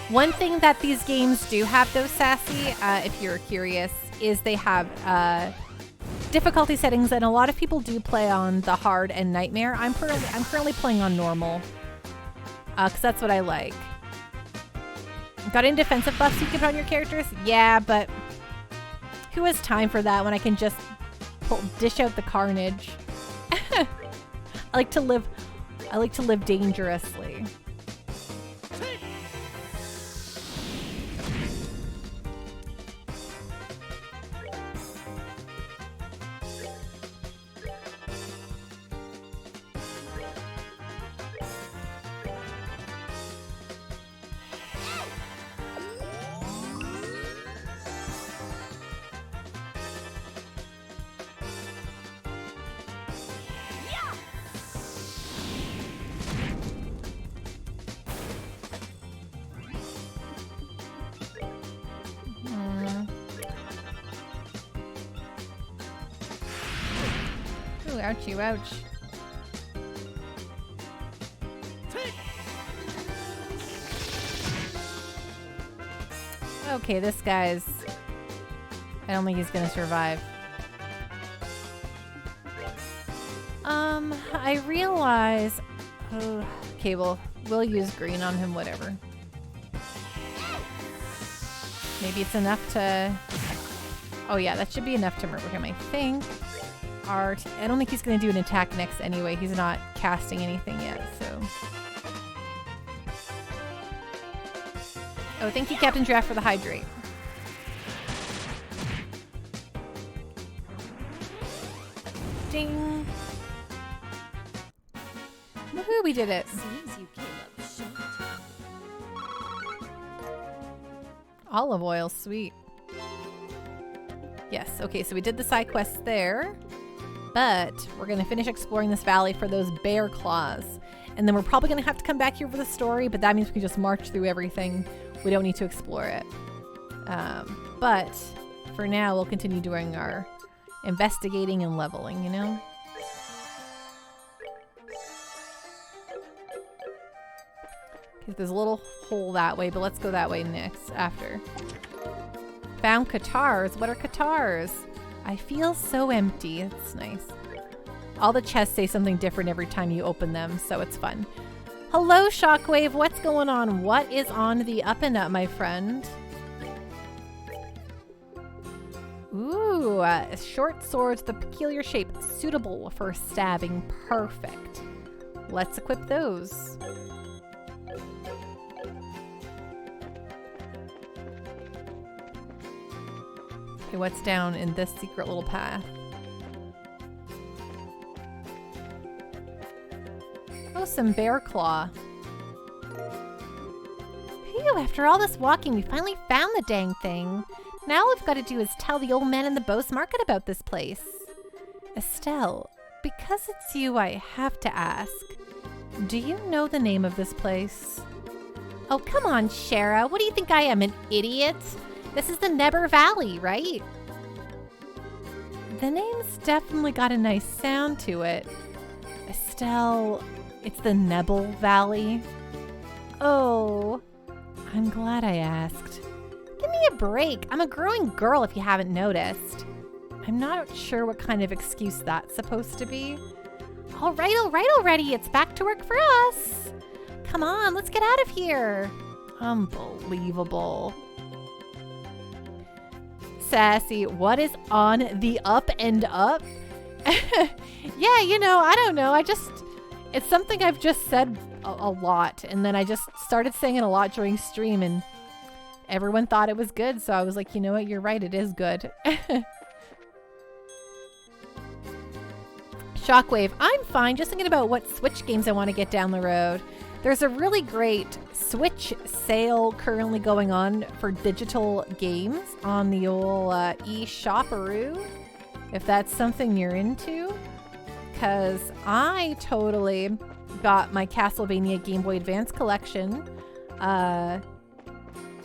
One thing that these games do have, though, Sassy, if you're curious, is they have difficulty settings, and a lot of people do play on the hard and nightmare. I'm currently playing on normal, because that's what I like. Got any defensive buffs you can put on your characters? Yeah, but who has time for that when I can just dish out the carnage? I like to live dangerously. Ooh, ouchie, ouch. Okay, this guy's... I don't think he's gonna survive. I realize... Oh, okay, we'll use green on him, whatever. Maybe it's enough to... Oh yeah, that should be enough to murder him, I think. Art. I don't think he's going to do an attack next anyway. He's not casting anything yet, so... Oh, thank you, Captain Giraffe, for the hydrate. Ding! Woohoo, we did it! Seems you came up short. Olive oil, sweet. Yes, okay, so we did the side quests there. But we're going to finish exploring this valley for those bear claws. And then we're probably going to have to come back here for the story, but that means we can just march through everything. We don't need to explore it. But for now, we'll continue doing our investigating and leveling, you know? Okay, there's a little hole that way, but let's go that way next, after. Found guitars. What are guitars? I feel so empty. It's nice. All the chests say something different every time you open them, so it's fun. Hello, Shockwave. What's going on? What is on the up and up, my friend? Ooh, short swords with a peculiar shape, suitable for stabbing. Perfect. Let's equip those. Okay, what's down in this secret little path? Oh, some bear claw. Phew, after all this walking, we finally found the dang thing. Now all we've got to do is tell the old man in the Bose market about this place. Estelle, because it's you, I have to ask. Do you know the name of this place? Oh, come on, Shara. What do you think I am, an idiot? This is the Neber Valley, right? The name's definitely got a nice sound to it. Estelle, it's the Nebel Valley. Oh, I'm glad I asked. Give me a break. I'm a growing girl if you haven't noticed. I'm not sure what kind of excuse that's supposed to be. All right already. It's back to work for us. Come on, let's get out of here. Unbelievable. Sassy, what is on the up and up? Yeah, you know, I don't know. It's something I've just said a lot. And then I just started saying it a lot during stream. And everyone thought it was good, so I was like, you know what, you're right, it is good. Shockwave, I'm fine, just thinking about what Switch games I want to get down the road. There's a really great Switch sale currently going on for digital games on the old eShoparoo, if that's something you're into. Because I totally got my Castlevania Game Boy Advance collection.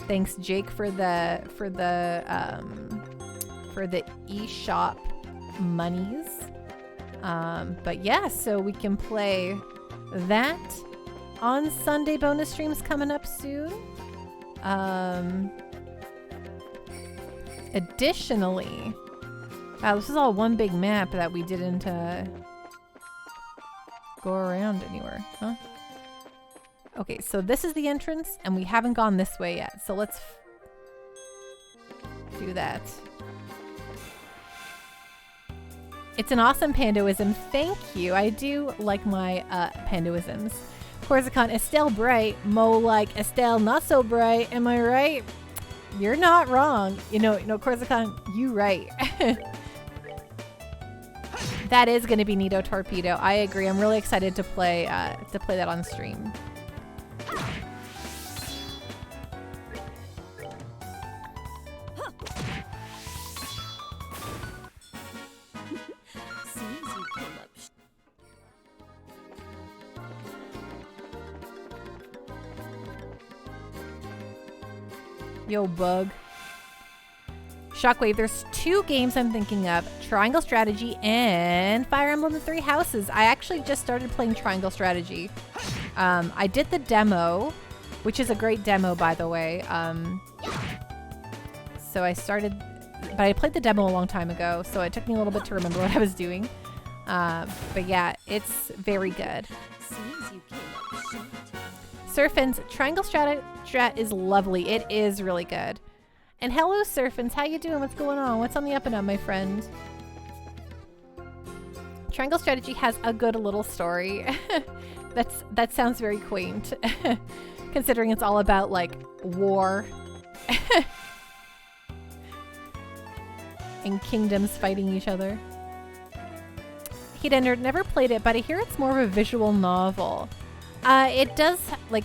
Thanks, Jake, for the eShop monies. But yeah, so we can play that on Sunday. Bonus streams coming up soon. Additionally, wow, this is all one big map that we didn't go around anywhere, huh? Okay, so this is the entrance, and we haven't gone this way yet, so let's do that. It's an awesome pandoism. Thank you. I do like my pandoisms. Corsican, Estelle bright. Mo like Estelle not so bright. Am I right? You're not wrong. You know, Corsican, you right. That is going to be Nito Torpedo. I agree. I'm really excited to play that on stream. Yo, bug. Shockwave, there's 2 games I'm thinking of. Triangle Strategy and Fire Emblem The Three Houses. I actually just started playing Triangle Strategy. I did the demo, which is a great demo, by the way. So I started, but I played the demo a long time ago, so it took me a little bit to remember what I was doing. But yeah, it's very good. Surfins, Triangle Strat is lovely. It is really good. And hello, Surfins. How you doing? What's going on? What's on the up and up, my friend? Triangle Strategy has a good little story. That sounds very quaint, considering it's all about like war and kingdoms fighting each other. Heat Ender, never played it, but I hear it's more of a visual novel. It does, like,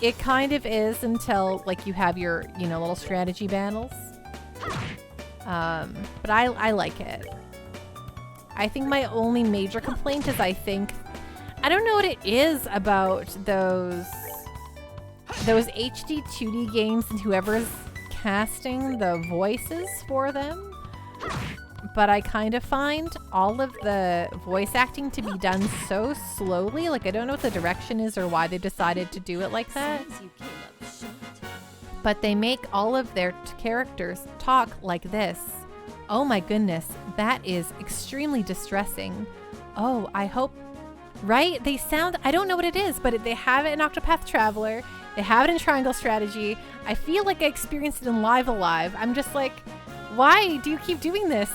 it kind of is until, like, you have your, little strategy battles. But I like it. I think my only major complaint is I don't know what it is about those HD 2D games and whoever's casting the voices for them. But I kind of find all of the voice acting to be done so slowly. Like, I don't know what the direction is or why they decided to do it like that. But they make all of their characters talk like this. Oh my goodness, that is extremely distressing. Oh, I hope... Right? They sound... I don't know what it is, but they have it in Octopath Traveler. They have it in Triangle Strategy. I feel like I experienced it in Live Alive. I'm just like... Why do you keep doing this?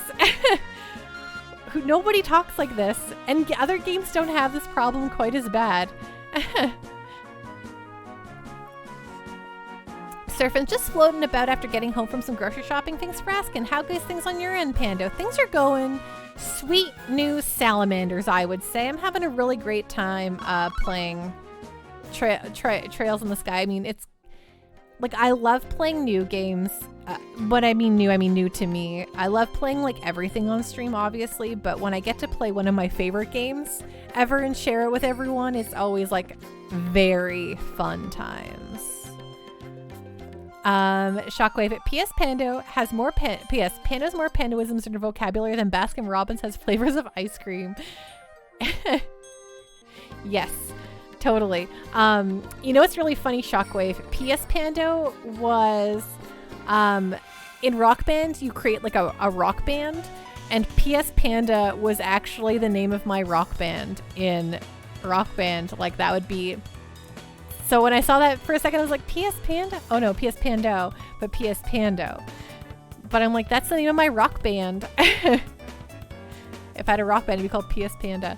Nobody talks like this, and other games don't have this problem quite as bad. Surfing, just floating about after getting home from some grocery shopping. Thanks for asking. How goes things on your end, Pando? Things are going sweet new salamanders, I would say. I'm having a really great time playing Trails in the Sky. I mean, it's like, I love playing new games. When I mean new to me. I love playing like everything on stream, obviously, but when I get to play one of my favorite games ever and share it with everyone, it's always like very fun times. Shockwave, PS Pando has more Pando's more pandoisms in her vocabulary than Baskin Robbins has flavors of ice cream. Yes. Totally. It's really funny, Shockwave. PS Pando was in Rock Band, you create like a rock band, and PS Panda was actually the name of my rock band in Rock Band. Like, that would be... So when I saw that for a second, I was like, PS Panda? Oh no, PS Pando, but PS Pando. But I'm like, that's the name of my rock band. If I had a rock band, it'd be called PS Panda.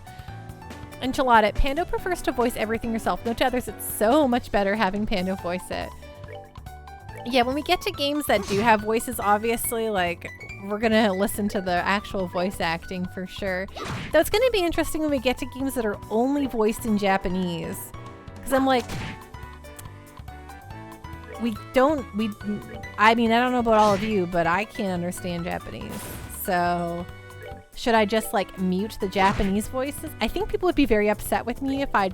Enchilada, Pando prefers to voice everything yourself. No to others, it's so much better having Pando voice it. Yeah, when we get to games that do have voices, obviously, like, we're gonna listen to the actual voice acting for sure. Though it's gonna be interesting when we get to games that are only voiced in Japanese. Because I'm like, I mean, I don't know about all of you, but I can't understand Japanese. So, should I just like mute the Japanese voices? I think people would be very upset with me if I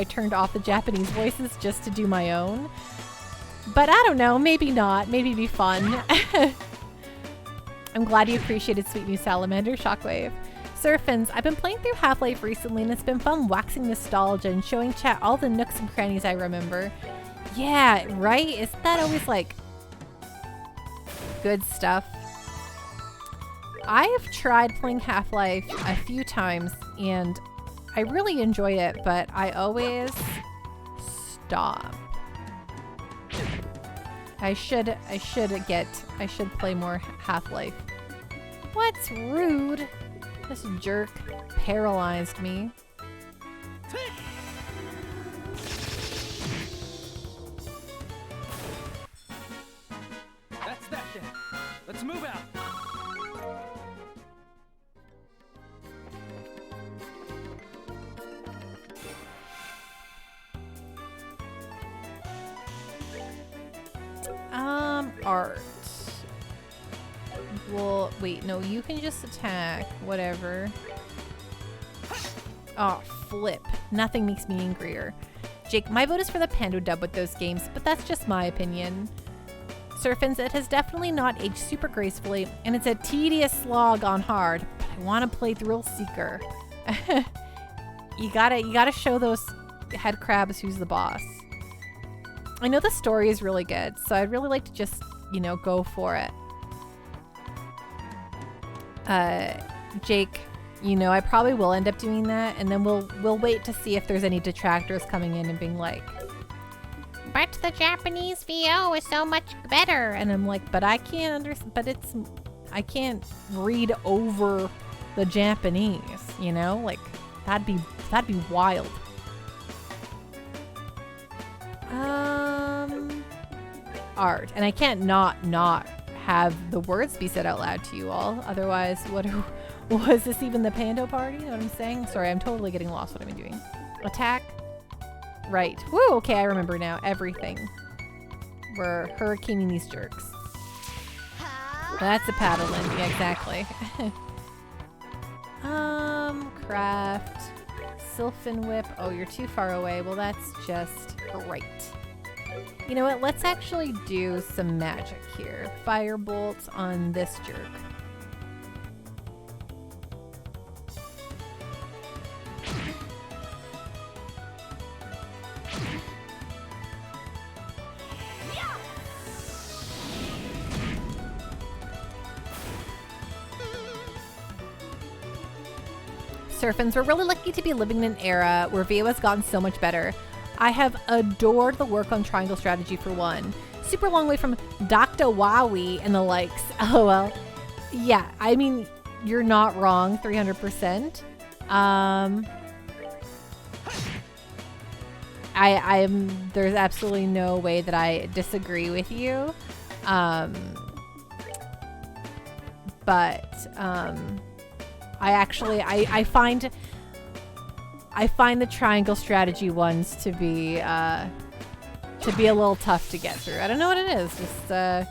turned off the Japanese voices just to do my own. But I don't know, maybe not. Maybe it'd be fun. I'm glad you appreciated Sweet New Salamander, Shockwave. Surfins, I've been playing through Half-Life recently and it's been fun waxing nostalgia and showing chat all the nooks and crannies I remember. Yeah, right? Isn't that always like good stuff? I have tried playing Half-Life a few times and I really enjoy it, but I always stop. I should play more Half-Life. What's rude? This jerk paralyzed me. That's that then. Let's move out. Art. Well, wait, no, you can just attack. Whatever. Oh, flip. Nothing makes me angrier. Jake, my vote is for the Pando dub with those games, but that's just my opinion. Surfins, it has definitely not aged super gracefully, and it's a tedious slog on hard, but I want to play Thrill Seeker. You gotta show those head crabs who's the boss. I know the story is really good, so I'd really like to just, you know, go for it. Jake, you know, I probably will end up doing that, and then we'll wait to see if there's any detractors coming in and being like, but the Japanese VO is so much better, and I'm like, but I can't understand. But I can't read over the Japanese, you know, like that'd be wild. Art, and I can't not have the words be said out loud to you all. Otherwise, was this even the Pando party? You know what I'm saying? Sorry, I'm totally getting lost what I'm doing. Attack. Right. Woo, okay, I remember now. Everything. We're hurricaning these jerks. That's a paddle in. Yeah, exactly. Craft. Sylphin Whip. Oh, you're too far away. Well, that's just great. You know what? Let's actually do some magic here. Firebolt on this jerk. Surfins, we're really lucky to be living in an era where VO has gotten so much better. I have adored the work on triangle strategy for one. Super long way from Dr. Wowie and the likes. Oh well. Yeah, I mean, you're not wrong, 300%. There's absolutely no way that I disagree with you. I find the triangle strategy ones to be a little tough to get through. I don't know what it is. Just I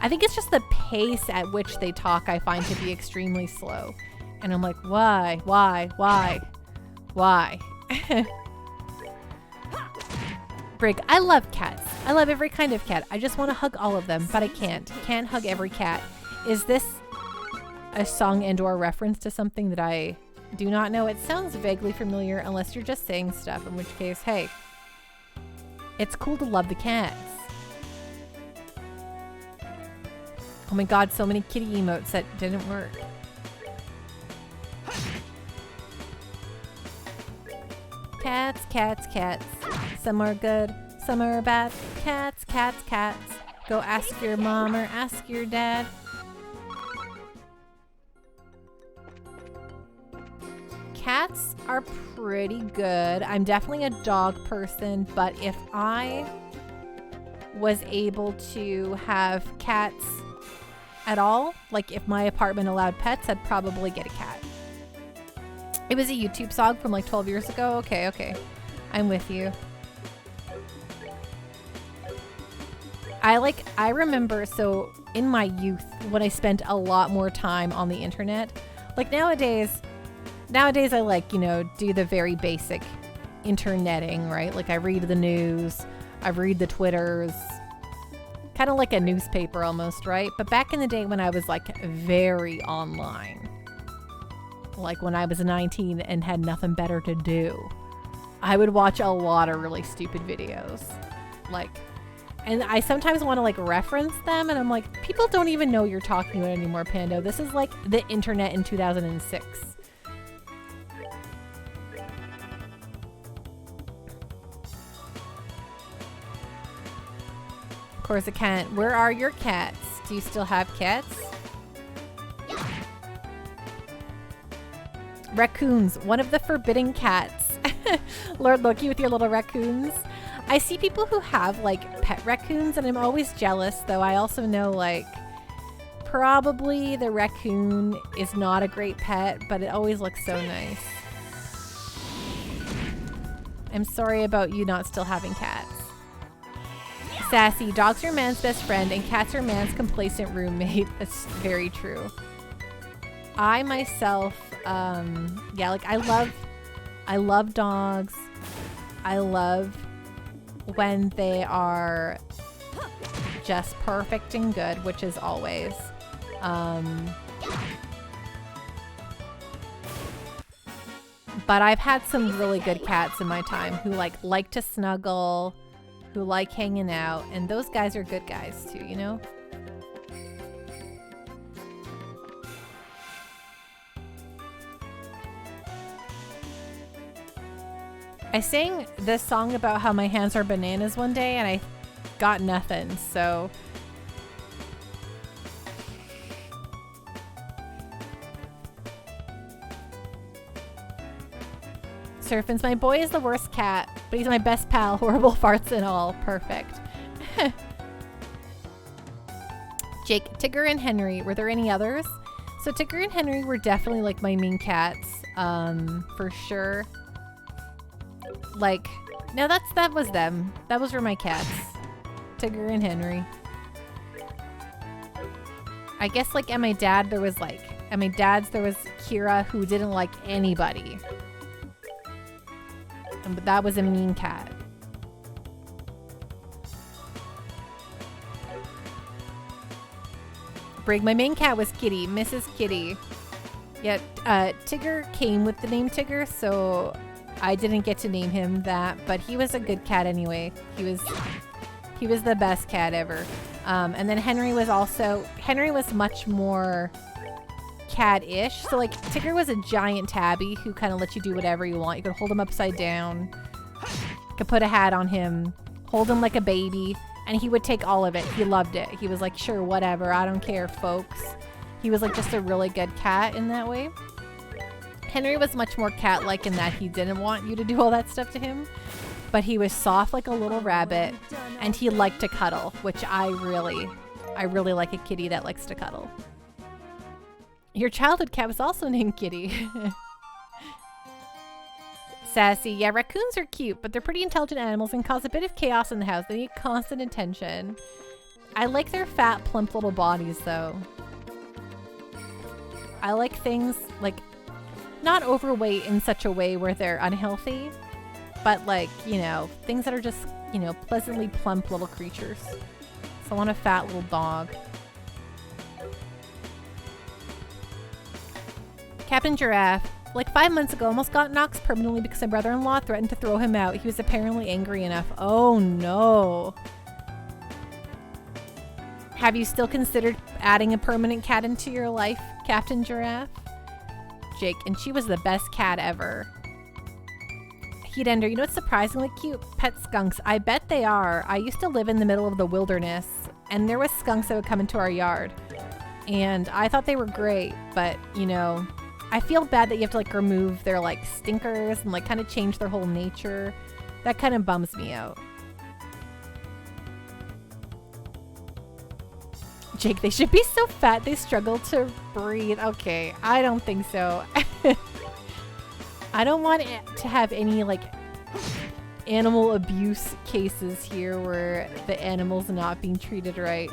think it's just the pace at which they talk I find to be extremely slow. And I'm like, why? Brig, I love cats. I love every kind of cat. I just want to hug all of them, but I can't. Can't hug every cat. Is this a song and/or reference to something that I do not know? It sounds vaguely familiar unless you're just saying stuff, in which case, hey, it's cool to love the cats. Oh my god, so many kitty emotes that didn't work. Cats, cats, cats. Some are good, some are bad. Cats, cats, cats. Go ask your mom or ask your dad. Cats are pretty good. I'm definitely a dog person, but if I was able to have cats at all. Like if my apartment allowed pets, I'd probably get a cat. It was a YouTube song from like 12 years ago. Okay. I'm with you. I remember, so in my youth, when I spent a lot more time on the internet, like nowadays I like, do the very basic interneting, right? Like I read the news, I read the Twitters, kind of like a newspaper almost, right? But back in the day when I was like very online, like when I was 19 and had nothing better to do, I would watch a lot of really stupid videos. And I sometimes want to like reference them, and I'm like, people don't even know you're talking about anymore, Pando. This is like the internet in 2006. Of course it can't. Where are your cats? Do you still have cats? Raccoons, one of the forbidden cats. Lord Loki with your little raccoons. I see people who have like pet raccoons and I'm always jealous, though I also know like probably the raccoon is not a great pet, but it always looks so nice. I'm sorry about you not still having cats. Sassy, dogs are man's best friend and cats are man's complacent roommate. That's very true. I myself, yeah, like I love dogs. I love when they are just perfect and good, which is always. But I've had some really good cats in my time who like to snuggle, who like hanging out, and those guys are good guys too, you know? I sang this song about how my hands are bananas one day and I got nothing, so. Surfin's my boy is the worst cat, but he's my best pal. Horrible farts and all. Perfect. Jake, Tigger and Henry. Were there any others? So Tigger and Henry were definitely like my main cats, for sure. Like, no, that was them. Those were my cats. Tigger and Henry. I guess like at my dad's there was Kira who didn't like anybody. But that was a mean cat. Brig, my main cat was Kitty, Mrs. Kitty. Yet Tigger came with the name Tigger, so I didn't get to name him that, but he was a good cat anyway. He was the best cat ever. And then Henry was much more cat-ish. So like Tigger was a giant tabby who kind of let you do whatever you want. You could hold him upside down, you could put a hat on him, hold him like a baby, and he would take all of it. He loved it. He was like, sure, whatever, I don't care, folks. He was like just a really good cat in that way. Henry was much more cat-like in that he didn't want you to do all that stuff to him, but he was soft like a little rabbit, and he liked to cuddle, which I really like a kitty that likes to cuddle. Your childhood cat was also named Kitty. Sassy, yeah, raccoons are cute, but they're pretty intelligent animals and cause a bit of chaos in the house. They need constant attention. I like their fat, plump little bodies, though. I like things like not overweight in such a way where they're unhealthy, but like, you know, things that are just, you know, pleasantly plump little creatures. So I want a fat little dog. Captain Giraffe, like 5 months ago, almost got Knox permanently because my brother-in-law threatened to throw him out. He was apparently angry enough. Oh no. Have you still considered adding a permanent cat into your life, Captain Giraffe? Jake, and she was the best cat ever. Heat Ender, you know what's surprisingly cute? Pet skunks. I bet they are. I used to live in the middle of the wilderness, and there was skunks that would come into our yard. And I thought they were great, but, you know, I feel bad that you have to, like, remove their, like, stinkers and, like, kind of change their whole nature. That kind of bums me out. Jake, they should be so fat they struggle to breathe. Okay, I don't think so. I don't want to have any, like, animal abuse cases here where the animal's not being treated right.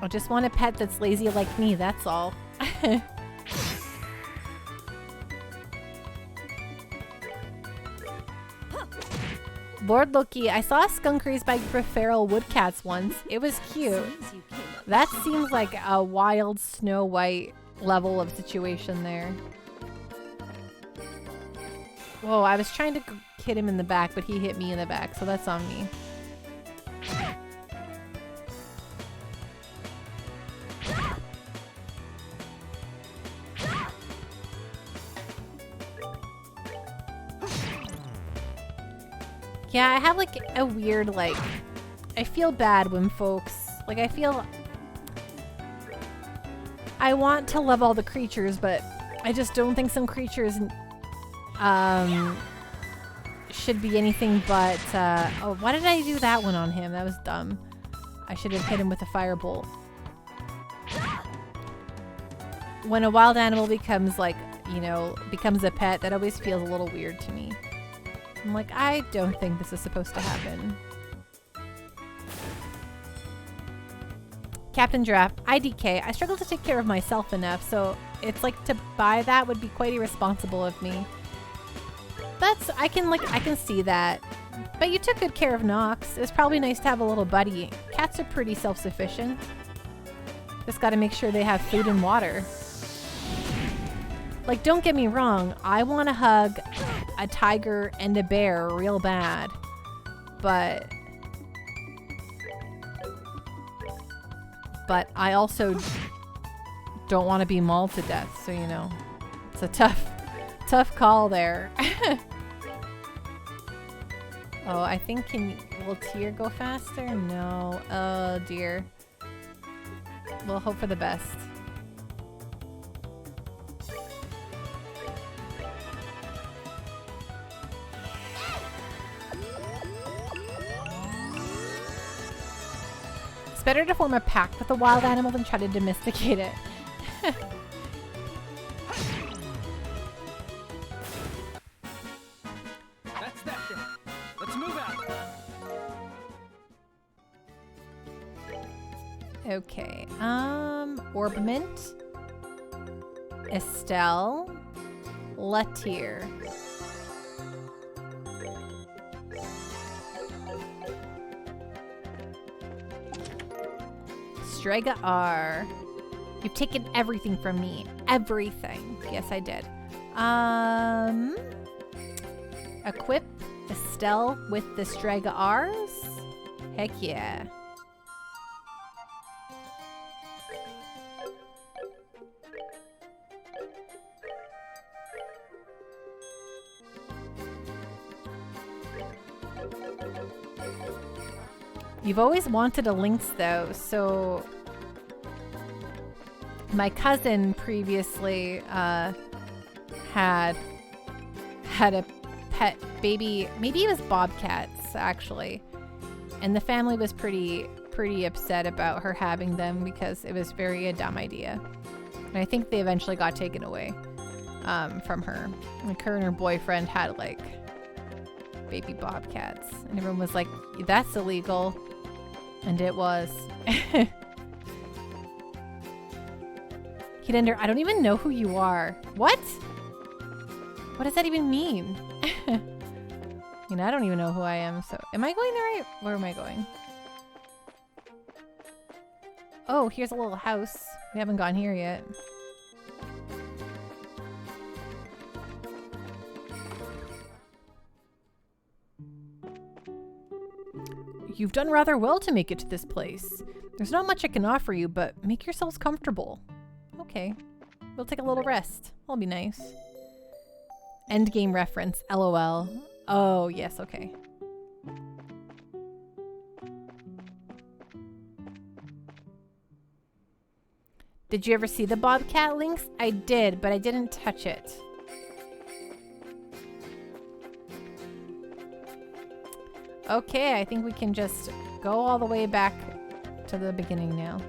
I just want a pet that's lazy like me, that's all. Lord Loki, I saw a skunk raised by a group of feral woodcats once. It was cute. That seems like a wild Snow White level of situation there. Whoa, I was trying to hit him in the back, but he hit me in the back, so that's on me. Yeah, I have like a weird, like, I feel bad when folks, like, I want to love all the creatures, but I just don't think some creatures should be anything but, oh, why did I do that one on him? That was dumb. I should have hit him with a firebolt. When a wild animal becomes, like, you know, becomes a pet, that always feels a little weird to me. I'm like, I don't think this is supposed to happen. Captain Giraffe, IDK, I struggle to take care of myself enough, so it's like to buy that would be quite irresponsible of me. That's, I can see that. But you took good care of Nox. It was probably nice to have a little buddy. Cats are pretty self-sufficient. Just gotta make sure they have food and water. Like, don't get me wrong, I want to hug a tiger and a bear real bad, but I also don't want to be mauled to death, so you know, it's a tough call there. Oh, I think will Tyr go faster? No. Oh dear. We'll hope for the best. It's better to form a pact with a wild animal than try to domesticate it. That's that thing. Let's move out. Okay. Orbment, Estelle, Latier. Strega R. You've taken everything from me. Everything. Yes, I did. Equip Estelle with the Strega R's? Heck yeah. You've always wanted a lynx though, so my cousin previously had a pet baby, maybe it was bobcats actually, and the family was pretty upset about her having them because it was a dumb idea, and I think they eventually got taken away from her. Like her and her boyfriend had like baby bobcats, and everyone was like, that's illegal. And it was. Kidender, I don't even know who you are. What? What does that even mean? You know, I don't even know who I am, so... Am I going the right... Where am I going? Oh, here's a little house. We haven't gone here yet. You've done rather well to make it to this place. There's not much I can offer you, but make yourselves comfortable. Okay. We'll take a little rest. That'll be nice. Endgame reference. LOL. Oh, yes, okay. Did you ever see the Bobcat links? I did, but I didn't touch it. Okay, I think we can just go all the way back to the beginning now.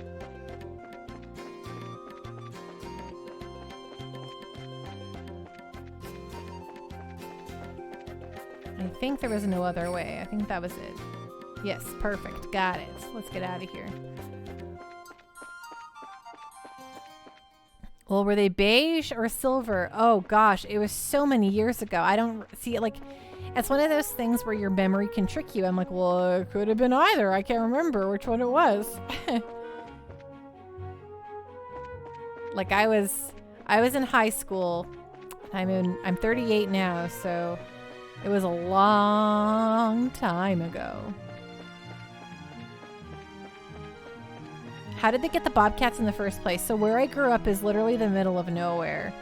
I think there was no other way. I think that was it. Yes, perfect. Got it. Let's get out of here. Well, were they beige or silver? Oh gosh, it was so many years ago. I don't see it. Like, it's one of those things where your memory can trick you. I'm like, well, it could have been either. I can't remember which one it was. Like I was in high school. I'm 38 now, so it was a long time ago. How did they get the Bobcats in the first place? So where I grew up is literally the middle of nowhere.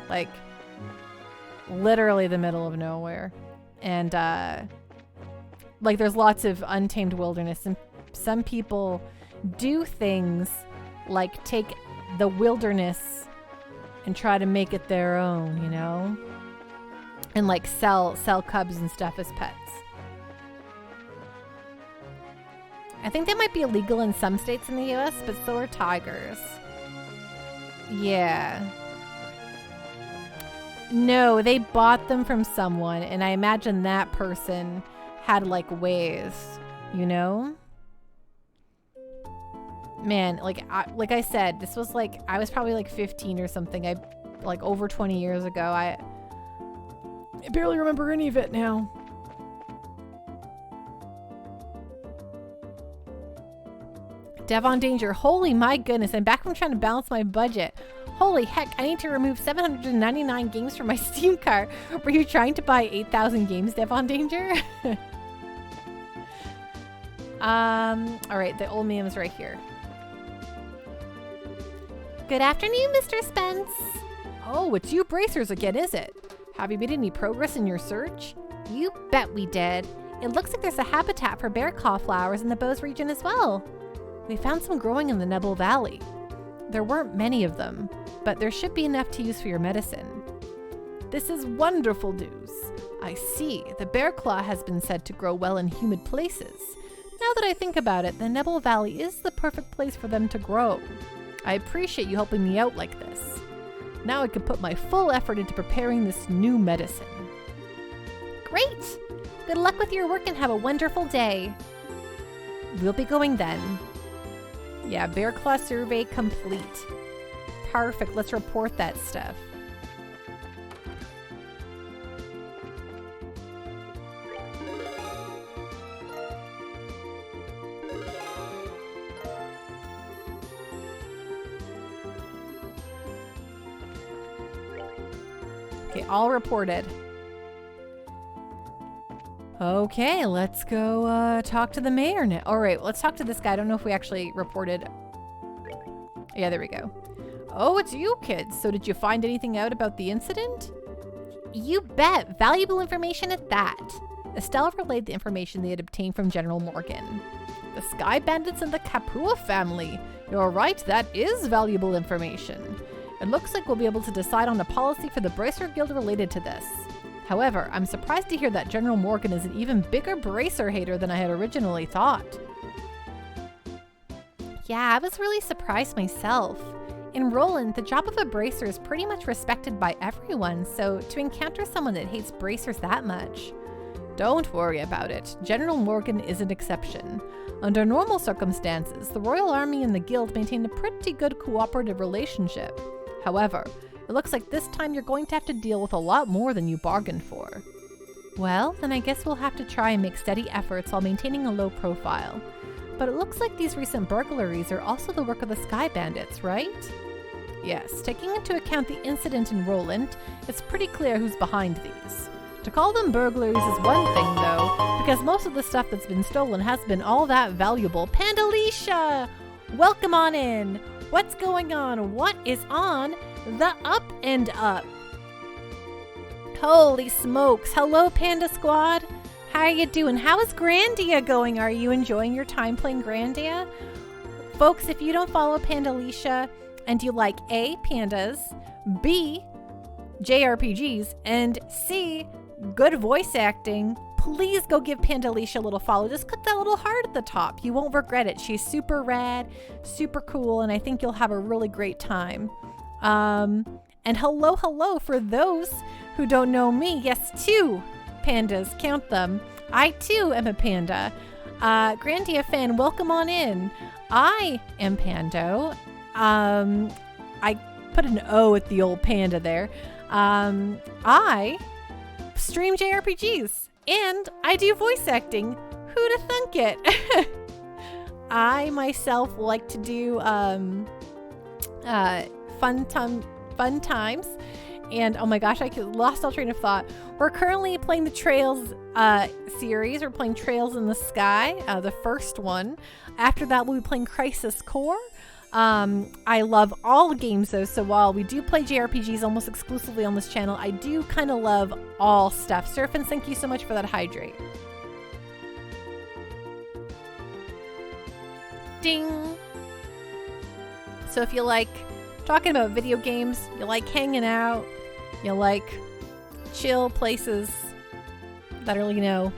Like, literally the middle of nowhere. And, like, there's lots of untamed wilderness. And some people do things like take the wilderness and try to make it their own, you know? And, like, sell cubs and stuff as pets. I think they might be illegal in some states in the US, but so are tigers. Yeah. No, they bought them from someone, and I imagine that person had, like, ways, you know? Man, like I said, this was, like, I was probably, like, 15 or something. Like, over 20 years ago. I barely remember any of it now. Devon Danger, holy my goodness, I'm back from trying to balance my budget. Holy heck, I need to remove 799 games from my Steam cart. Were you trying to buy 8,000 games, Devon Danger? Alright, the old man is right here. Good afternoon, Mr. Spence. Oh, it's you bracers again, is it? Have you made any progress in your search? You bet we did. It looks like there's a habitat for bear claw flowers in the Bose region as well. We found some growing in the Nebel Valley. There weren't many of them, but there should be enough to use for your medicine. This is wonderful news. I see, the bear claw has been said to grow well in humid places. Now that I think about it, the Nebel Valley is the perfect place for them to grow. I appreciate you helping me out like this. Now I can put my full effort into preparing this new medicine. Great! Good luck with your work and have a wonderful day. We'll be going then. Yeah, bear claw survey complete. Perfect, let's report that stuff. Okay, all reported. Okay, let's go talk to the mayor now. All right, let's talk to this guy. I don't know if we actually reported. Yeah, there we go. Oh, it's you kids. So did you find anything out about the incident? You bet. Valuable information at that. Estelle relayed the information they had obtained from General Morgan. The Sky Bandits and the Kapua family. You're right, that is valuable information. It looks like we'll be able to decide on a policy for the Bracer Guild related to this. However, I'm surprised to hear that General Morgan is an even bigger Bracer hater than I had originally thought. Yeah, I was really surprised myself. In Roland, the job of a Bracer is pretty much respected by everyone, so to encounter someone that hates Bracers that much. Don't worry about it. General Morgan is an exception. Under normal circumstances, the Royal Army and the Guild maintain a pretty good cooperative relationship. However, it looks like this time you're going to have to deal with a lot more than you bargained for. Well, then I guess we'll have to try and make steady efforts while maintaining a low profile. But it looks like these recent burglaries are also the work of the Sky Bandits, right? Yes, taking into account the incident in Roland, it's pretty clear who's behind these. To call them burglaries is one thing, though, because most of the stuff that's been stolen has been all that valuable. Pandalicia! Welcome on in! What's going on? What is on the up and up? Holy smokes! Hello, Panda Squad! How are you doing? How is Grandia going? Are you enjoying your time playing Grandia? Folks, if you don't follow Pandalicia, and you like A, pandas, B, JRPGs, and C, good voice acting, please go give Panda Alicia a little follow. Just click that little heart at the top. You won't regret it. She's super rad, super cool, and I think you'll have a really great time. And hello for those who don't know me. Yes, 2 pandas, count them. I too am a panda. Grandia fan, welcome on in. I am Pando. I put an O at the old panda there. I stream JRPGs and I do voice acting. Who'da thunk it? I myself like to do fun times. And oh my gosh, I lost all train of thought. We're currently playing the Trails series. We're playing Trails in the Sky, the first one. After that, we'll be playing Crisis Core. I love all games though, so while we do play JRPGs almost exclusively on this channel, I do kind of love all stuff. Surfin, thank you so much for that hydrate. Ding! So if you like talking about video games, you like hanging out, you like chill places that are, you know,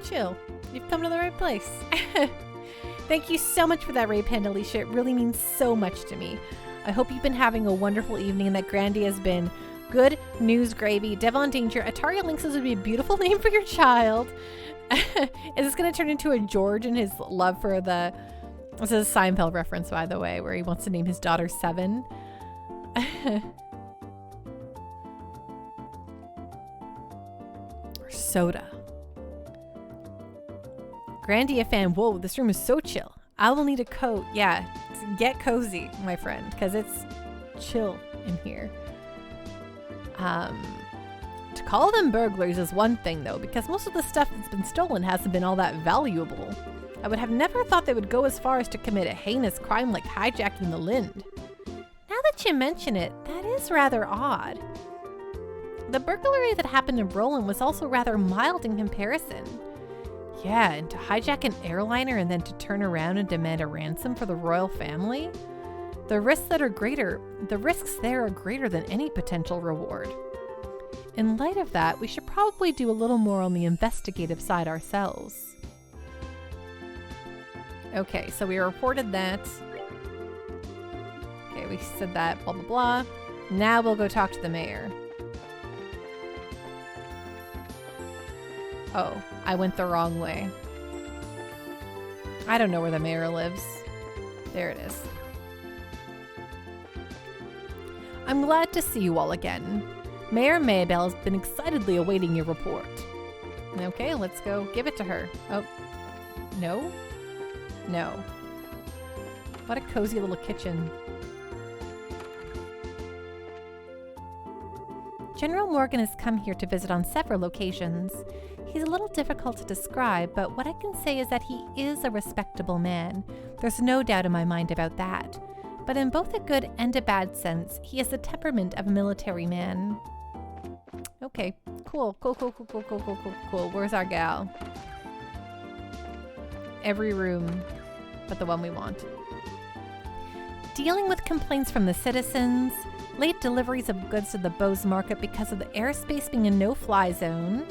chill, you've come to the right place. Thank you so much for that, Ray Panda Alicia. It really means so much to me. I hope you've been having a wonderful evening and that Grandy has been good news gravy. Devon Danger, Atari Lynx would be a beautiful name for your child. Is this going to turn into a George and his love for the... This is a Seinfeld reference, by the way, where he wants to name his daughter Seven. Or Soda. Grandia fan, whoa, this room is so chill. I will need a coat. Yeah, get cozy, my friend, because it's chill in here. To call them burglars is one thing, though, because most of the stuff that's been stolen hasn't been all that valuable. I would have never thought they would go as far as to commit a heinous crime like hijacking the Lind. Now that you mention it, that is rather odd. The burglary that happened in Roland was also rather mild in comparison. Yeah, and to hijack an airliner and then to turn around and demand a ransom for the royal family? The risks there are greater than any potential reward. In light of that, we should probably do a little more on the investigative side ourselves. Okay, so we reported that. Okay, we said that, blah, blah, blah. Now we'll go talk to the mayor. Oh, I went the wrong way. I don't know where the mayor lives. There it is. I'm glad to see you all again. Mayor Maybell has been excitedly awaiting your report. Okay, let's go give it to her. Oh, no? No. What a cozy little kitchen. General Morgan has come here to visit on several occasions. He's a little difficult to describe, but what I can say is that he is a respectable man. There's no doubt in my mind about that. But in both a good and a bad sense, he has the temperament of a military man. Okay, cool. Where's our gal? Every room but the one we want. Dealing with complaints from the citizens, late deliveries of goods to the Bose market because of the airspace being a no-fly zone,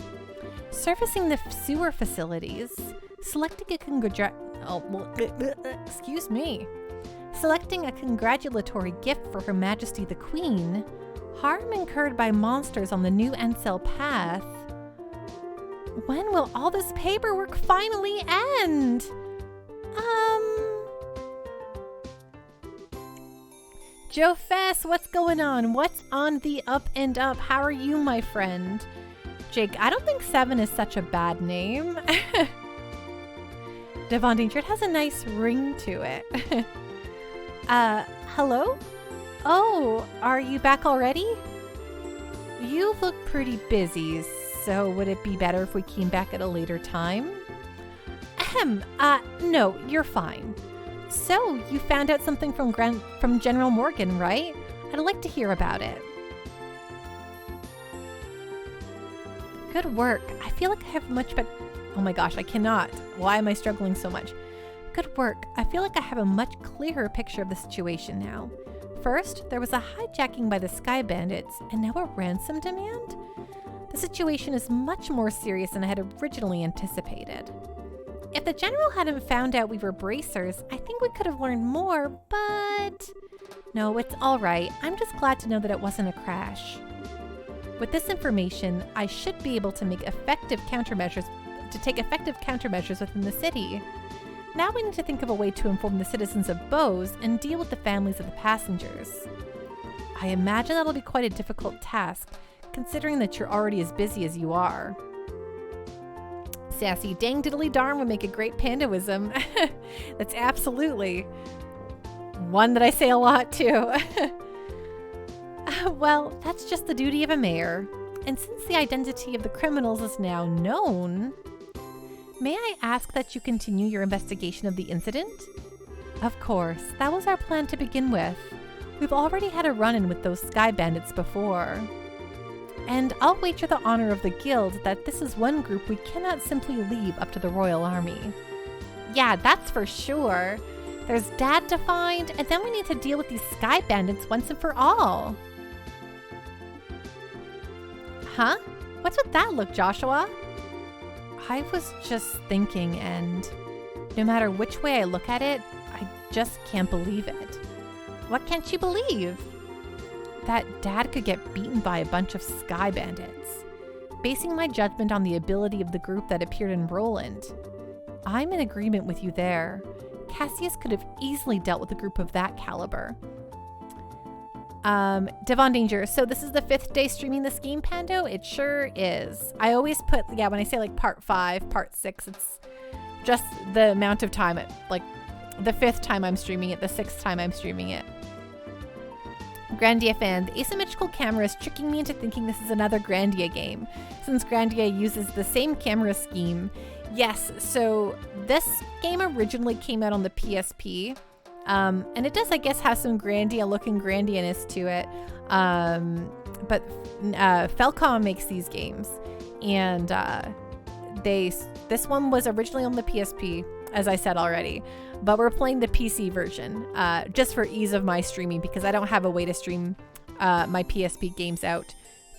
servicing the sewer facilities, selecting a congratulatory gift for Her Majesty the Queen, harm incurred by monsters on the new Encel path. When will all this paperwork finally end? Joe Fess, what's going on? What's on the up and up? How are you, my friend? Jake, I don't think 7 is such a bad name. Devon Danger, it has a nice ring to it. Hello? Oh, are you back already? You look pretty busy, so would it be better if we came back at a later time? No, you're fine. So, you found out something from General Morgan, right? I'd like to hear about it. Good work. I feel like I have much better... Oh my gosh, I cannot. Why am I struggling so much? Good work. I feel like I have a much clearer picture of the situation now. First, there was a hijacking by the Sky Bandits, and now a ransom demand? The situation is much more serious than I had originally anticipated. If the General hadn't found out we were bracers, I think we could have learned more, but... No, it's all right. I'm just glad to know that it wasn't a crash. With this information, I should be able to take effective countermeasures within the city. Now we need to think of a way to inform the citizens of Bose and deal with the families of the passengers. I imagine that'll be quite a difficult task, considering that you're already as busy as you are. Sassy dang diddly darn would make a great pandaism. That's absolutely one that I say a lot too. Well, that's just the duty of a mayor. And since the identity of the criminals is now known, may I ask that you continue your investigation of the incident? Of course, that was our plan to begin with. We've already had a run-in with those Sky Bandits before. And I'll wager the honor of the guild that this is one group we cannot simply leave up to the Royal Army. Yeah, that's for sure. There's Dad to find, and then we need to deal with these Sky Bandits once and for all. Huh? What's with that look, Joshua? I was just thinking, and no matter which way I look at it, I just can't believe it. What can't you believe? That Dad could get beaten by a bunch of Sky Bandits. Basing my judgment on the ability of the group that appeared in Roland, I'm in agreement with you there. Cassius could have easily dealt with a group of that caliber. Devon Danger, so this is the 5th day streaming this game, Pando? It sure is. I always put, yeah, when I say like part 5, part 6, it's just the amount of time, like the 5th time I'm streaming it, the 6th time I'm streaming it. Grandia fan, the asymmetrical camera is tricking me into thinking this is another Grandia game, since Grandia uses the same camera scheme. Yes, so this game originally came out on the PSP, and it does, I guess, have some Grandia-looking Grandianess to it, but Falcom makes these games, and this one was originally on the PSP, as I said already, but we're playing the PC version, just for ease of my streaming, because I don't have a way to stream my PSP games out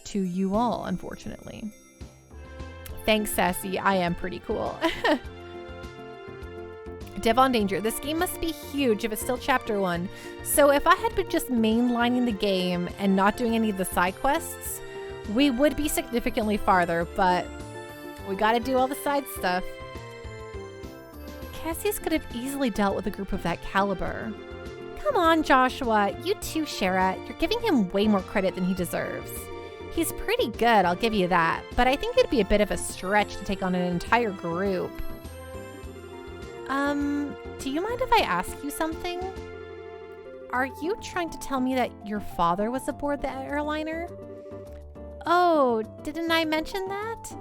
to you all, unfortunately. Thanks, Sassy. I am pretty cool. Devon Danger, this game must be huge if it's still Chapter 1. So if I had been just mainlining the game and not doing any of the side quests, we would be significantly farther, but we gotta do all the side stuff. Cassius could have easily dealt with a group of that caliber. Come on, Joshua. You too, Shara. You're giving him way more credit than he deserves. He's pretty good, I'll give you that, but I think it'd be a bit of a stretch to take on an entire group. Do you mind if I ask you something? Are you trying to tell me that your father was aboard the airliner? Oh, didn't I mention that?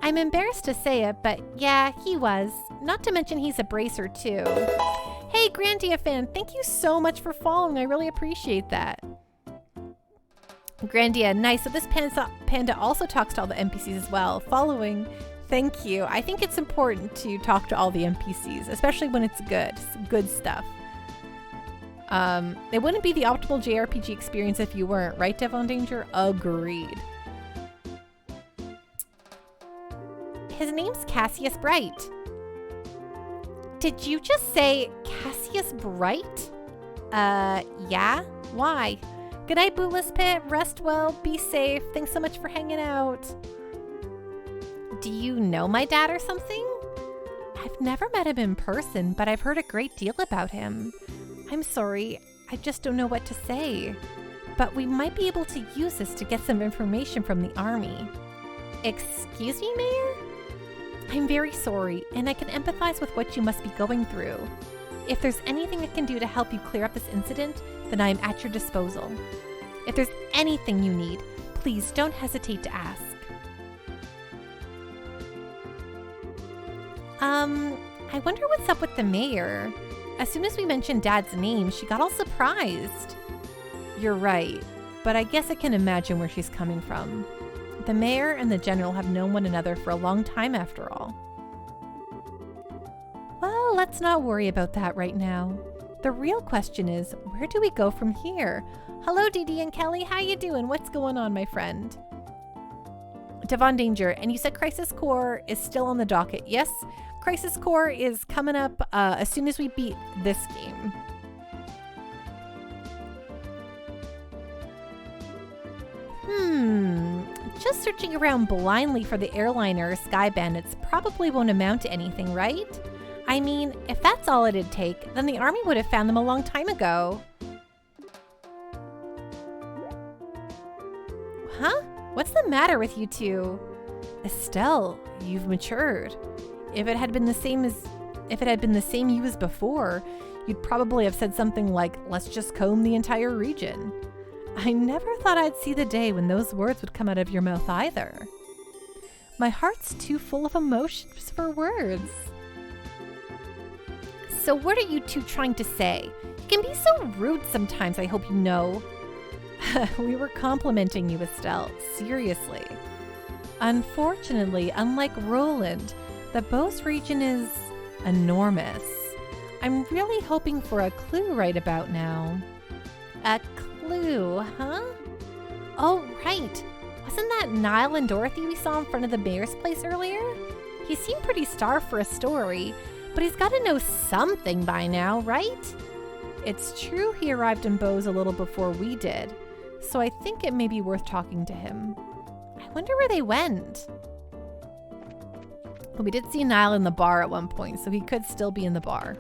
I'm embarrassed to say it, but yeah, he was. Not to mention he's a bracer too. Hey, Grandia fan, thank you so much for following. I really appreciate that. Grandia, nice. So this panda also talks to all the NPCs as well. Following, thank you. I think it's important to talk to all the NPCs, especially when it's good stuff. It wouldn't be the optimal JRPG experience if you weren't, right, Devon Danger? Agreed. His name's Cassius Bright. Did you just say Cassius Bright? Yeah? Why? Good night, Bootless Pit. Rest well. Be safe. Thanks so much for hanging out. Do you know my dad or something? I've never met him in person, but I've heard a great deal about him. I'm sorry. I just don't know what to say. But we might be able to use this to get some information from the army. Excuse me, Mayor? I'm very sorry, and I can empathize with what you must be going through. If there's anything I can do to help you clear up this incident, then I am at your disposal. If there's anything you need, please don't hesitate to ask. I wonder what's up with the mayor. As soon as we mentioned Dad's name, she got all surprised. You're right, but I guess I can imagine where she's coming from. The mayor and the general have known one another for a long time after all. Well, let's not worry about that right now. The real question is, where do we go from here? Hello, Dee Dee and Kelly. How you doing? What's going on, my friend? Devon Danger, and you said Crisis Core is still on the docket. Yes, Crisis Core is coming up as soon as we beat this game. Just searching around blindly for the airliner or Sky Bandits probably won't amount to anything, right? I mean, if that's all it'd take, then the army would have found them a long time ago. Huh? What's the matter with you two? Estelle, you've matured. If it had been the same you as before, you'd probably have said something like, let's just comb the entire region. I never thought I'd see the day when those words would come out of your mouth either. My heart's too full of emotions for words. So what are you two trying to say? You can be so rude sometimes, I hope you know. We were complimenting you, Estelle. Seriously. Unfortunately, unlike Roland, the Bose region is enormous. I'm really hoping for a clue right about now. A clue, huh? Oh, right. Wasn't that Niall and Dorothy we saw in front of the mayor's place earlier? He seemed pretty starved for a story, but he's got to know something by now, right? It's true he arrived in Bose a little before we did, so I think it may be worth talking to him. I wonder where they went. Well, we did see Niall in the bar at one point, so he could still be in the bar.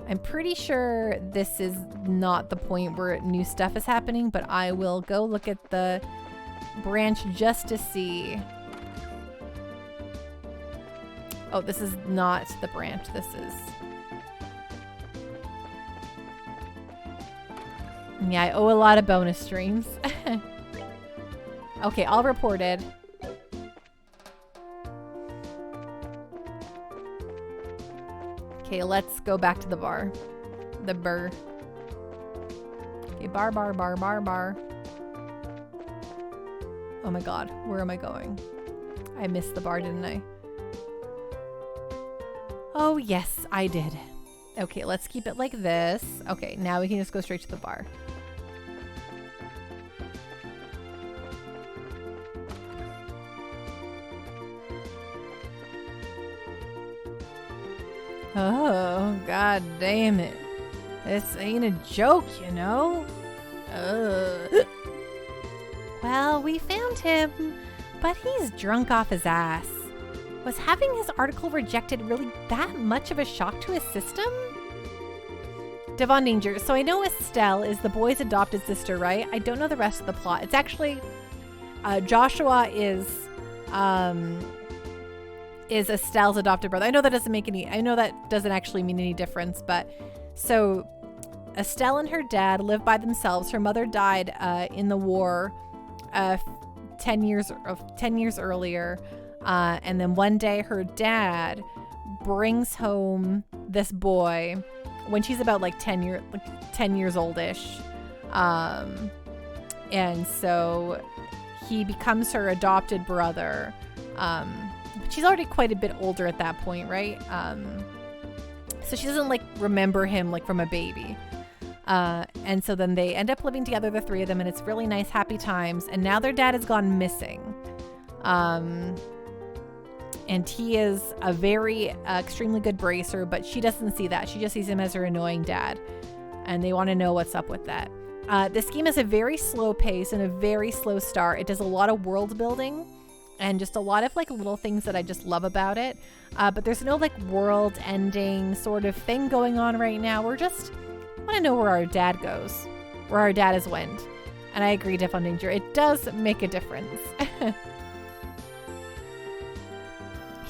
I'm pretty sure this is not the point where new stuff is happening, but I will go look at the branch just to see. Oh, this is not the branch. This is... Yeah, I owe a lot of bonus streams. Okay, all reported. Okay, let's go back to the bar. The bar. Okay, bar. Oh my god, where am I going? I missed the bar, didn't I? Oh yes, I did. Okay, let's keep it like this. Okay, now we can just go straight to the bar. Oh, god damn it. This ain't a joke, you know? Well, we found him, but he's drunk off his ass. Was having his article rejected really that much of a shock to his system? Devon Danger. So I know Estelle is the boy's adopted sister, right? I don't know the rest of the plot. It's actually Joshua is Estelle's adopted brother. I know that doesn't actually mean any difference, but so Estelle and her dad live by themselves. Her mother died in the war 10 years earlier. And then one day her dad brings home this boy when she's about like 10 years oldish. And so he becomes her adopted brother. She's already quite a bit older at that point, right? So she doesn't like remember him like from a baby. And so then they end up living together, the three of them, and it's really nice, happy times. And now their dad has gone missing. And he is a very extremely good bracer, but she doesn't see that. She just sees him as her annoying dad. And they want to know what's up with that. This game has a very slow pace and a very slow start. It does a lot of world building and just a lot of like little things that I just love about it. But there's no like world ending sort of thing going on right now. We're just want to know where our dad goes, where our dad has went. And I agree, Devon Danger. It does make a difference.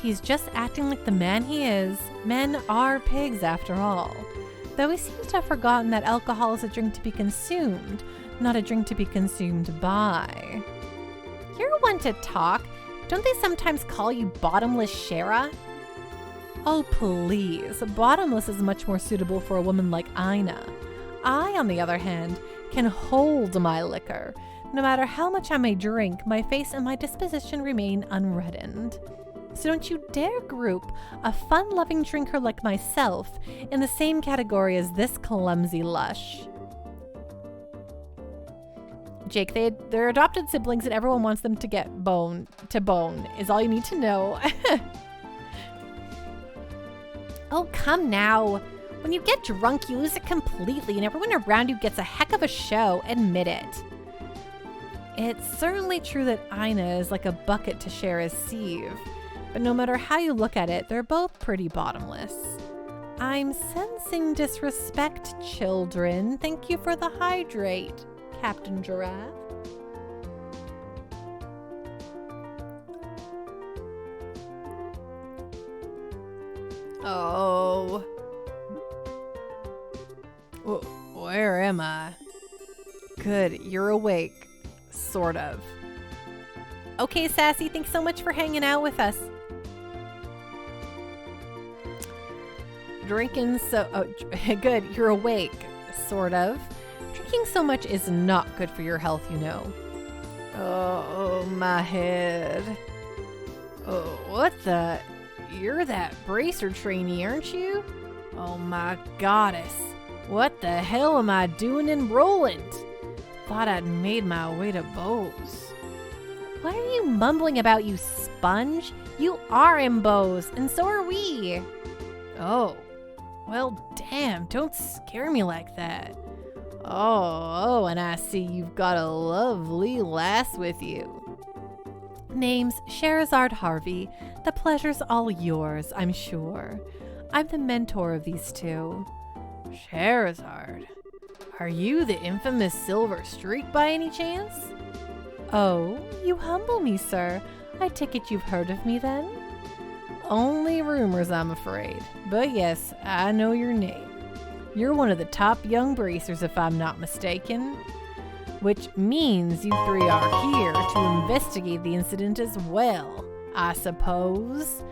He's just acting like the man he is. Men are pigs after all. Though he seems to have forgotten that alcohol is a drink to be consumed, not a drink to be consumed by. You're one to talk. Don't they sometimes call you Bottomless Shara? Oh, please. Bottomless is much more suitable for a woman like Ina. I, on the other hand, can hold my liquor. No matter how much I may drink, my face and my disposition remain unreddened. so don't you dare group a fun-loving drinker like myself in the same category as this clumsy lush. Jake, they're adopted siblings and everyone wants them to get bone is all you need to know. Oh, come now. When you get drunk, you lose it completely and everyone around you gets a heck of a show. Admit it. It's certainly true that Ina is like a bucket to share as sieve, but no matter how you look at it, they're both pretty bottomless. I'm sensing disrespect, children. Thank you for the hydrate, Captain Giraffe. Oh. Where am I? Good, you're awake. Sort of. Okay, Sassy, thanks so much for hanging out with us. Drinking good, you're awake. Sort of. Drinking so much is not good for your health, you know. Oh, my head. Oh, what the? You're that bracer trainee, aren't you? Oh my goddess. What the hell am I doing in Roland? Thought I'd made my way to Bose. What are you mumbling about, you sponge? You are in Bose, and so are we. Oh, well, damn, don't scare me like that. Oh, and I see you've got a lovely lass with you. Name's Sherazard Harvey. The pleasure's all yours, I'm sure. I'm the mentor of these two. Sherazard, are you the infamous Silver Streak by any chance? Oh, you humble me, sir. I take it you've heard of me then? Only rumors, I'm afraid. But yes, I know your name. You're one of the top young bracers, if I'm not mistaken. Which means you three are here to investigate the incident as well, I suppose.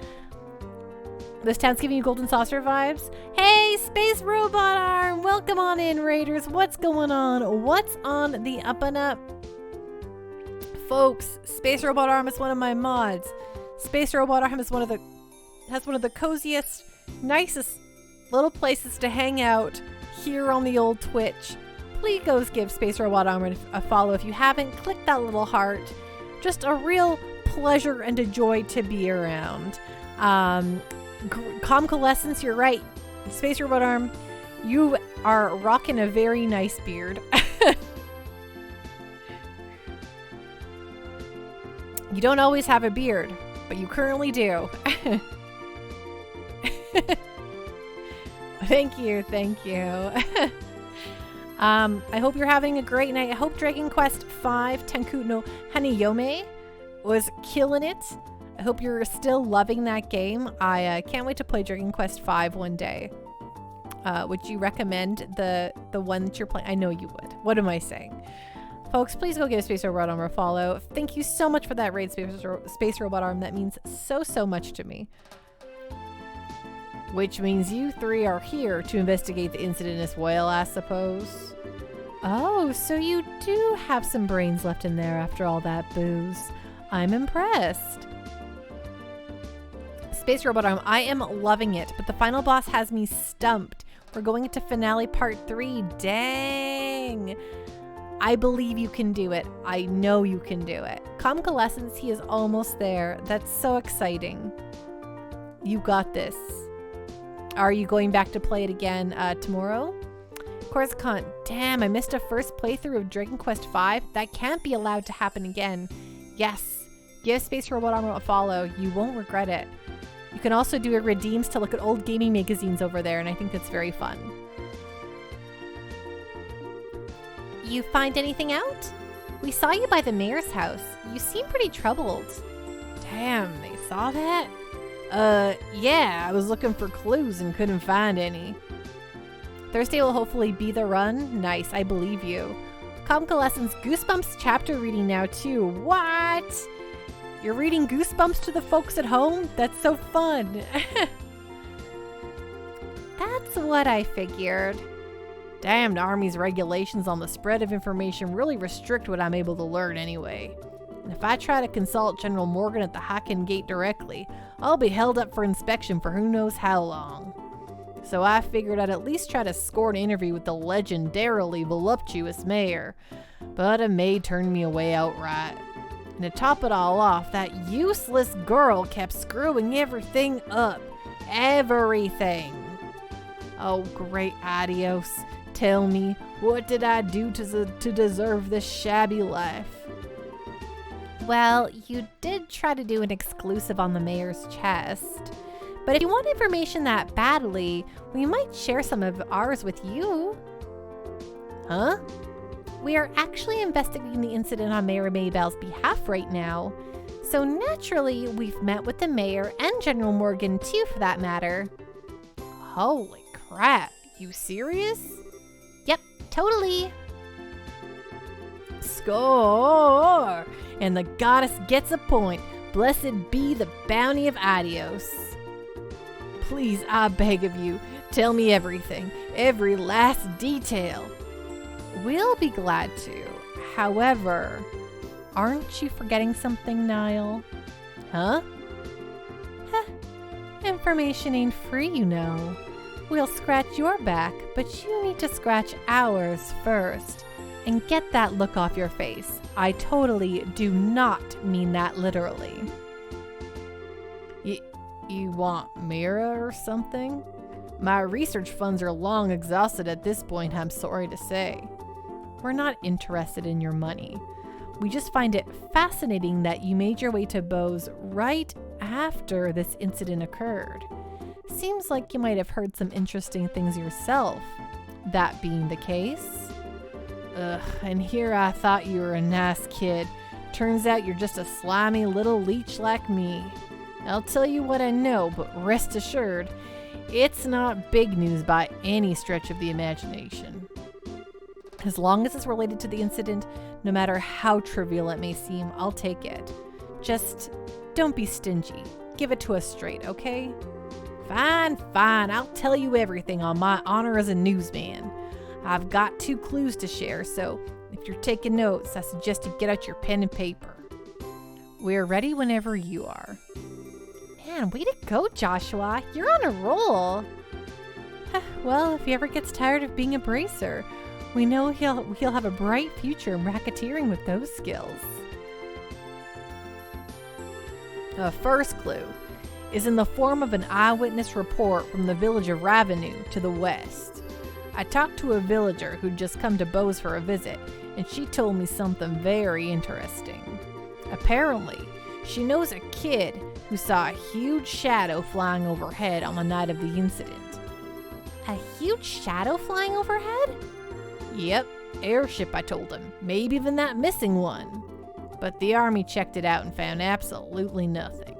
This town's giving you Golden Saucer vibes. Hey, Space Robot Arm! Welcome on in, Raiders. What's going on? What's on the up and up? Folks, Space Robot Arm is one of my mods. Space Robot Arm is has one of the coziest, nicest little places to hang out here on the old Twitch. Please go give Space Robot Arm a follow if you haven't. Click that little heart. Just a real pleasure and a joy to be around. Convalescence, you're right. Space Robot Arm, you are rocking a very nice beard. You don't always have a beard, but you currently do. Thank you. I hope you're having a great night. I hope Dragon Quest V Tenku no Hanayome was killing it. I hope you're still loving that game. I can't wait to play Dragon Quest V one day. Would you recommend the one that you're playing? I know you would. What am I saying? Folks, please go give Space Robot Arm a follow. Thank you so much for that raid, Space Robot Arm. That means so much to me. Which means you three are here to investigate the incident as well, I suppose. Oh, so you do have some brains left in there after all that booze. I'm impressed. Space Robot Arm, I am loving it, but the final boss has me stumped. We're going into finale part 3. Dang. I believe you can do it. I know you can do it. Convalescence, he is almost there. That's so exciting. You got this. Are you going back to play it again tomorrow? Coruscant, damn, I missed a first playthrough of Dragon Quest V. That can't be allowed to happen again. Yes, give Space Robot Arm a follow. You won't regret it. You can also do a redeems to look at old gaming magazines over there, and I think that's very fun. You find anything out? We saw you by the mayor's house. You seem pretty troubled. Damn, they saw that? Yeah, I was looking for clues and couldn't find any. Thursday will hopefully be the run. Nice, I believe you. Convalescence Goosebumps chapter reading now too. What? You're reading Goosebumps to the folks at home? That's so fun. That's what I figured. Damn, the Army's regulations on the spread of information really restrict what I'm able to learn anyway. And if I try to consult General Morgan at the Hakken Gate directly, I'll be held up for inspection for who knows how long. So I figured I'd at least try to score an interview with the legendarily voluptuous mayor. But a maid turned me away outright. And to top it all off, that useless girl kept screwing everything up. Everything. Oh, great Adios. Tell me, what did I do to deserve this shabby life? Well, you did try to do an exclusive on the mayor's chest. But if you want information that badly, we might share some of ours with you. Huh? We are actually investigating the incident on Mayor Maybell's behalf right now. So naturally, we've met with the mayor and General Morgan too, for that matter. Holy crap, you serious? Yep, totally. Score! And the goddess gets a point. Blessed be the bounty of Adios. Please, I beg of you, tell me everything, every last detail. We'll be glad to. However, aren't you forgetting something, Niall? Huh? Information ain't free, you know. We'll scratch your back, but you need to scratch ours first. And get that look off your face. I totally do not mean that literally. You want Mira or something? My research funds are long exhausted at this point, I'm sorry to say. We're not interested in your money. We just find it fascinating that you made your way to Bose right after this incident occurred. Seems like you might have heard some interesting things yourself. That being the case? Ugh, and here I thought you were a nice kid. Turns out you're just a slimy little leech like me. I'll tell you what I know, but rest assured, it's not big news by any stretch of the imagination. As long as it's related to the incident, no matter how trivial it may seem, I'll take it. Just don't be stingy. Give it to us straight, okay? Fine, I'll tell you everything on my honor as a newsman. I've got 2 clues to share, so if you're taking notes, I suggest you get out your pen and paper. We're ready whenever you are. Man, way to go, Joshua. You're on a roll. Well, if he ever gets tired of being a bracer, we know he'll have a bright future in racketeering with those skills. The first clue is in the form of an eyewitness report from the village of Ravenue to the west. I talked to a villager who'd just come to Bose for a visit, and she told me something very interesting. Apparently, she knows a kid who saw a huge shadow flying overhead on the night of the incident. A huge shadow flying overhead? Yep, Airship, I told him. Maybe even that missing one. But the army checked it out and found absolutely nothing.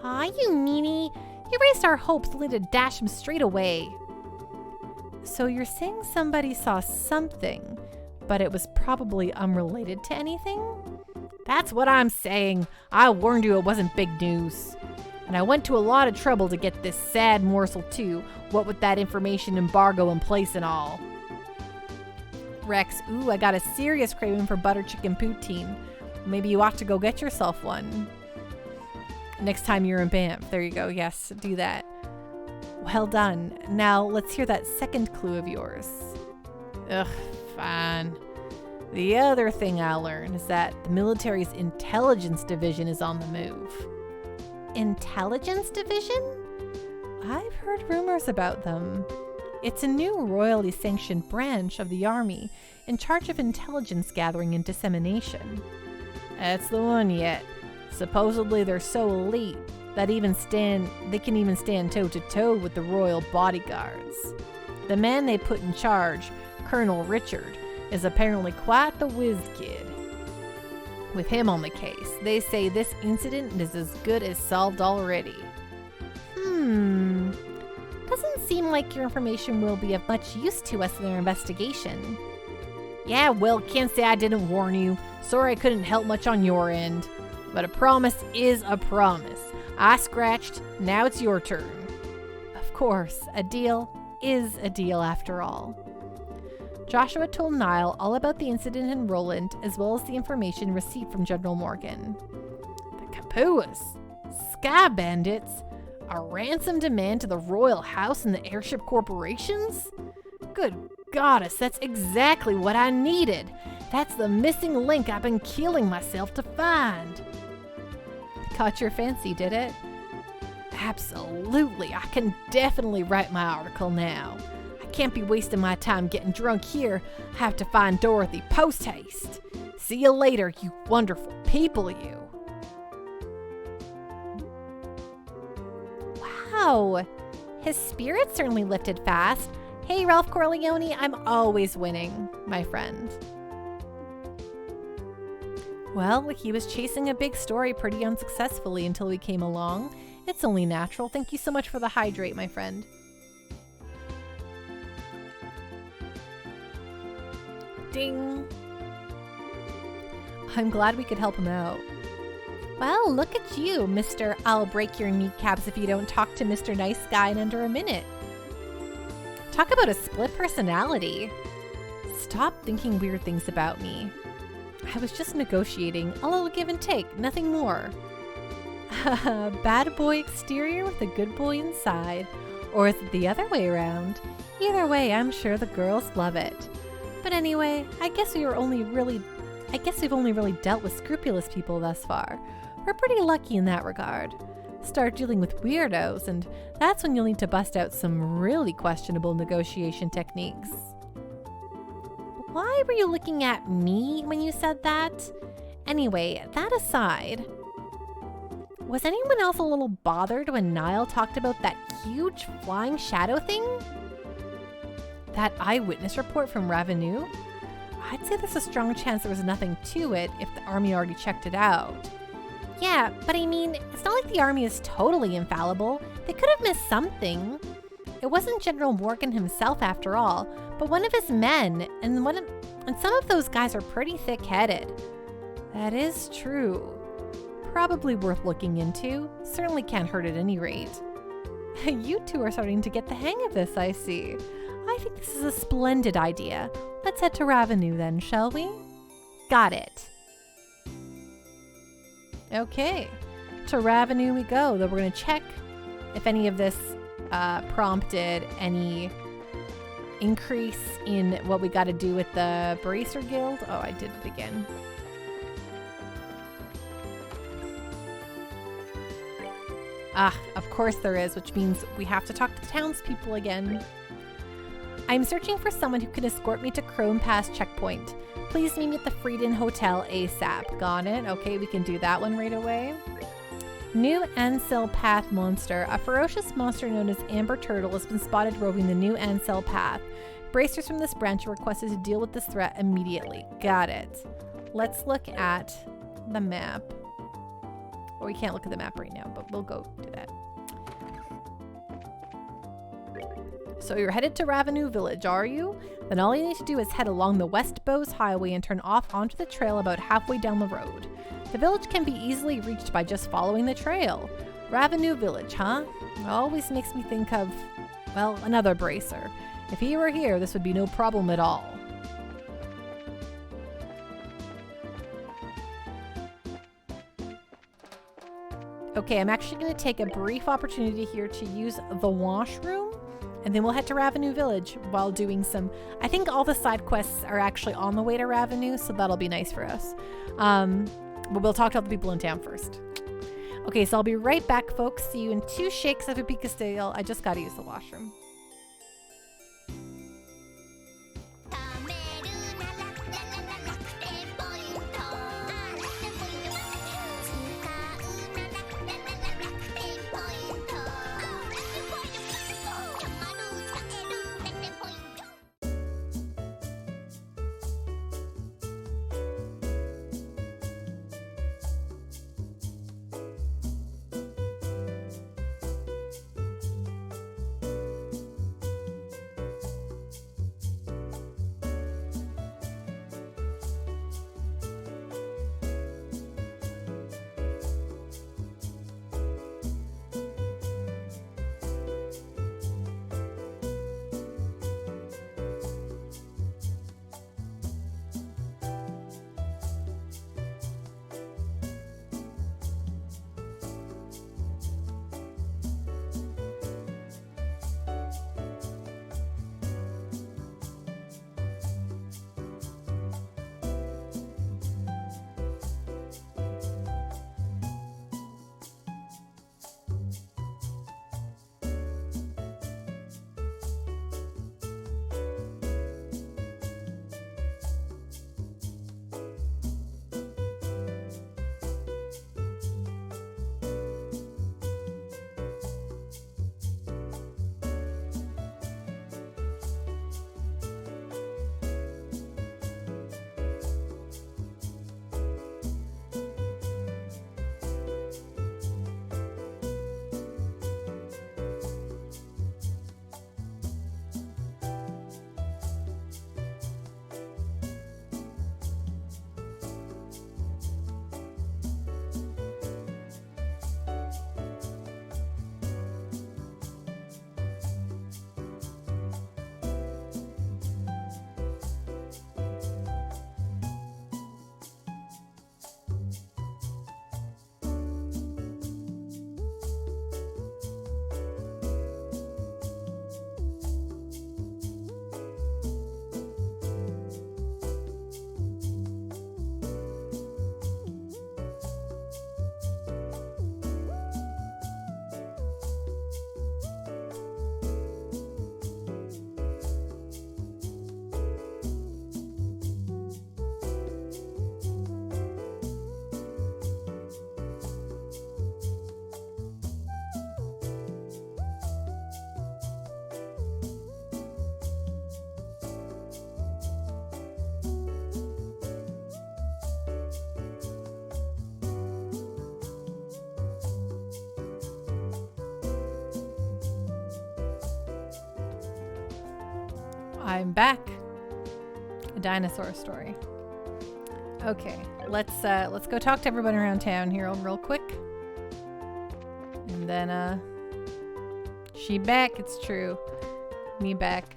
Aw, you meanie. You raised our hopes only to dash him straight away. So you're saying somebody saw something, but it was probably unrelated to anything? That's what I'm saying. I warned you it wasn't big news. And I went to a lot of trouble to get this sad morsel too, what with that information embargo in place and all. Rex, I got a serious craving for butter chicken poutine. Maybe you ought to go get yourself one. Next time you're in Banff. There you go. Yes, do that. Well done. Now let's hear that second clue of yours. Ugh, fine. The other thing I learned is that the military's intelligence division is on the move. Intelligence division? I've heard rumors about them. It's a new royally sanctioned branch of the army in charge of intelligence gathering and dissemination. That's the one yet. Supposedly they're so elite that they can even stand toe-to-toe with the royal bodyguards. The man they put in charge, Colonel Richard, is apparently quite the whiz kid. With him on the case, they say this incident is as good as solved already. Doesn't seem like your information will be of much use to us in our investigation. Yeah, well, can't say I didn't warn you. Sorry I couldn't help much on your end. But a promise is a promise. I scratched, now it's your turn. Of course, a deal is a deal after all. Joshua told Niall all about the incident in Roland, as well as the information received from General Morgan. The Kapuas? Sky bandits? A ransom demand to the royal house and the Airship corporations? Good goddess, that's exactly what I needed. That's the missing link I've been killing myself to find. Caught your fancy, did it? Absolutely. I can definitely write my article now. I can't be wasting my time getting drunk here. I have to find Dorothy post-haste. See you later, you wonderful people, you. Wow. His spirit certainly lifted fast. Hey, Ralph Corleone, I'm always winning, my friend. Well, he was chasing a big story pretty unsuccessfully until we came along. It's only natural. Thank you so much for the hydrate, my friend. Ding. I'm glad we could help him out. Well, look at you, Mr. I'll break your kneecaps if you don't talk to Mr. Nice Guy in under a minute. Talk about a split personality. Stop thinking weird things about me. I was just negotiating, a little give and take, nothing more. Bad boy exterior with a good boy inside. Or is it the other way around? Either way, I'm sure the girls love it. But anyway, I guess we've only really dealt with scrupulous people thus far. We're pretty lucky in that regard. Start dealing with weirdos, and that's when you'll need to bust out some really questionable negotiation techniques. Why were you looking at me when you said that? Anyway, that aside, was anyone else a little bothered when Niall talked about that huge flying shadow thing? That eyewitness report from Ravenou? I'd say there's a strong chance there was nothing to it if the army already checked it out. Yeah, but I mean, it's not like the army is totally infallible. They could have missed something. It wasn't General Morgan himself after all, but one of his men, and some of those guys are pretty thick-headed. That is true. Probably worth looking into. Certainly can't hurt at any rate. You two are starting to get the hang of this, I see. I think this is a splendid idea. Let's head to Ravenou then, shall we? Got it. Okay, to Ravenou we go, though we're going to check if any of this prompted any increase in what we got to do with the Bracer Guild. Oh, I did it again. Ah, of course there is, which means we have to talk to the townspeople again. I'm searching for someone who can escort me to Chrome Pass checkpoint. Please meet me at the Frieden Hotel ASAP. Got it. Okay, we can do that one right away. New Ansel Path monster. A ferocious monster known as Amber Turtle has been spotted roving the New Ansel Path. Bracers from this branch are requested to deal with this threat immediately. Got it. Let's look at the map. Well, we can't look at the map right now, but we'll go do that. So you're headed to Ravenou Village, are you? Then all you need to do is head along the West Bose Highway and turn off onto the trail about halfway down the road. The village can be easily reached by just following the trail. Ravenou Village, huh? Always makes me think of, well, another Bracer. If he were here, this would be no problem at all. Okay, I'm actually going to take a brief opportunity here to use the washroom, and then we'll head to Ravenou Village while doing some... I think all the side quests are actually on the way to Ravenou, so that'll be nice for us. But we'll talk to all the people in town first. Okay, so I'll be right back, folks. See you in 2 shakes of a picastil. I just gotta use the washroom. I'm back. A dinosaur story. Okay, let's go talk to everyone around town here real quick. And then she back, it's true. Me back.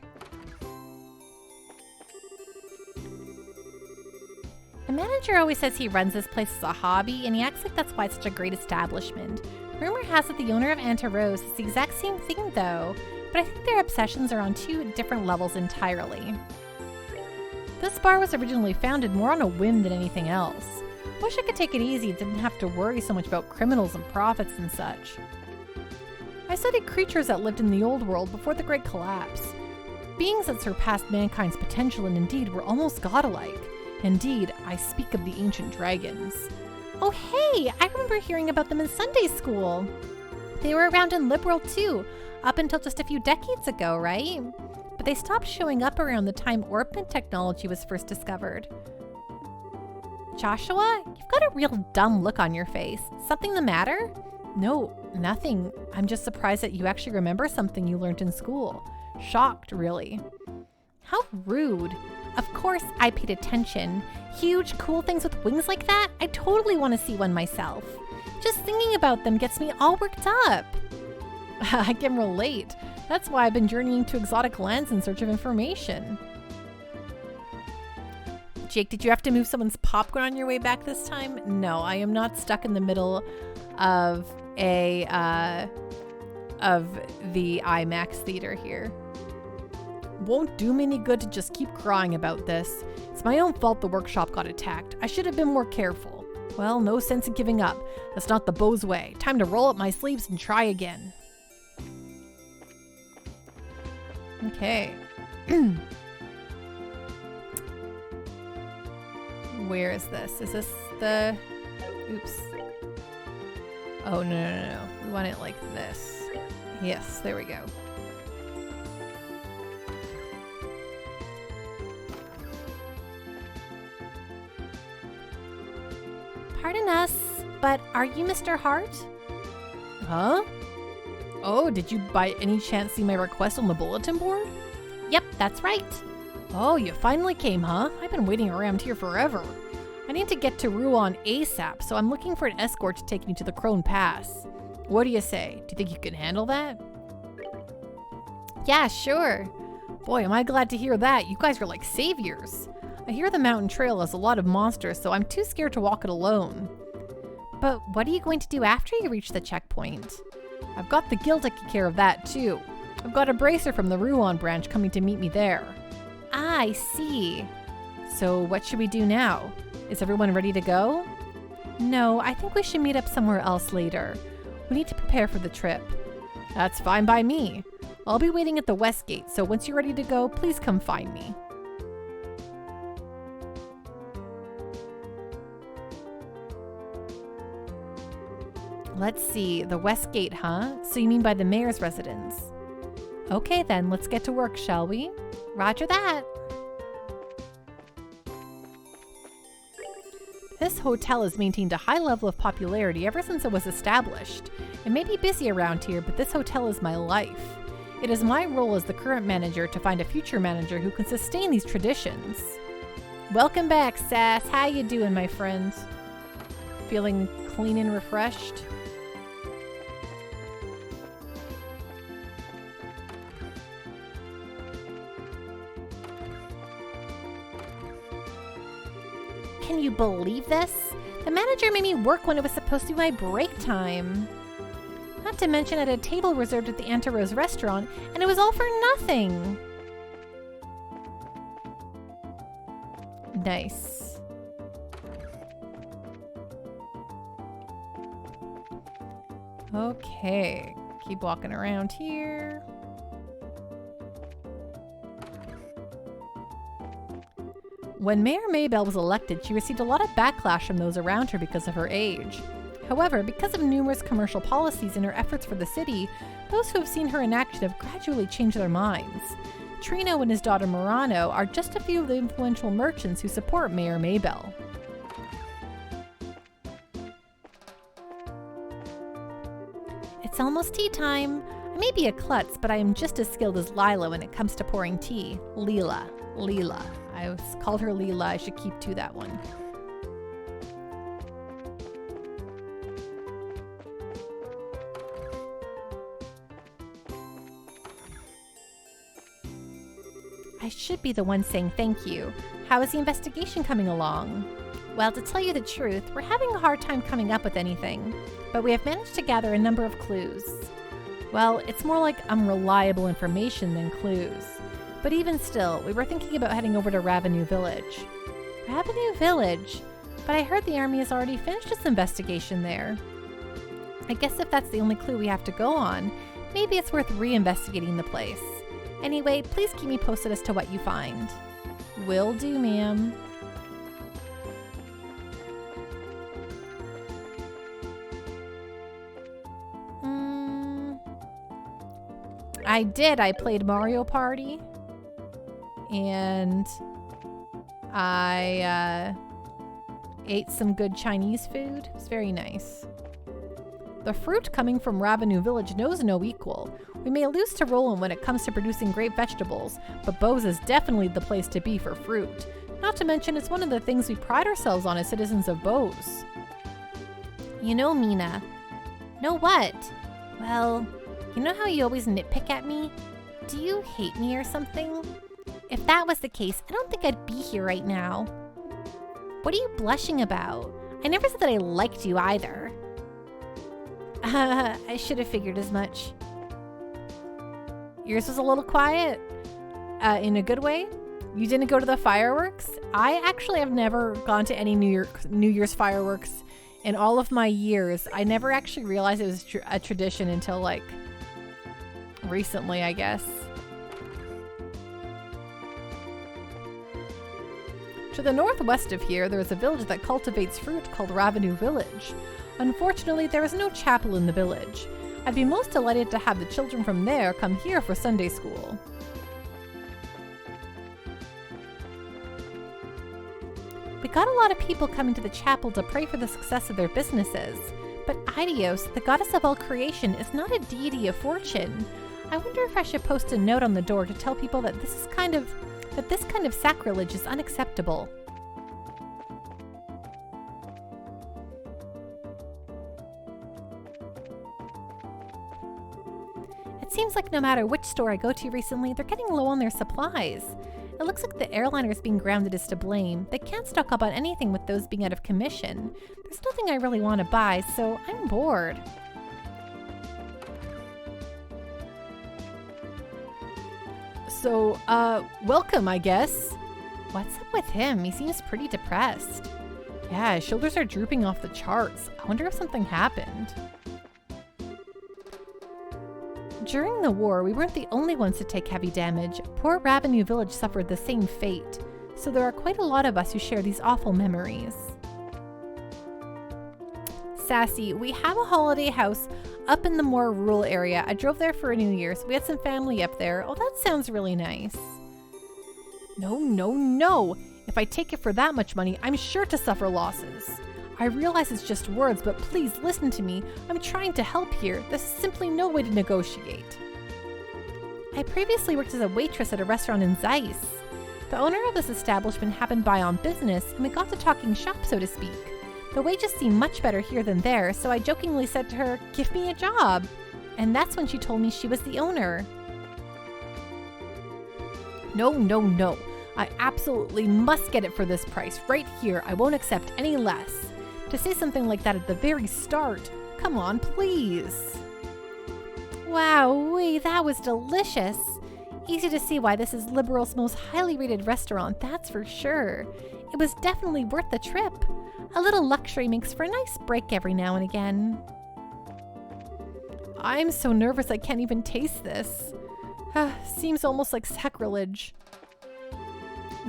The manager always says he runs this place as a hobby, and he acts like that's why it's such a great establishment. Rumor has it the owner of Anta Rose is the exact same thing, though, but I think their obsessions are on two different levels entirely. This bar was originally founded more on a whim than anything else. Wish I could take it easy and didn't have to worry so much about criminals and profits and such. I studied creatures that lived in the old world before the Great Collapse. Beings that surpassed mankind's potential and indeed were almost godlike. Indeed, I speak of the ancient dragons. Oh hey, I remember hearing about them in Sunday school. They were around in Liberal too, up until just a few decades ago, right? But they stopped showing up around the time orbment technology was first discovered. Joshua, you've got a real dumb look on your face. Something the matter? No, nothing. I'm just surprised that you actually remember something you learned in school. Shocked, really. How rude. Of course I paid attention. Huge, cool things with wings like that? I totally want to see one myself. Just thinking about them gets me all worked up. I can relate. That's why I've been journeying to exotic lands in search of information. Jake, did you have to move someone's popcorn on your way back this time? No, I am not stuck in the middle of the IMAX theater here. Won't do me any good to just keep crying about this. It's my own fault the workshop got attacked. I should have been more careful. Well, no sense in giving up. That's not the Bose way. Time to roll up my sleeves and try again. Okay. Where is this? Is this the... Oops. Oh, no. We want it like this. Yes, there we go. Pardon us, but are you Mr. Hart? Huh? Oh, did you by any chance see my request on the bulletin board? Yep, that's right. Oh, you finally came, huh? I've been waiting around here forever. I need to get to Ruan ASAP, so I'm looking for an escort to take me to the Crone Pass. What do you say? Do you think you can handle that? Yeah, sure. Boy, am I glad to hear that. You guys are like saviors. I hear the mountain trail has a lot of monsters, so I'm too scared to walk it alone. But what are you going to do after you reach the checkpoint? I've got the guild taking care of that, too. I've got a bracer from the Ruan branch coming to meet me there. Ah, I see. So what should we do now? Is everyone ready to go? No, I think we should meet up somewhere else later. We need to prepare for the trip. That's fine by me. I'll be waiting at the west gate, so once you're ready to go, please come find me. Let's see, the west gate, huh? So you mean by the mayor's residence? Okay then, let's get to work, shall we? Roger that. This hotel has maintained a high level of popularity ever since it was established. It may be busy around here, but this hotel is my life. It is my role as the current manager to find a future manager who can sustain these traditions. Welcome back, Sass. How you doing, my friend? Feeling clean and refreshed? Can you believe this? The manager made me work when it was supposed to be my break time. Not to mention I had a table reserved at the Anta Rose restaurant, and it was all for nothing. Nice. Okay, keep walking around here. When Mayor Maybelle was elected, she received a lot of backlash from those around her because of her age. However, because of numerous commercial policies and her efforts for the city, those who have seen her in action have gradually changed their minds. Trino and his daughter Murano are just a few of the influential merchants who support Mayor Maybelle. It's almost tea time. I may be a klutz, but I am just as skilled as Lila when it comes to pouring tea. Leela. I called her Leela. I should keep to that one. I should be the one saying thank you. How is the investigation coming along? Well, to tell you the truth, we're having a hard time coming up with anything, but we have managed to gather a number of clues. Well, it's more like unreliable information than clues. But even still, we were thinking about heading over to Ravenue Village. Ravenue Village? But I heard the army has already finished its investigation there. I guess if that's the only clue we have to go on, maybe it's worth re-investigating the place. Anyway, please keep me posted as to what you find. Will do, ma'am. I did. I played Mario Party. And I ate some good Chinese food. It was very nice. The fruit coming from Ravenue Village knows no equal. We may lose to Roland when it comes to producing great vegetables, but Bose is definitely the place to be for fruit. Not to mention, it's one of the things we pride ourselves on as citizens of Bose. You know, Mina. Know what? Well, you know how you always nitpick at me? Do you hate me or something? If that was the case, I don't think I'd be here right now. What are you blushing about? I never said that I liked you either. I should have figured as much. Yours was a little quiet. In a good way. You didn't go to the fireworks? I actually have never gone to any New Year's fireworks in all of my years. I never actually realized it was a tradition until like recently, I guess. To the northwest of here, there is a village that cultivates fruit called Ravenue Village. Unfortunately, there is no chapel in the village. I'd be most delighted to have the children from there come here for Sunday school. We got a lot of people coming to the chapel to pray for the success of their businesses. But Idios, the goddess of all creation, is not a deity of fortune. I wonder if I should post a note on the door to tell people that this kind of sacrilege is unacceptable. It seems like no matter which store I go to recently, they're getting low on their supplies. It looks like the airliners being grounded is to blame. They can't stock up on anything with those being out of commission. There's nothing I really want to buy, so I'm bored. So, welcome, I guess. What's up with him? He seems pretty depressed. Yeah, his shoulders are drooping off the charts. I wonder if something happened. During the war, we weren't the only ones to take heavy damage. Poor Ravenue Village suffered the same fate. So there are quite a lot of us who share these awful memories. Sassy, we have a holiday house up in the more rural area. I drove there for New Year's. We had some family up there. Oh, that sounds really nice. No. If I take it for that much money, I'm sure to suffer losses. I realize it's just words, but please listen to me. I'm trying to help here. There's simply no way to negotiate. I previously worked as a waitress at a restaurant in Zeiss. The owner of this establishment happened by on business, and we got to talking shop, so to speak. The wages seemed much better here than there, so I jokingly said to her, "Give me a job." And that's when she told me she was the owner. No. I absolutely must get it for this price, right here. I won't accept any less. To say something like that at the very start. Come on, please. Wowee, that was delicious. Easy to see why this is Liberal's most highly rated restaurant, that's for sure. It was definitely worth the trip. A little luxury makes for a nice break every now and again. I'm so nervous I can't even taste this. Seems almost like sacrilege.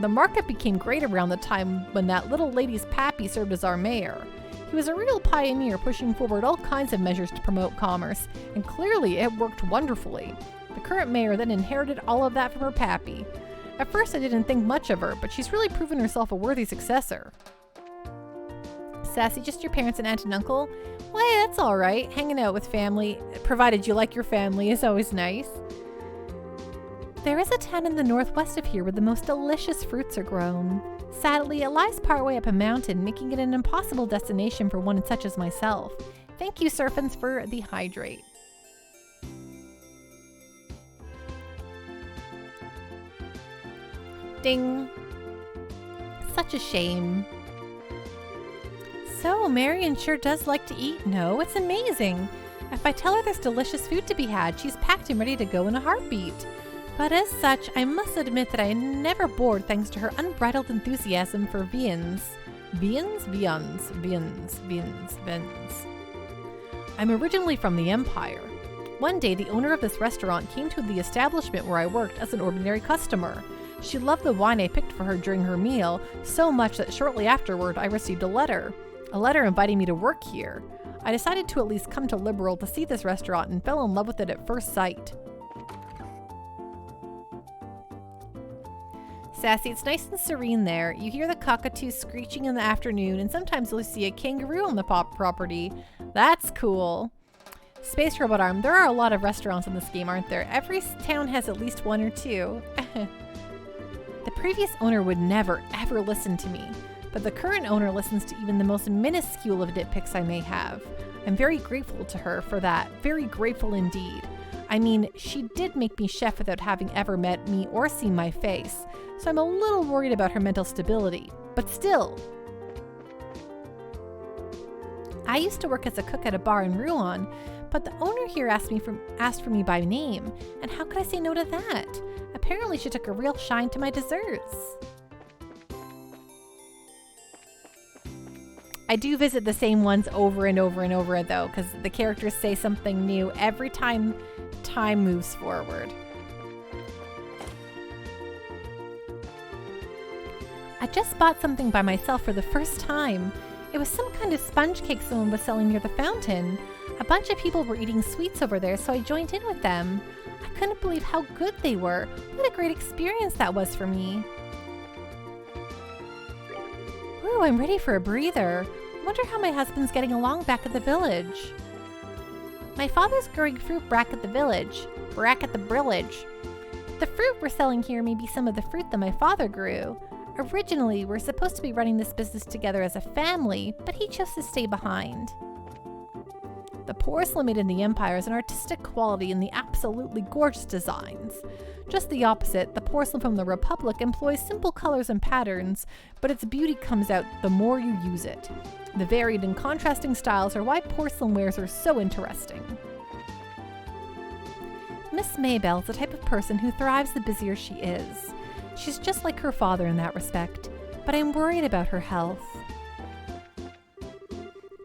The market became great around the time when that little lady's pappy served as our mayor. He was a real pioneer, pushing forward all kinds of measures to promote commerce, and clearly it worked wonderfully. The current mayor then inherited all of that from her pappy. At first I didn't think much of her, but she's really proven herself a worthy successor. Sassy, just your parents and aunt and uncle? Well, that's all right. Hanging out with family, provided you like your family, is always nice. There is a town in the northwest of here where the most delicious fruits are grown. Sadly, it lies partway up a mountain, making it an impossible destination for one such as myself. Thank you, Surfins, for the hydrate. Ding. Such a shame. So, Marion sure does like to eat. No, it's amazing. If I tell her there's delicious food to be had, she's packed and ready to go in a heartbeat. But as such, I must admit that I am never bored thanks to her unbridled enthusiasm for viands. Viands? I'm originally from the Empire. One day, the owner of this restaurant came to the establishment where I worked as an ordinary customer. She loved the wine I picked for her during her meal, so much that shortly afterward I received a letter inviting me to work here. I decided to at least come to Liberal to see this restaurant and fell in love with it at first sight. Sassy, it's nice and serene there. You hear the cockatoos screeching in the afternoon, and sometimes you'll see a kangaroo on the property. That's cool. Space Robot Arm, there are a lot of restaurants in this game, aren't there? Every town has at least one or two. The previous owner would never, ever listen to me, but the current owner listens to even the most minuscule of nitpicks I may have. I'm very grateful to her for that. Very grateful indeed. I mean, she did make me chef without having ever met me or seen my face, so I'm a little worried about her mental stability. But still. I used to work as a cook at a bar in Rouen, but the owner here asked for me by name, and how could I say no to that? Apparently she took a real shine to my desserts. I do visit the same ones over and over and over though, because the characters say something new every time time moves forward. I just bought something by myself for the first time. It was some kind of sponge cake someone was selling near the fountain. A bunch of people were eating sweets over there, so I joined in with them. I couldn't believe how good they were. What a great experience that was for me. Ooh, I'm ready for a breather. Wonder how my husband's getting along back at the village. My father's growing fruit back at the village. Back at the village. The fruit we're selling here may be some of the fruit that my father grew. Originally, we're supposed to be running this business together as a family, but he chose to stay behind. The porcelain made in the Empire is an artistic quality in the absolutely gorgeous designs. Just the opposite, the porcelain from the Republic employs simple colors and patterns, but its beauty comes out the more you use it. The varied and contrasting styles are why porcelain wares are so interesting. Miss Maybelle's the type of person who thrives the busier she is. She's just like her father in that respect, but I'm worried about her health.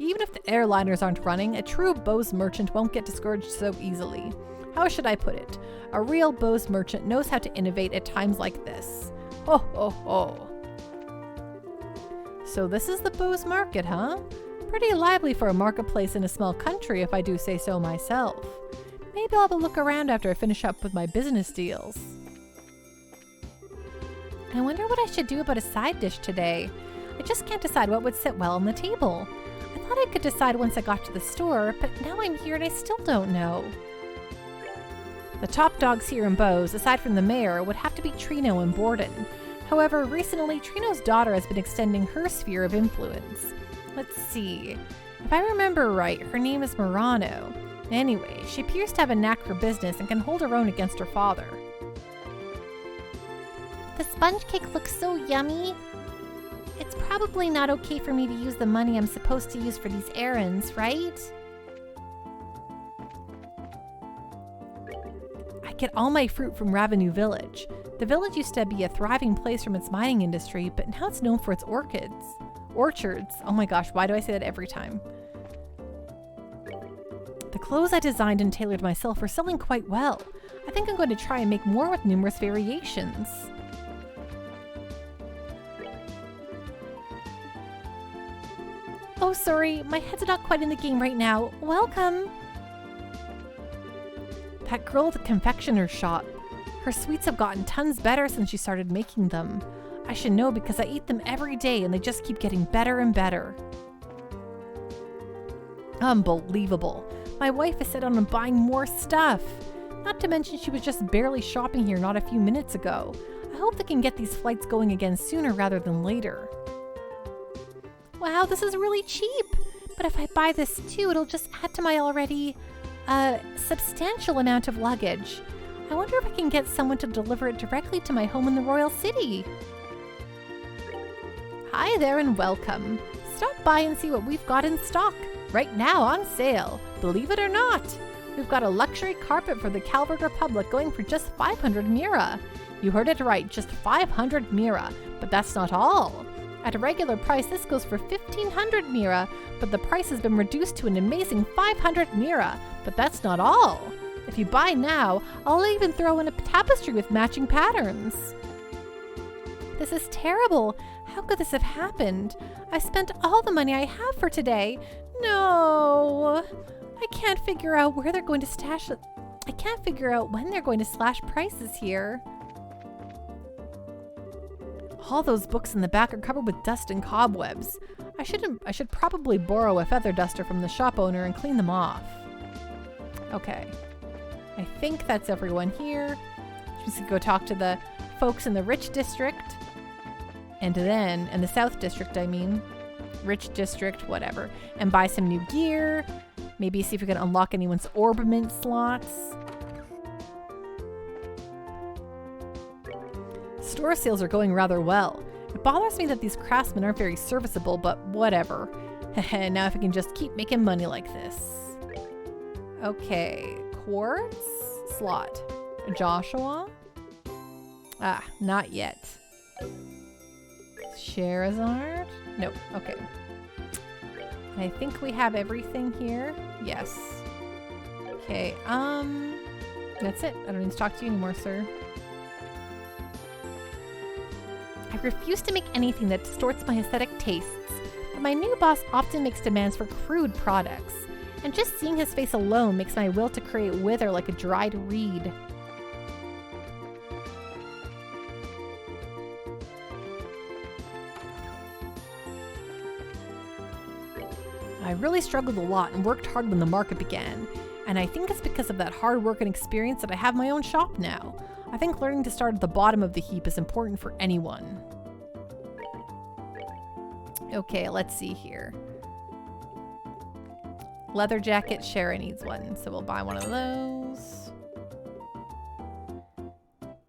Even if the airliners aren't running, a true Bose merchant won't get discouraged so easily. How should I put it? A real Bose merchant knows how to innovate at times like this. Ho ho ho. So this is the Bose market, huh? Pretty lively for a marketplace in a small country, if I do say so myself. Maybe I'll have a look around after I finish up with my business deals. I wonder what I should do about a side dish today. I just can't decide what would sit well on the table. I thought I could decide once I got to the store, but now I'm here and I still don't know. The top dogs here in Bose, aside from the mayor, would have to be Trino and Borden. However, recently, Trino's daughter has been extending her sphere of influence. Let's see. If I remember right, her name is Murano. Anyway, she appears to have a knack for business and can hold her own against her father. The sponge cake looks so yummy. It's probably not okay for me to use the money I'm supposed to use for these errands, right? I get all my fruit from Ravenue Village. The village used to be a thriving place from its mining industry, but now it's known for its orchids. Orchards. Oh my gosh, why do I say that every time? The clothes I designed and tailored myself are selling quite well. I think I'm going to try and make more with numerous variations. Oh, sorry, my head's not quite in the game right now. Welcome! That girl at the confectioner's shop. Her sweets have gotten tons better since she started making them. I should know because I eat them every day and they just keep getting better and better. Unbelievable. My wife is set on buying more stuff. Not to mention she was just barely shopping here not a few minutes ago. I hope they can get these flights going again sooner rather than later. Wow, this is really cheap. But if I buy this too, it'll just add to my already substantial amount of luggage. I wonder if I can get someone to deliver it directly to my home in the Royal City. Hi there and welcome. Stop by and see what we've got in stock. Right now on sale. Believe it or not. We've got a luxury carpet for the Calvert Republic going for just 500 mira. You heard it right, just 500 mira. But that's not all. At a regular price, this goes for 1,500 mira, but the price has been reduced to an amazing 500 mira. But that's not all. If you buy now, I'll even throw in a tapestry with matching patterns. This is terrible. How could this have happened? I spent all the money I have for today. No. I can't figure out where they're going to stash it. I can't figure out when they're going to slash prices here. All those books in the back are covered with dust and cobwebs. I should probably borrow a feather duster from the shop owner and clean them off. Okay. I think that's everyone here. Just go talk to the folks in the rich district. And then, in the south district, I mean. Rich district, whatever. And buy some new gear. Maybe see if we can unlock anyone's orbiment slots. Store sales are going rather well. It bothers me that these craftsmen aren't very serviceable, but whatever. Now if I can just keep making money like this. Okay, quartz slot. Joshua? Ah, not yet. Sherazard? Nope, okay. I think we have everything here. Yes. Okay, that's it. I don't need to talk to you anymore, sir. I refuse to make anything that distorts my aesthetic tastes, but my new boss often makes demands for crude products, and just seeing his face alone makes my will to create wither like a dried reed. I really struggled a lot and worked hard when the market began, and I think it's because of that hard work and experience that I have my own shop now. I think learning to start at the bottom of the heap is important for anyone. Okay, let's see here. Leather jacket, Shara needs one, so we'll buy one of those.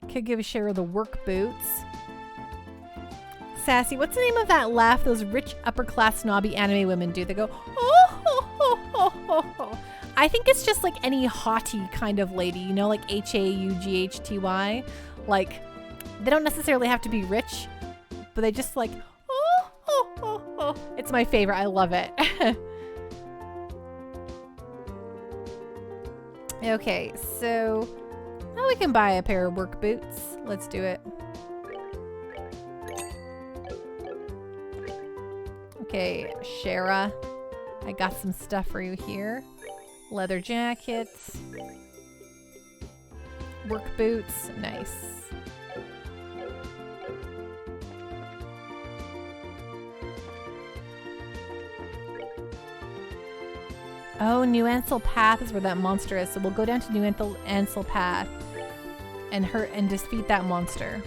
Could give Shara the work boots. Sassy, what's the name of that laugh those rich upper-class snobby anime women do? They go, oh, ho, ho, ho, ho, ho. I think it's just like any haughty kind of lady, you know, like H-A-U-G-H-T-Y. Like, they don't necessarily have to be rich, but they just like, oh, oh, oh, oh. It's my favorite. I love it. Okay, so now we can buy a pair of work boots. Let's do it. Okay, Shara, I got some stuff for you here. Leather jackets. Work boots. Nice. Oh, New Ansel Path is where that monster is, so we'll go down to New Ansel Path and defeat that monster.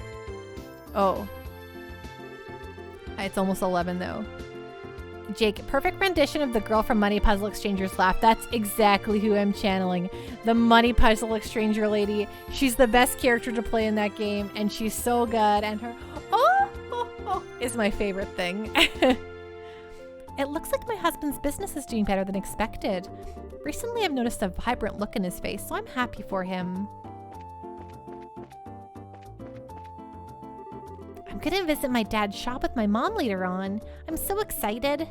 Oh. It's almost 11 though. Jake, perfect rendition of the girl from Money Puzzle Exchanger's laugh. That's exactly who I'm channeling. The Money Puzzle Exchanger lady. She's the best character to play in that game, and she's so good. And her oh is my favorite thing. It looks like my husband's business is doing better than expected. Recently, I've noticed a vibrant look in his face, so I'm happy for him. I'm gonna visit my dad's shop with my mom later on. I'm so excited.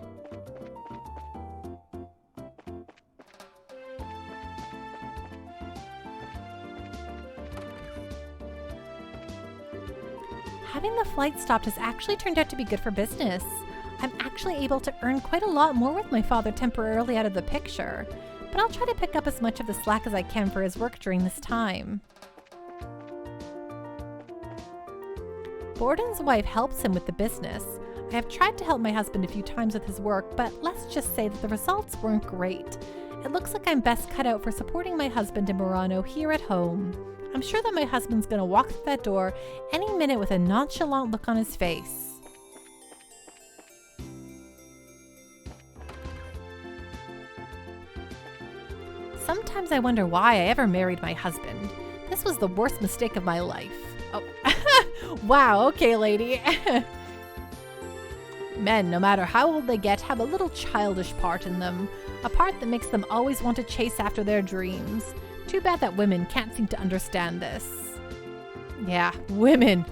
Having the flight stopped has actually turned out to be good for business. I'm actually able to earn quite a lot more with my father temporarily out of the picture, but I'll try to pick up as much of the slack as I can for his work during this time. Borden's wife helps him with the business. I have tried to help my husband a few times with his work, but let's just say that the results weren't great. It looks like I'm best cut out for supporting my husband and Murano here at home. I'm sure that my husband's gonna walk through that door any minute with a nonchalant look on his face. Sometimes I wonder why I ever married my husband. This was the worst mistake of my life. Oh, wow, okay, lady. Men, no matter how old they get, have a little childish part in them. A part that makes them always want to chase after their dreams. Too bad that women can't seem to understand this. Yeah, women.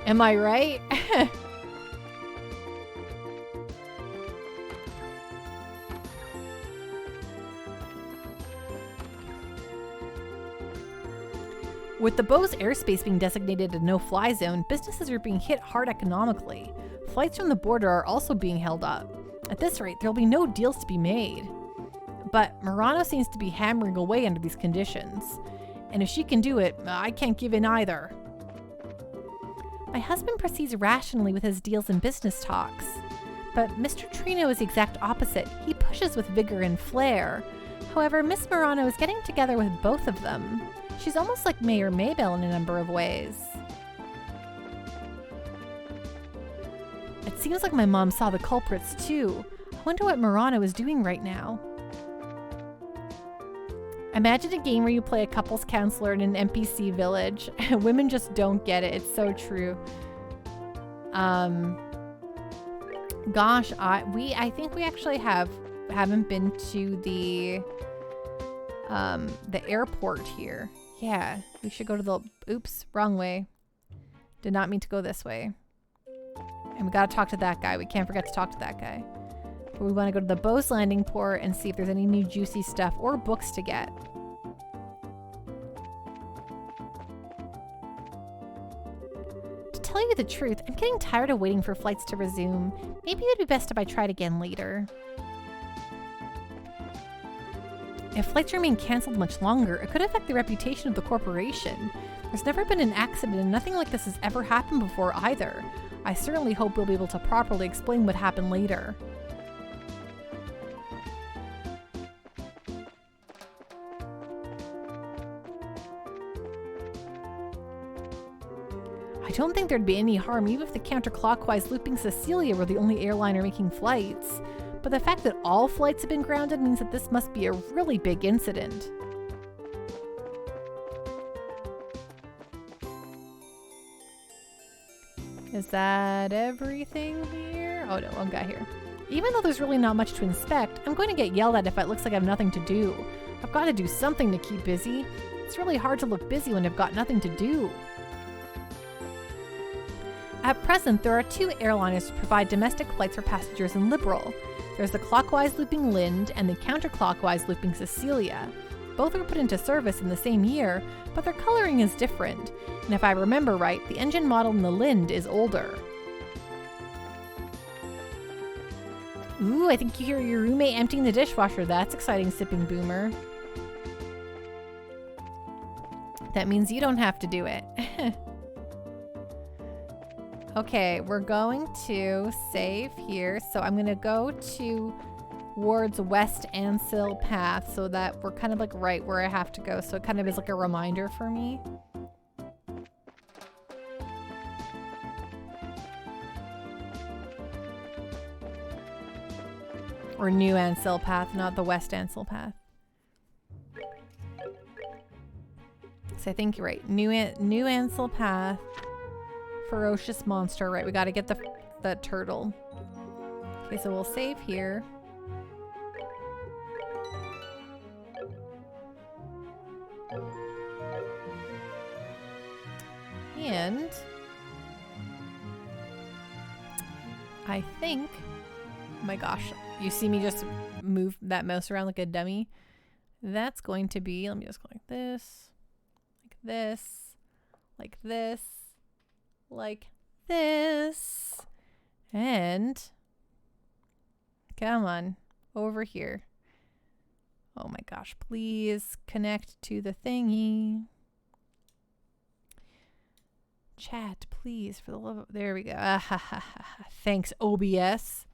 Am I right? With the Bose airspace being designated a no-fly zone, businesses are being hit hard economically. Flights from the border are also being held up. At this rate, there'll be no deals to be made. But Murano seems to be hammering away under these conditions. And if she can do it, I can't give in either. My husband proceeds rationally with his deals and business talks. But Mr. Trino is the exact opposite. He pushes with vigor and flair. However, Miss Murano is getting together with both of them. She's almost like Mayor Maybell in a number of ways. It seems like my mom saw the culprits too. I wonder what Murano is doing right now. Imagine a game where you play a couples counselor in an NPC village. Women just don't get it. It's so true. Gosh, I think we actually haven't been to the airport here. Yeah, we should go to the, oops, wrong way. Did not mean to go this way. And we gotta talk to that guy. We can't forget to talk to that guy. But we wanna go to the Bose landing port and see if there's any new juicy stuff or books to get. To tell you the truth, I'm getting tired of waiting for flights to resume. Maybe it would be best if I tried again later. If flights remain cancelled much longer, it could affect the reputation of the corporation. There's never been an accident and nothing like this has ever happened before either. I certainly hope we'll be able to properly explain what happened later. I don't think there'd be any harm even if the counterclockwise looping Cecilia were the only airliner making flights. But the fact that all flights have been grounded means that this must be a really big incident. Is that everything here? Oh no, one guy here. Even though there's really not much to inspect, I'm going to get yelled at if it looks like I have nothing to do. I've got to do something to keep busy. It's really hard to look busy when I've got nothing to do. At present, there are two airliners to provide domestic flights for passengers in Liberal. There's the clockwise looping Lind and the counterclockwise looping Cecilia. Both were put into service in the same year, but their coloring is different. And if I remember right, the engine model in the Lind is older. Ooh, I think you hear your roommate emptying the dishwasher. That's exciting, Sipping Boomer. That means you don't have to do it. Okay, we're going to save here. So I'm going to go towards West Ansil Path so that we're kind of like right where I have to go. So it kind of is like a reminder for me. Or New Ansil Path, not the West Ansil Path. So I think you're right. New Ansil Path. Ferocious monster. Right, we gotta get the turtle. Okay, so we'll save here. And I think, oh my gosh, you see me just move that mouse around like a dummy. That's going to be, let me just go like this, like this, like this, like this, and come on, over here. Oh my gosh, please connect to the thingy. chat, please, for the love of... There we go. Thanks, OBS.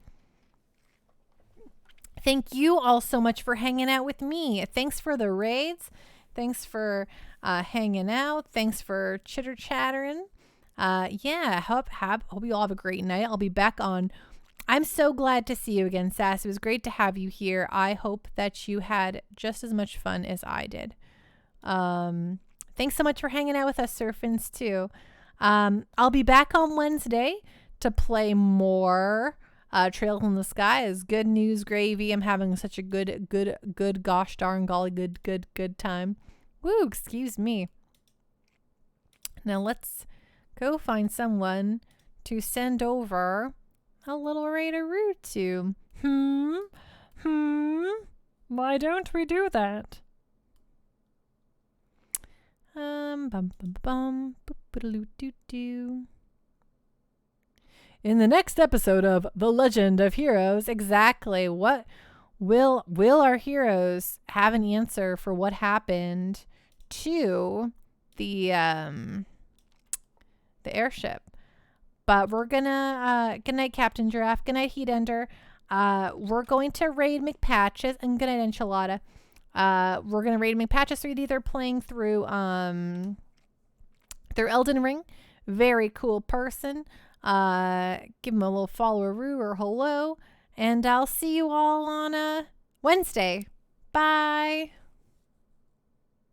Thank you all so much for hanging out with me. Thanks for the raids. Thanks for hanging out. Thanks for chitter-chattering. Yeah, hope you all have a great night. I'll be back on... I'm so glad to see you again, Sass. It was great to have you here. I hope that you had just as much fun as I did. Thanks so much for hanging out with us, Surfins, too. I'll be back on Wednesday to play more Trails in the Sky. Is good news gravy. I'm having such a good gosh darn golly good time. Woo, excuse me. Now let's go find someone to send over a little raid-a-roo to. Why don't we do that? In the next episode of The Legend of Heroes, exactly what will our heroes have an answer for what happened to the airship? But we're gonna good night, Captain Giraffe. Good night, Heat Ender. We're going to raid McPatches, and good night, Enchilada. We're gonna raid McPatches 3D. They're playing through their Elden Ring. Very cool person. Give them a little follow-a-roo or hello, and I'll see you all on Wednesday. Bye.